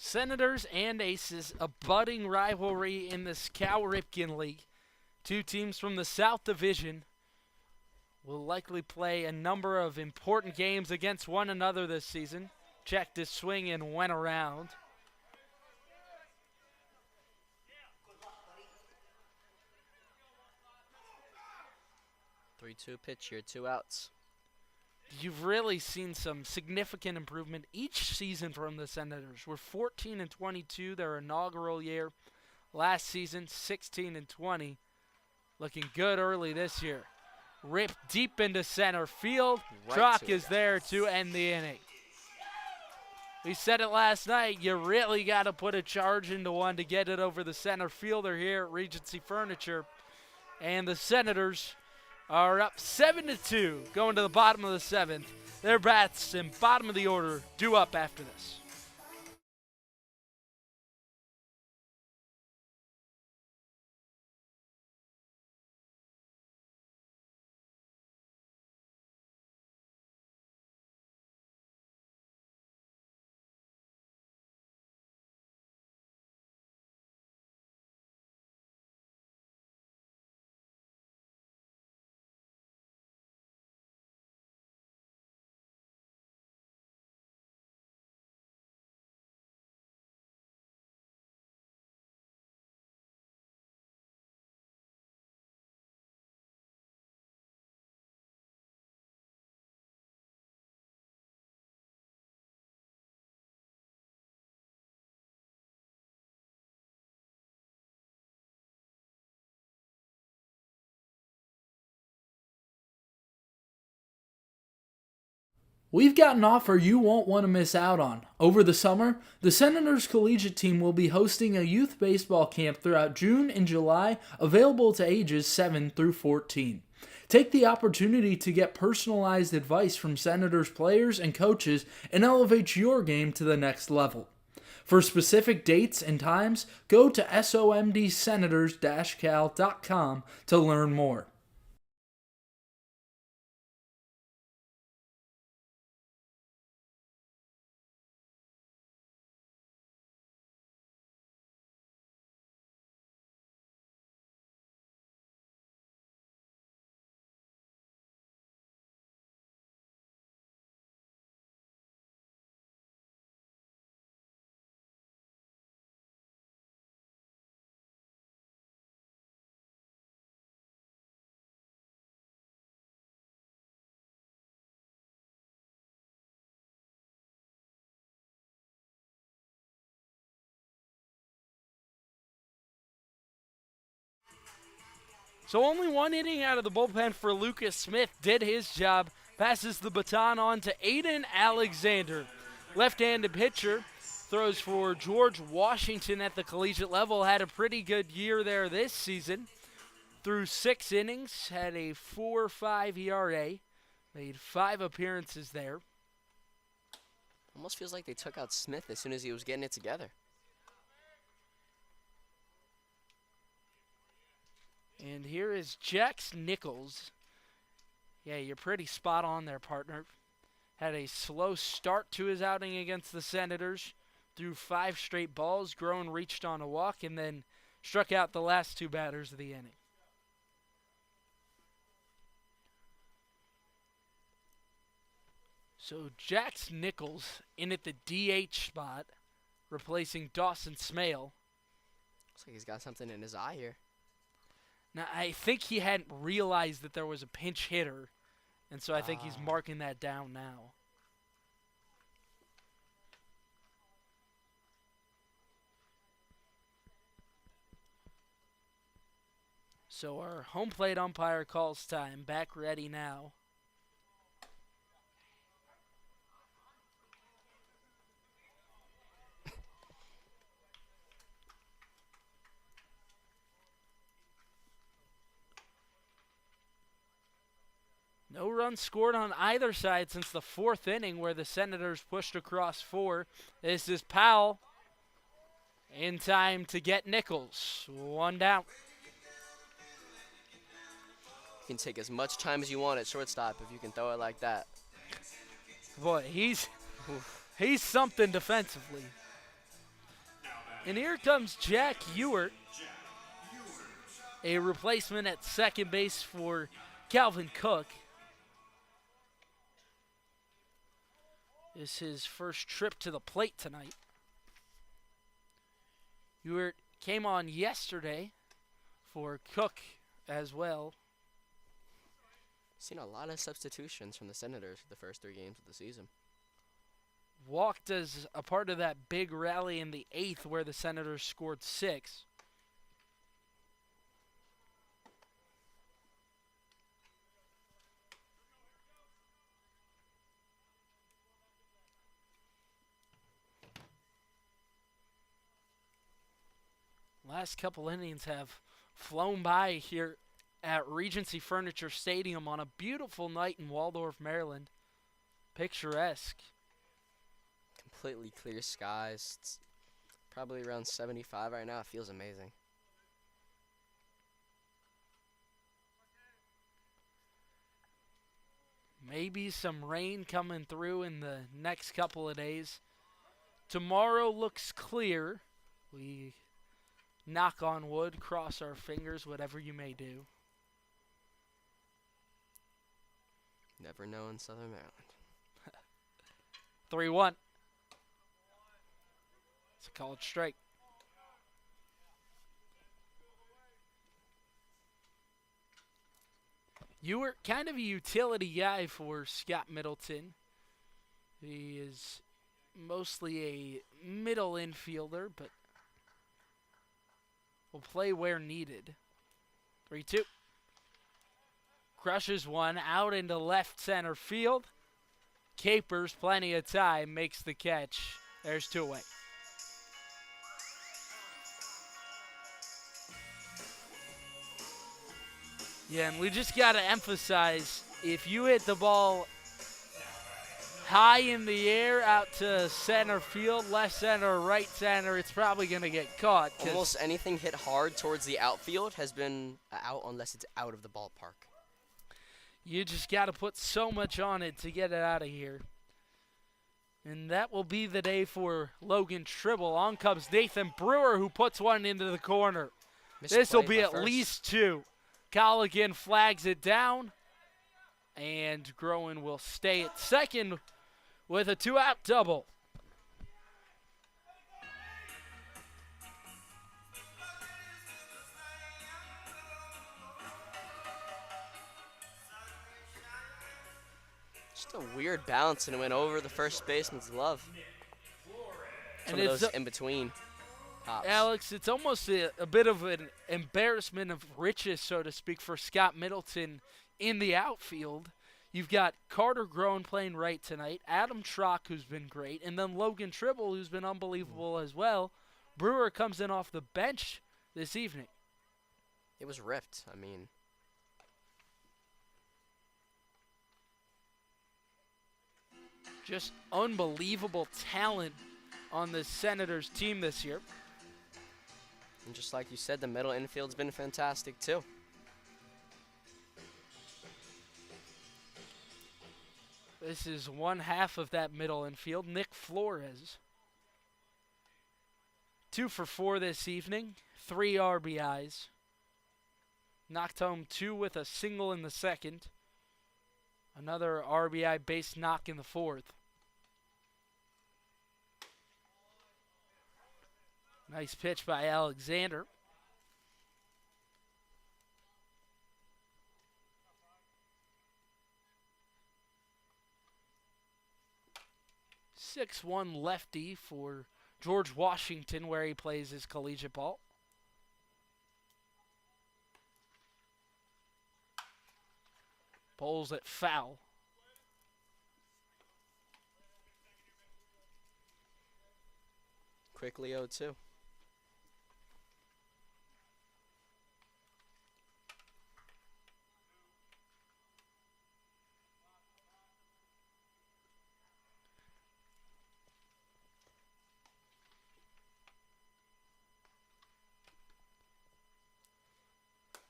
Senators and Aces, a budding rivalry in the Cal Ripken League. 2 teams from the South Division will likely play a number of important games against one another this season. Checked his swing and went around. Three-two pitch here, 2 outs. You've really seen some significant improvement each season from the Senators. We're 14-22 their inaugural year. Last season, 16-20. Looking good early this year. Ripped deep into center field. Right Trock to is it. there to end the inning. We said it last night, you really got to put a charge into one to get it over the center fielder here at Regency Furniture. And the Senators are up 7-2 going to the bottom of the 7th. Their bats in bottom of the order due up after this. We've got an offer you won't want to miss out on. Over the summer, the Senators collegiate team will be hosting a youth baseball camp throughout June and July, available to ages 7 through 14. Take the opportunity to get personalized advice from Senators players and coaches and elevate your game to the next level. For specific dates and times, go to somdsenators-cal.com to learn more. So only 1 inning out of the bullpen for Lucas Smith did his job. Passes the baton on to Aiden Alexander. Left-handed pitcher, throws for George Washington at the collegiate level. Had a pretty good year there this season. Through 6 innings, had a 4.5 ERA. Made 5 appearances there. Almost feels like they took out Smith as soon as he was getting it together. And here is Jax Nichols. Yeah, you're pretty spot on there, partner. Had a slow start to his outing against the Senators. Threw 5 straight balls, Grown reached on a walk, and then struck out the last 2 batters of the inning. So Jax Nichols in at the DH spot, replacing Dawson Smale. Looks like he's got something in his eye here. Now, I think he hadn't realized that there was a pinch hitter, and so I think he's marking that down now. So our home plate umpire calls time. Back ready now. No runs scored on either side since the fourth inning where the Senators pushed across 4. This is Powell in time to get Nichols. 1 down. You can take as much time as you want at shortstop if you can throw it like that. Boy, he's something defensively. And here comes Jack Ewert, a replacement at second base for Calvin Cook. This is his first trip to the plate tonight. Ewert came on yesterday for Cook as well. Seen a lot of substitutions from the Senators for the first 3 games of the season. Walked as a part of that big rally in the 8th where the Senators scored 6. Last couple innings have flown by here at Regency Furniture Stadium on a beautiful night in Waldorf, Maryland. Picturesque. Completely clear skies. It's probably around 75 right now. It feels amazing. Maybe some rain coming through in the next couple of days. Tomorrow looks clear. We knock on wood, cross our fingers, whatever you may do. Never know in Southern Maryland. 3-1. It's a called strike. You were kind of a utility guy for Scott Middleton. He is mostly a middle infielder, but will play where needed. 3-2. Crushes one out into left center field. Capers plenty of time, makes the catch. There's 2 away. Yeah, and we just got to emphasize, if you hit the ball high in the air out to center field, left center, or right center, it's probably going to get caught. Almost anything hit hard towards the outfield has been out unless it's out of the ballpark. You just got to put so much on it to get it out of here. And that will be the day for Logan Tribble. On comes Nathan Brewer, who puts one into the corner. This will be at least 2. Colligan flags it down. And Groen will stay at second with a 2-out double. Just a weird bounce, and it went over the first baseman's glove. Some And of it's those in between hops. Alex, it's almost a bit of an embarrassment of riches, so to speak, for Scott Middleton in the outfield. You've got Carter Groen playing right tonight, Adam Trock, who's been great, and then Logan Tribble, who's been unbelievable as well. Brewer comes in off the bench this evening. It was ripped. I mean, just unbelievable talent on the Senators team this year. and just like you said, the middle infield's been fantastic too. This is one half of that middle infield. Nick Flores. 2 for 4 this evening. 3 RBIs. Knocked home 2 with a single in the second. Another RBI base knock in the 4th. Nice pitch by Alexander. .61 lefty for George Washington, where he plays his collegiate ball. Pulls it foul. Quickly 0-2.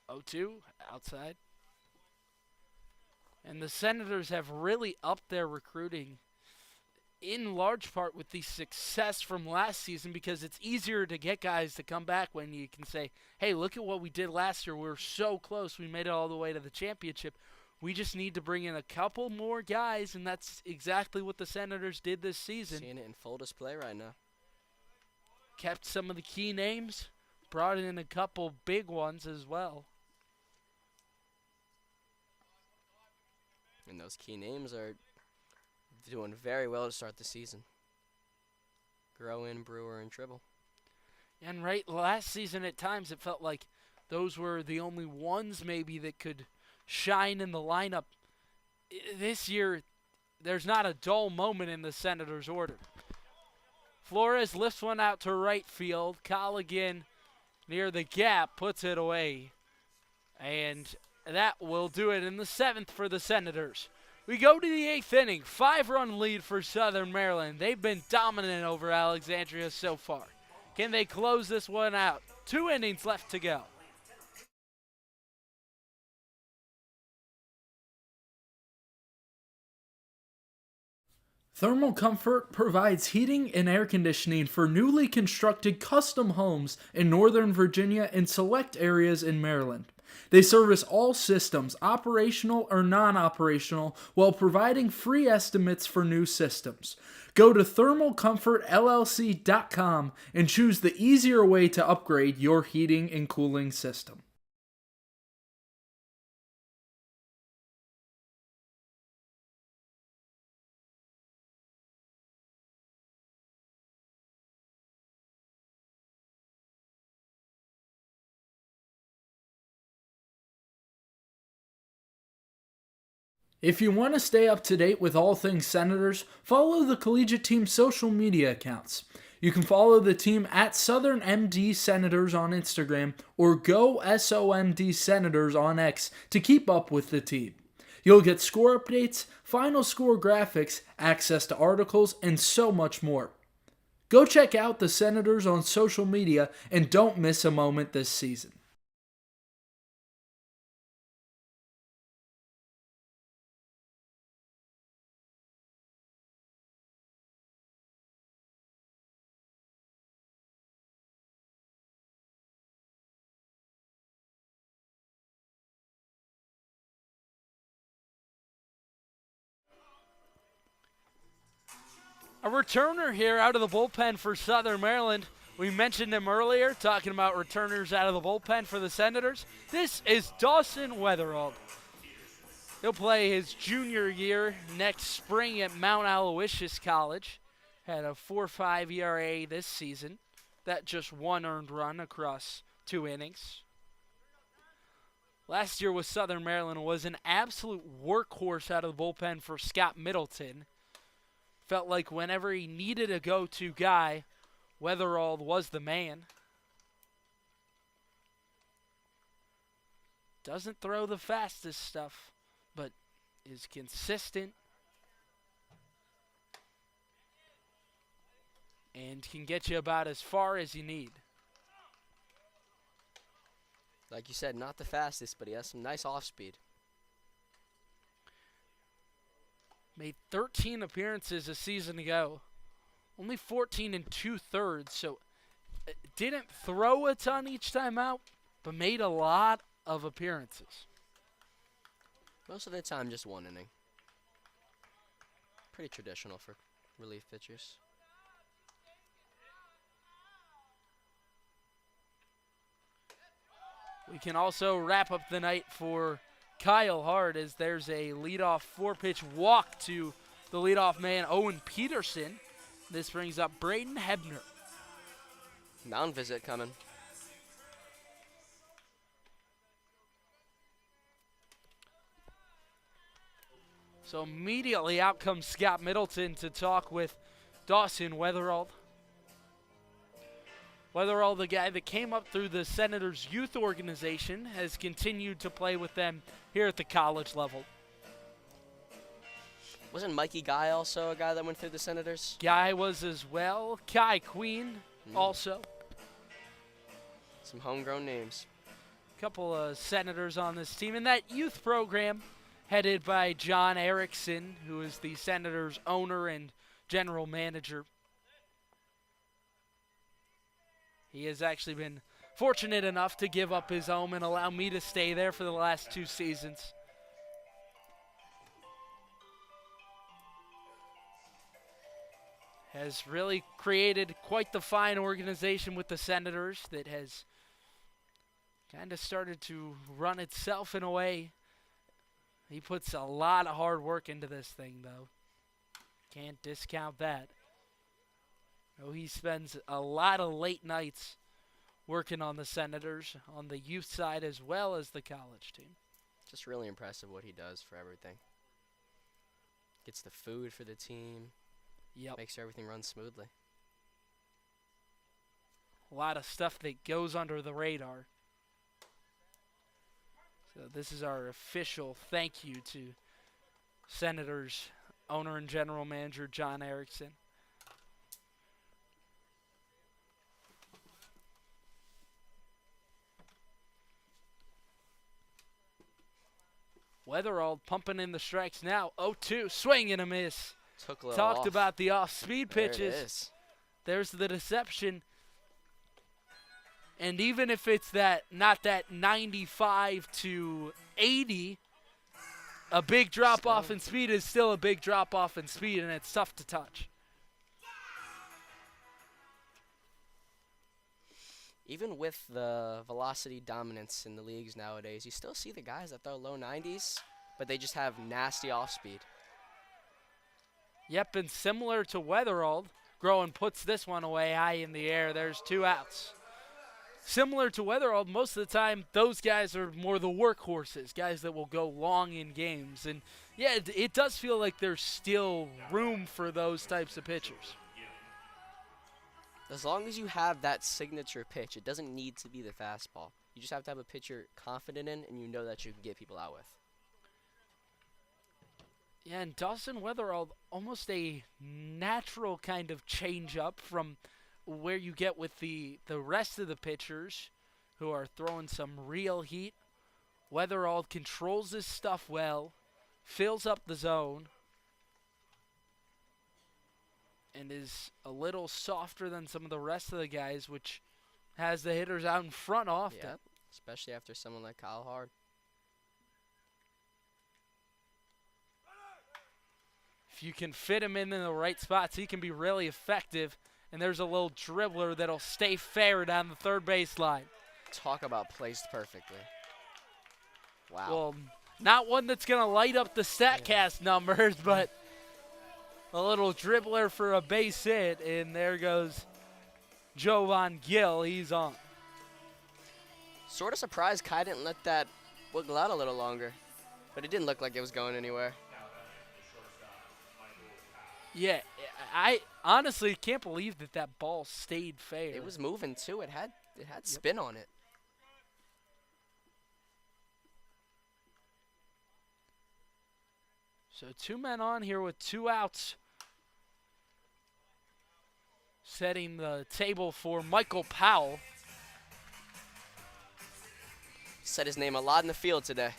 Oh, 2 outside. And the Senators have really upped their recruiting in large part with the success from last season, because it's easier to get guys to come back when you can say, hey, look at what we did last year. We were so close. We made it all the way to the championship. We just need to bring in a couple more guys, and that's exactly what the Senators did this season. Seeing it in full display right now. Kept some of the key names, brought in a couple big ones as well. And those key names are doing very well to start the season. Groen, Brewer, and Tribble. And right, last season at times it felt like those were the only ones maybe that could shine in the lineup. This year, there's not a dull moment in the Senators' order. Flores lifts one out to right field. Colligan near the gap puts it away. And that will do it in the 7th for the Senators. We go to the 8th inning. 5-run lead for Southern Maryland. They've been dominant over Alexandria so far. Can they close this one out? 2 innings left to go. Thermal Comfort provides heating and air conditioning for newly constructed custom homes in Northern Virginia and select areas in Maryland. They service all systems, operational or non-operational, while providing free estimates for new systems. Go to thermalcomfortllc.com and choose the easier way to upgrade your heating and cooling system. If you want to stay up to date with all things Senators, follow the collegiate team's social media accounts. You can follow the team at Southern MD Senators on Instagram or Go SOMD Senators on X to keep up with the team. You'll get score updates, final score graphics, access to articles, and so much more. Go check out the Senators on social media and don't miss a moment this season. A returner here out of the bullpen for Southern Maryland. We mentioned him earlier, talking about returners out of the bullpen for the Senators. This is Dawson Weatherald. He'll play his junior year next spring at Mount Aloysius College. Had a 4.5 ERA this season. That just 1 earned run across 2 innings. Last year with Southern Maryland was an absolute workhorse out of the bullpen for Scott Middleton. Felt like whenever he needed a go-to guy, Weatherald was the man. Doesn't throw the fastest stuff, but is consistent and can get you about as far as you need. Like you said, not the fastest, but he has some nice off-speed. Made 13 appearances a season ago. Only 14 and 2/3, so didn't throw a ton each time out, but made a lot of appearances. Most of the time, just 1 inning. Pretty traditional for relief pitchers. We can also wrap up the night for Kyle Hart as there's a leadoff 4-pitch walk to the leadoff man, Owen Peterson. This brings up Braden Hebner. Mound visit coming. So immediately out comes Scott Middleton to talk with Dawson Weatherald. Weatherall, the guy that came up through the Senators youth organization, has continued to play with them here at the college level. Wasn't Mikey Guy also a guy that went through the Senators? Guy was as well. Kai Queen also. Some homegrown names. Couple of Senators on this team. And that youth program headed by John Erickson, who is the Senators owner and general manager. He has actually been fortunate enough to give up his home and allow me to stay there for the last 2 seasons. Has really created quite the fine organization with the Senators that has kind of started to run itself in a way. He puts a lot of hard work into this thing, though. Can't discount that. Oh, he spends a lot of late nights working on the Senators, on the youth side as well as the college team. Just really impressive what he does for everything. Gets the food for the team. Yep. Makes sure everything runs smoothly. A lot of stuff that goes under the radar. So this is our official thank you to Senators owner and general manager John Erickson. Weatherall pumping in the strikes now. 0-2, swing and a miss. Took a little Talked off. about the off-speed There pitches. it is. There's the deception. And even if it's that not that 95 to 80, a big drop off in speed is still a big drop off in speed, and it's tough to touch. Even with the velocity dominance in the leagues nowadays, you still see the guys that throw low 90s, but they just have nasty off speed. Yep, and similar to Weatherald, Groen puts this one away high in the air. There's 2 outs. Similar to Weatherald, most of the time, those guys are more the workhorses, guys that will go long in games. And, yeah, it does feel like there's still room for those types of pitchers. As long as you have that signature pitch, it doesn't need to be the fastball. You just have to have a pitch you're confident in and you know that you can get people out with. Yeah, and Dawson Weatherall, almost a natural kind of change up from where you get with the rest of the pitchers who are throwing some real heat. Weatherall controls his stuff well, fills up the zone, and is a little softer than some of the rest of the guys, which has the hitters out in front often. Yeah, especially after someone like Kyle Hard. If you can fit him in the right spots, he can be really effective. And there's a little dribbler that'll stay fair down the third baseline. Talk about placed perfectly. Wow. Well, not one that's going to light up the StatCast numbers, but a little dribbler for a base hit. And there goes Jovan Gill. He's on. Sort of surprised Kai didn't let that wiggle out a little longer. But it didn't look like it was going anywhere. Yeah, I honestly can't believe that ball stayed fair. It was moving too. It had spin on it. So 2 men on here with 2 outs. Setting the table for Michael Powell. Said his name a lot in the field today.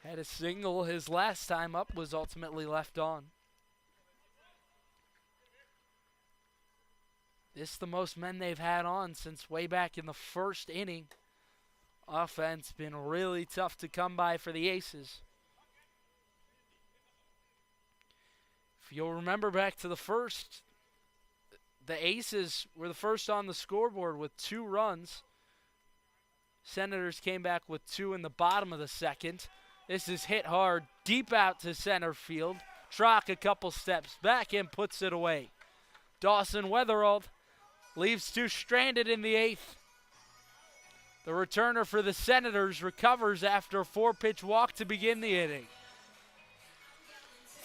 Had a single. His last time up was ultimately left on. This is the most men they've had on since way back in the first inning. Offense been really tough to come by for the Aces. If you'll remember back to the first, the Aces were the first on the scoreboard with 2 runs. Senators came back with 2 in the bottom of the second. This is hit hard, deep out to center field. Trock a couple steps back and puts it away. Dawson Weatherald leaves 2 stranded in the 8th. The returner for the Senators recovers after a 4-pitch walk to begin the inning.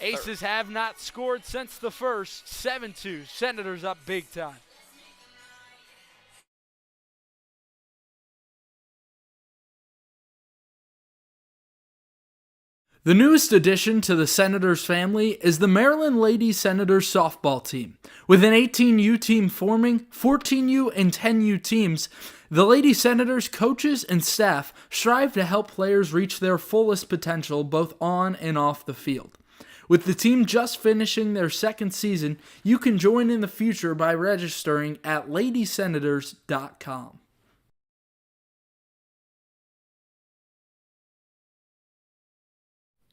Aces have not scored since the first. 7-2. Senators up big time. The newest addition to the Senators family is the Maryland Lady Senators softball team. With an 18U team forming, 14U and 10U teams, the Lady Senators coaches and staff strive to help players reach their fullest potential both on and off the field. With the team just finishing their second season, you can join in the future by registering at ladysenators.com.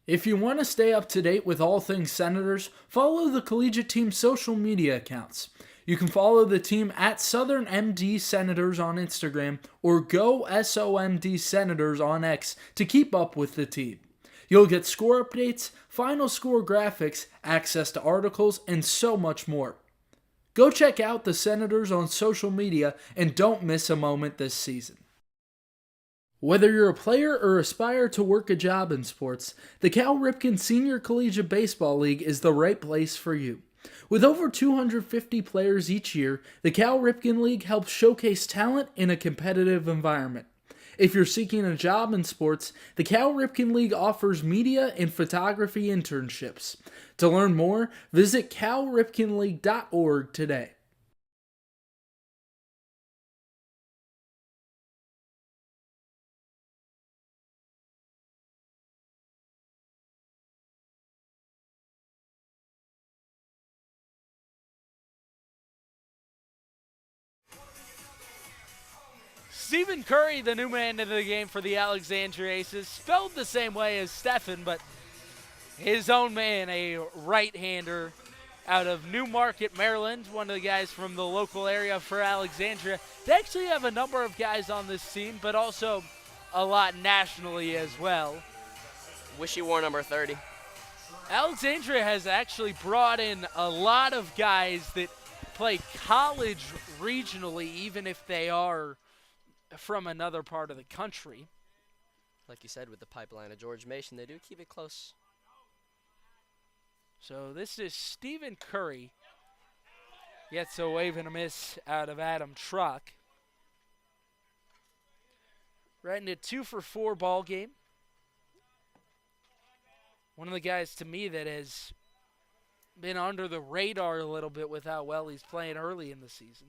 If you want to stay up to date with all things Senators, follow the collegiate team's social media accounts. You can follow the team at Southern MD Senators on Instagram or Go SOMD Senators on X to keep up with the team. You'll get score updates, final score graphics, access to articles, and so much more. Go check out the Senators on social media and don't miss a moment this season. Whether you're a player or aspire to work a job in sports, the Cal Ripken Senior Collegiate Baseball League is the right place for you. With over 250 players each year, the Cal Ripken League helps showcase talent in a competitive environment. If you're seeking a job in sports, the Cal Ripken League offers media and photography internships. To learn more, visit calripkenleague.org today. Stephen Curry, the new man into the game for the Alexandria Aces, spelled the same way as Stephen, but his own man, a right-hander out of Newmarket, Maryland, one of the guys from the local area for Alexandria. They actually have a number of guys on this team, but also a lot nationally as well. Wish he wore number 30. Alexandria has actually brought in a lot of guys that play college regionally, even if they are from another part of the country. Like you said, with the pipeline of George Mason, they do keep it close. So this is Stephen Curry. Gets a wave and a miss out of Adam Truck. Right into 2-for-4 ball game. One of the guys to me that has been under the radar a little bit with how well he's playing early in the season.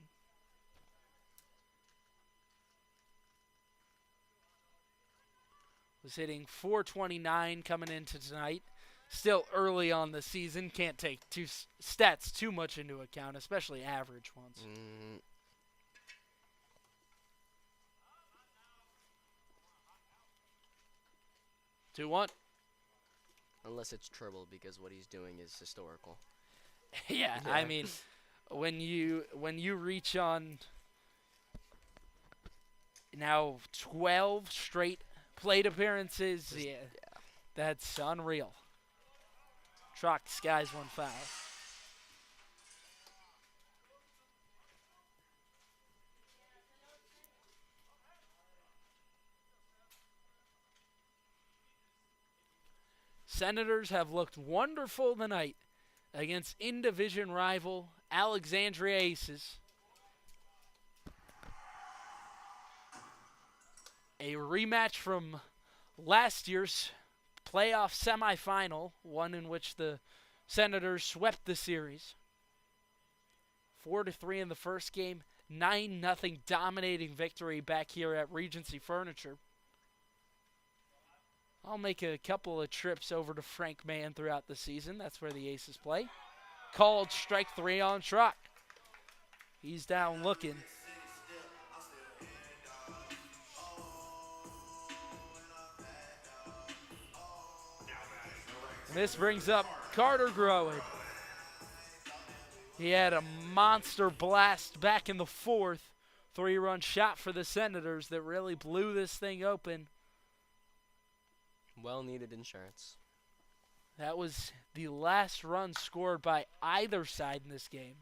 Was hitting .429 coming into tonight. Still early on the season. Can't take stats too much into account, especially average ones. 2-1. Unless it's triple, because what he's doing is historical. Yeah, I mean, when you reach on now 12 straight plate appearances, that's unreal. Truck skies one foul. Senators have looked wonderful tonight against in-division rival Alexandria Aces. A rematch from last year's playoff semifinal, one in which the Senators swept the series. 4-3 in the first game, 9-0 dominating victory back here at Regency Furniture. I'll make a couple of trips over to Frank Mann throughout the season. That's where the Aces play. Called strike 3 on Truck. He's down looking. And this brings up Carter Groen. He had a monster blast back in the fourth. 3-run shot for the Senators that really blew this thing open. Well-needed insurance. That was the last run scored by either side in this game.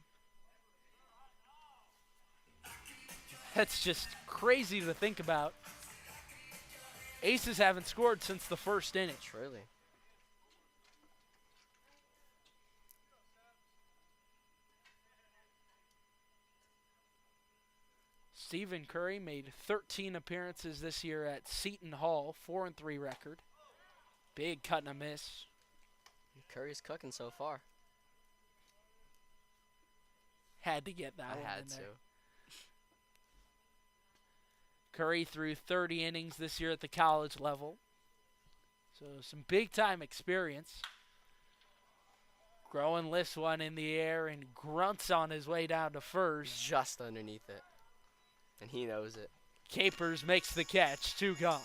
That's just crazy to think about. Aces haven't scored since the first inning. Truly. Stephen Curry made 13 appearances this year at Seton Hall, 4-3 record. Big cut and a miss. Curry's cooking so far. Had to get that I one had in to. there. Curry threw 30 innings this year at the college level. So some big-time experience. Groen lifts one in the air and grunts on his way down to first. Just underneath it. And he knows it. Capers makes the catch, 2 gone.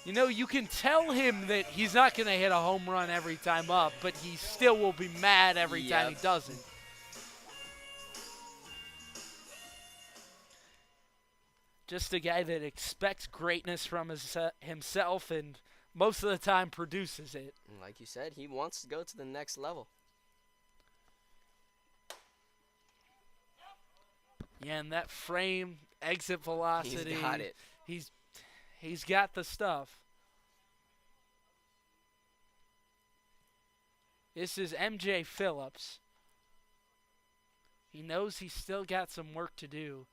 You know, you can tell him that he's not going to hit a home run every time up, but he still will be mad every time he doesn't. Just a guy that expects greatness from himself and most of the time produces it. And like you said, he wants to go to the next level. Yeah, and that frame, exit velocity. He's got it. He's got the stuff. This is MJ Phillips. He knows he's still got some work to do.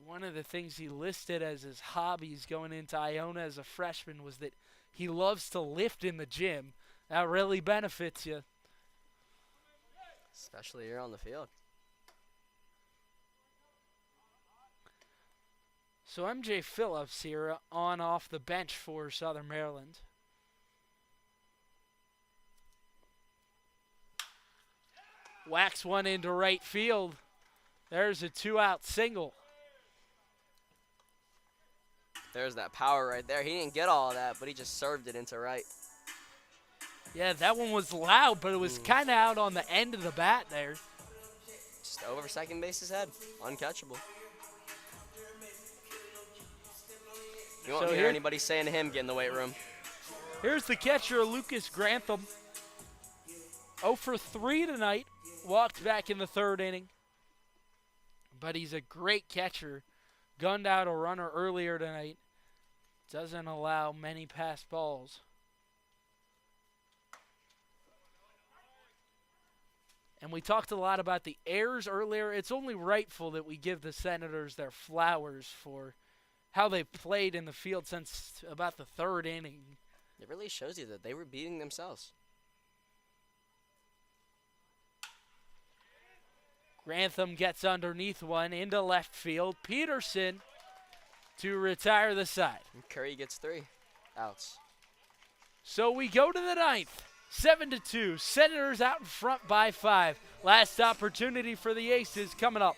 One of the things he listed as his hobbies going into Iona as a freshman was that he loves to lift in the gym. That really benefits you. Especially here on the field. So MJ Phillips here on off the bench for Southern Maryland. Whacks one into right field. There's a 2-out single. There's that power right there. He didn't get all of that, but he just served it into right. Yeah, that one was loud, but it was kind of out on the end of the bat there. Just over second base's head. Uncatchable. You won't hear anybody saying to him, get in the weight room. Here's the catcher, Lucas Grantham. 0 for 3 tonight. Walked back in the 3rd inning. But he's a great catcher. Gunned out a runner earlier tonight. Doesn't allow many pass balls. And we talked a lot about the errors earlier. It's only rightful that we give the Senators their flowers for how they've played in the field since about the 3rd inning. It really shows you that they were beating themselves. Grantham gets underneath one into left field. Peterson to retire the side. And Curry gets 3 outs. So we go to the 9th. 7-2. Senators out in front by 5. Last opportunity for the Aces coming up.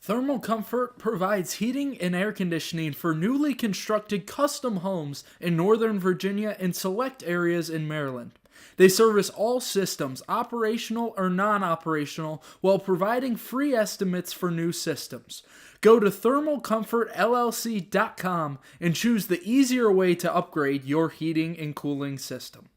Thermal Comfort provides heating and air conditioning for newly constructed custom homes in Northern Virginia and select areas in Maryland. They service all systems, operational or non-operational, while providing free estimates for new systems. Go to thermalcomfortllc.com and choose the easier way to upgrade your heating and cooling system.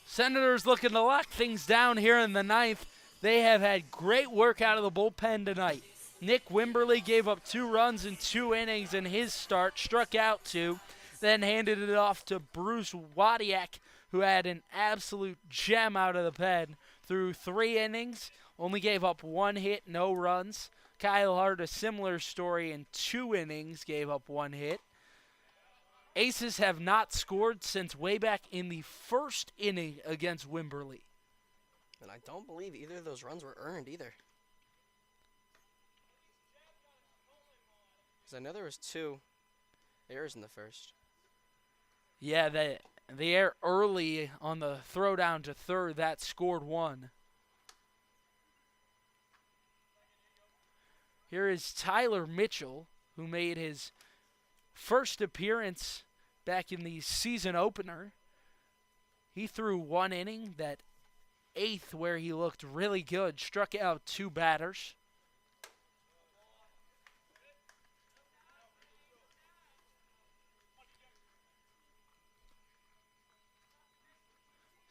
Senators looking to lock things down here in the 9th. They have had great work out of the bullpen tonight. Nick Wimberly gave up 2 runs in 2 innings in his start, struck out 2, then handed it off to Bruce Wadiak, who had an absolute gem out of the pen through 3 innings, only gave up 1 hit, no runs. Kyle Hart, a similar story in 2 innings, gave up 1 hit. Aces have not scored since way back in the 1st inning against Wimberley. And I don't believe either of those runs were earned either. Because I know there was 2 errors in the first. Yeah, the error early on the throwdown to third, that scored 1. Here is Tyler Mitchell, who made his first appearance back in the season opener. He threw 1 inning, that 8th where he looked really good, struck out 2 batters.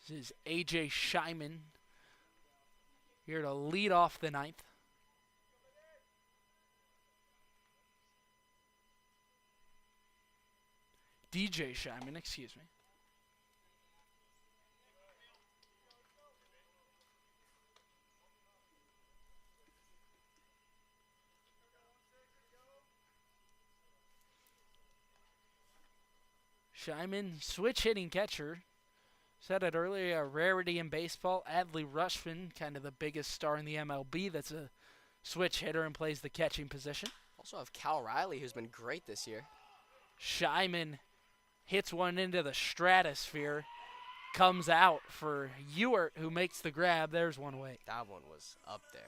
This is A.J. Scheinman here to lead off the 9th. DJ Scheinman, excuse me. Scheinman, switch hitting catcher. Said it earlier, a rarity in baseball. Adley Rushman, kind of the biggest star in the MLB that's a switch hitter and plays the catching position. Also have Cal Riley, who's been great this year. Scheinman hits one into the stratosphere, comes out for Ewert, who makes the grab. There's one away. That one was up there.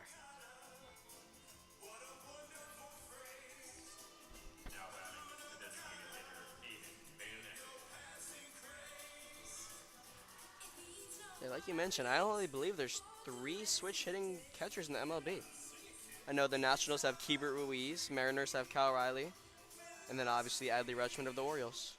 Now batting the designated hitter, Aiden Bayonet. Yeah, like you mentioned, I only believe there's 3 switch hitting catchers in the MLB. I know the Nationals have Keibert Ruiz, Mariners have Cal Riley, and then obviously Adley Rutschman of the Orioles.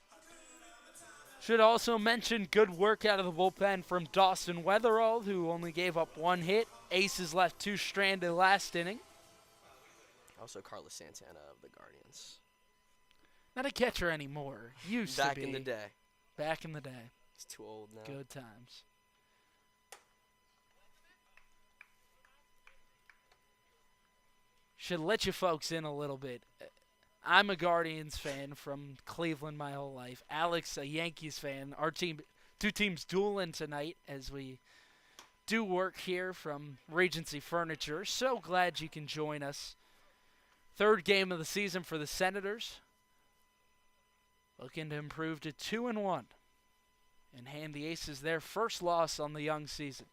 Should also mention good work out of the bullpen from Dawson Weatherall, who only gave up 1 hit. Aces left 2 stranded last inning. Also Carlos Santana of the Guardians. Not a catcher anymore. Used to be. Back in the day. Back in the day. He's too old now. Good times. Should let you folks in a little bit. I'm a Guardians fan from Cleveland my whole life. Alex, a Yankees fan. Our team, 2 teams dueling tonight as we do work here from Regency Furniture. So glad you can join us. 3rd game of the season for the Senators. Looking to improve to 2-1 and hand the Aces their first loss on the young season.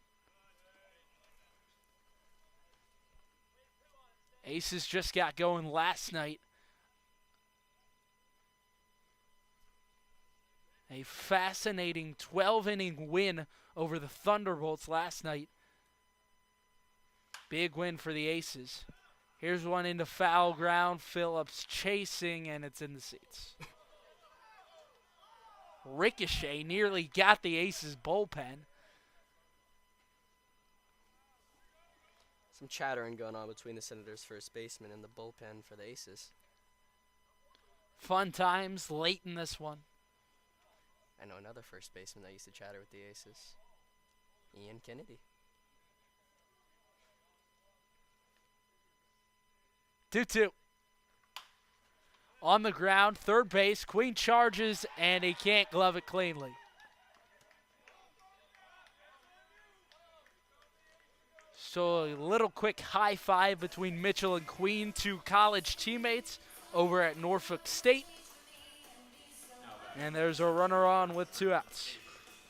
Aces just got going last night. A fascinating 12-inning win over the Thunderbolts last night. Big win for the Aces. Here's one into foul ground. Phillips chasing, and it's in the seats. Ricochet nearly got the Aces bullpen. Some chattering going on between the Senators' first baseman and the bullpen for the Aces. Fun times late in this one. I know another first baseman that used to chatter with the Aces. Ian Kennedy. 2-2. On the ground, third base. Queen charges, and he can't glove it cleanly. So a little quick high five between Mitchell and Queen, 2 college teammates over at Norfolk State. And there's a runner on with 2 outs.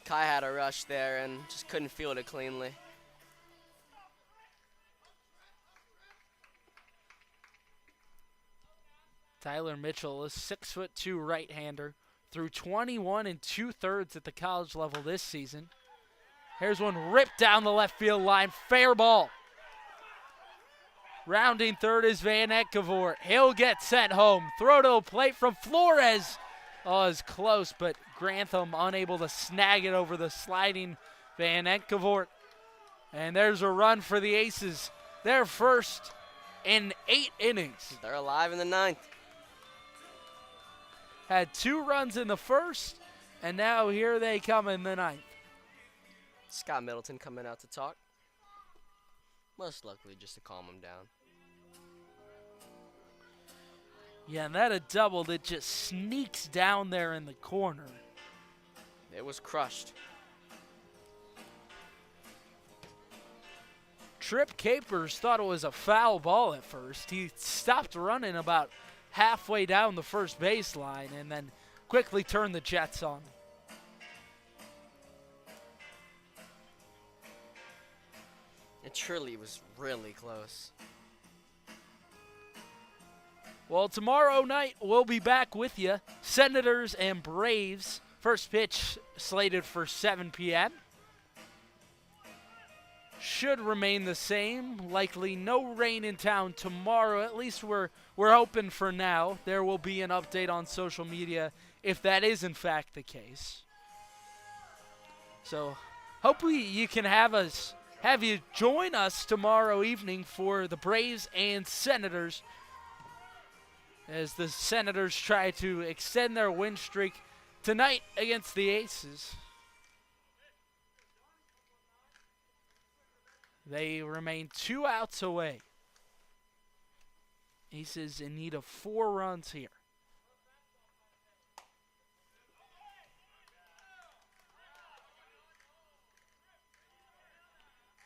Kai had a rush there and just couldn't field it cleanly. Tyler Mitchell, a 6'2" right-hander, threw 21 2/3 at the college level this season. Here's one ripped down the left field line, fair ball. Rounding third is Van Enkevort. He'll get sent home. Throw to the plate from Flores. Oh, it's close, but Grantham unable to snag it over the sliding Van Enkevort. And there's a run for the Aces. Their first in 8 innings. They're alive in the 9th. Had 2 runs in the first, and now here they come in the 9th. Scott Middleton coming out to talk. Most likely just to calm him down. Yeah, and that a double that just sneaks down there in the corner. It was crushed. Trip Capers thought it was a foul ball at first. He stopped running about halfway down the first baseline and then quickly turned the Jets on. It truly was really close. Well, tomorrow night we'll be back with you. Senators and Braves. First pitch slated for 7 p.m. Should remain the same. Likely no rain in town tomorrow. At least we're hoping for now. There will be an update on social media if that is in fact the case. So hopefully you can have you join us tomorrow evening for the Braves and Senators as the Senators try to extend their win streak tonight against the Aces. They remain 2 outs away. Aces in need of 4 runs here.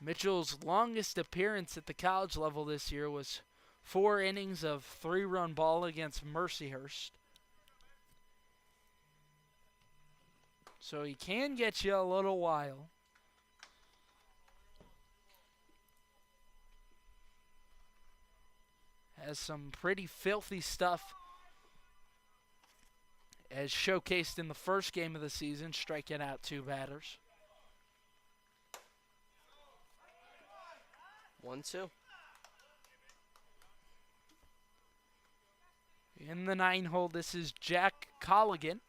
Mitchell's longest appearance at the college level this year was 4 innings of 3-run ball against Mercyhurst. So he can get you a little while. Has some pretty filthy stuff as showcased in the first game of the season, striking out 2 batters. 1-2. In the 9-hole, this is Jack Colligan.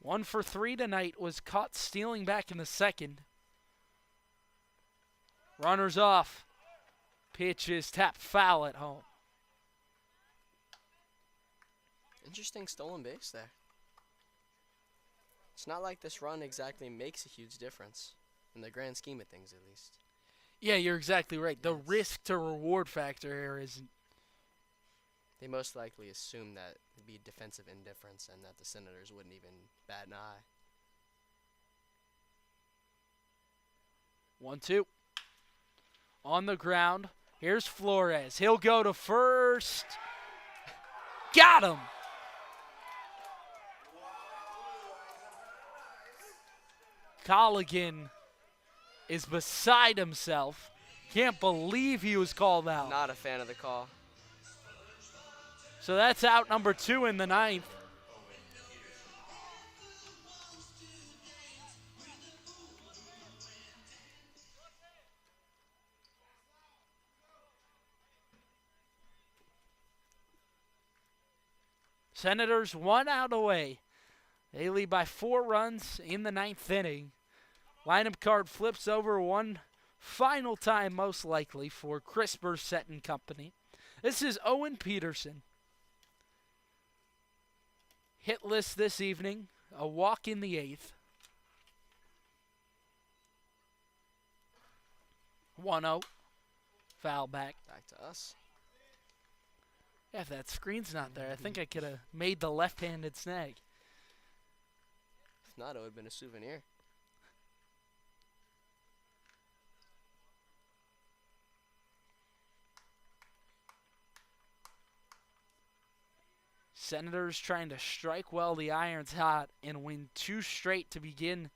1 for 3 tonight, was caught stealing back in the second. Runners off. Pitch is tapped foul at home. Interesting stolen base there. It's not like this run exactly makes a huge difference, in the grand scheme of things at least. Yeah, you're exactly right. The Yes. risk to reward factor here is They most likely assumed that it'd be defensive indifference and that the Senators wouldn't even bat an eye. 1-2. On the ground. Here's Flores. He'll go to first. Got him. Colligan is beside himself. Can't believe he was called out. Not a fan of the call. So that's out number 2 in the 9th. Senators 1 out away. They lead by 4 runs in the 9th inning. Lineup card flips over one final time, most likely, for Chris Bursett and company. This is Owen Peterson. Hitless this evening. A walk in the 8th. 1-0. Foul back. Back to us. Yeah, if that screen's not there, I think I could have made the left-handed snag. If not, it would have been a souvenir. Senators trying to strike while the iron's hot and win 2 straight to begin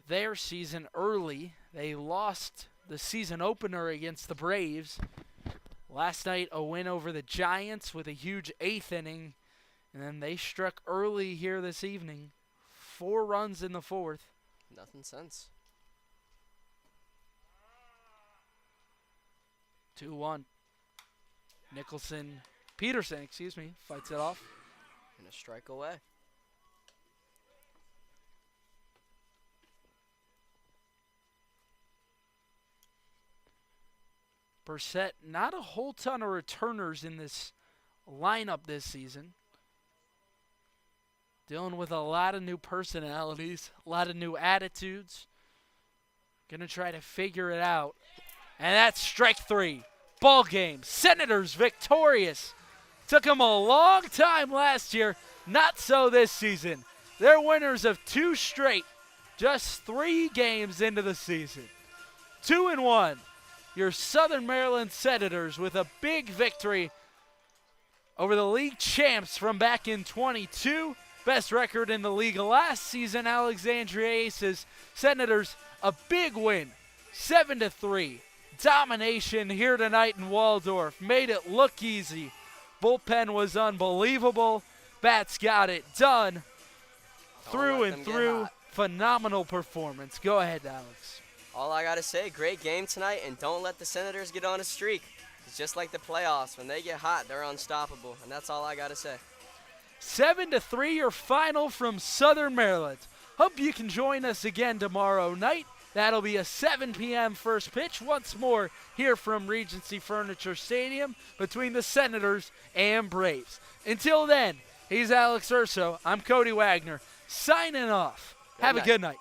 their season early. They lost the season opener against the Braves. Last night, a win over the Giants with a huge 8th inning. And then they struck early here this evening. 4 runs in the 4th. Nothing since. 2-1. Peterson, fights it off. And a strike away. Brissett, not a whole ton of returners in this lineup this season. Dealing with a lot of new personalities, a lot of new attitudes. Gonna try to figure it out. And that's strike three. Ball game. Senators victorious. Took them a long time last year. Not so this season. They're winners of 2 straight. Just 3 games into the season. 2-1. Your Southern Maryland Senators with a big victory over the league champs from back in 22. Best record in the league last season, Alexandria Aces. Senators, a big win, 7-3. Domination here tonight in Waldorf. Made it look easy. Bullpen was unbelievable. Bats got it done. Through and through, phenomenal performance. Go ahead, Alex. All I got to say, great game tonight, and don't let the Senators get on a streak. It's just like the playoffs. When they get hot, they're unstoppable, and that's all I got to say. 7-3, your final from Southern Maryland. Hope you can join us again tomorrow night. That'll be a 7 p.m. first pitch once more here from Regency Furniture Stadium between the Senators and Braves. Until then, he's Alex Urso. I'm Cody Wagner signing off. Have a good night.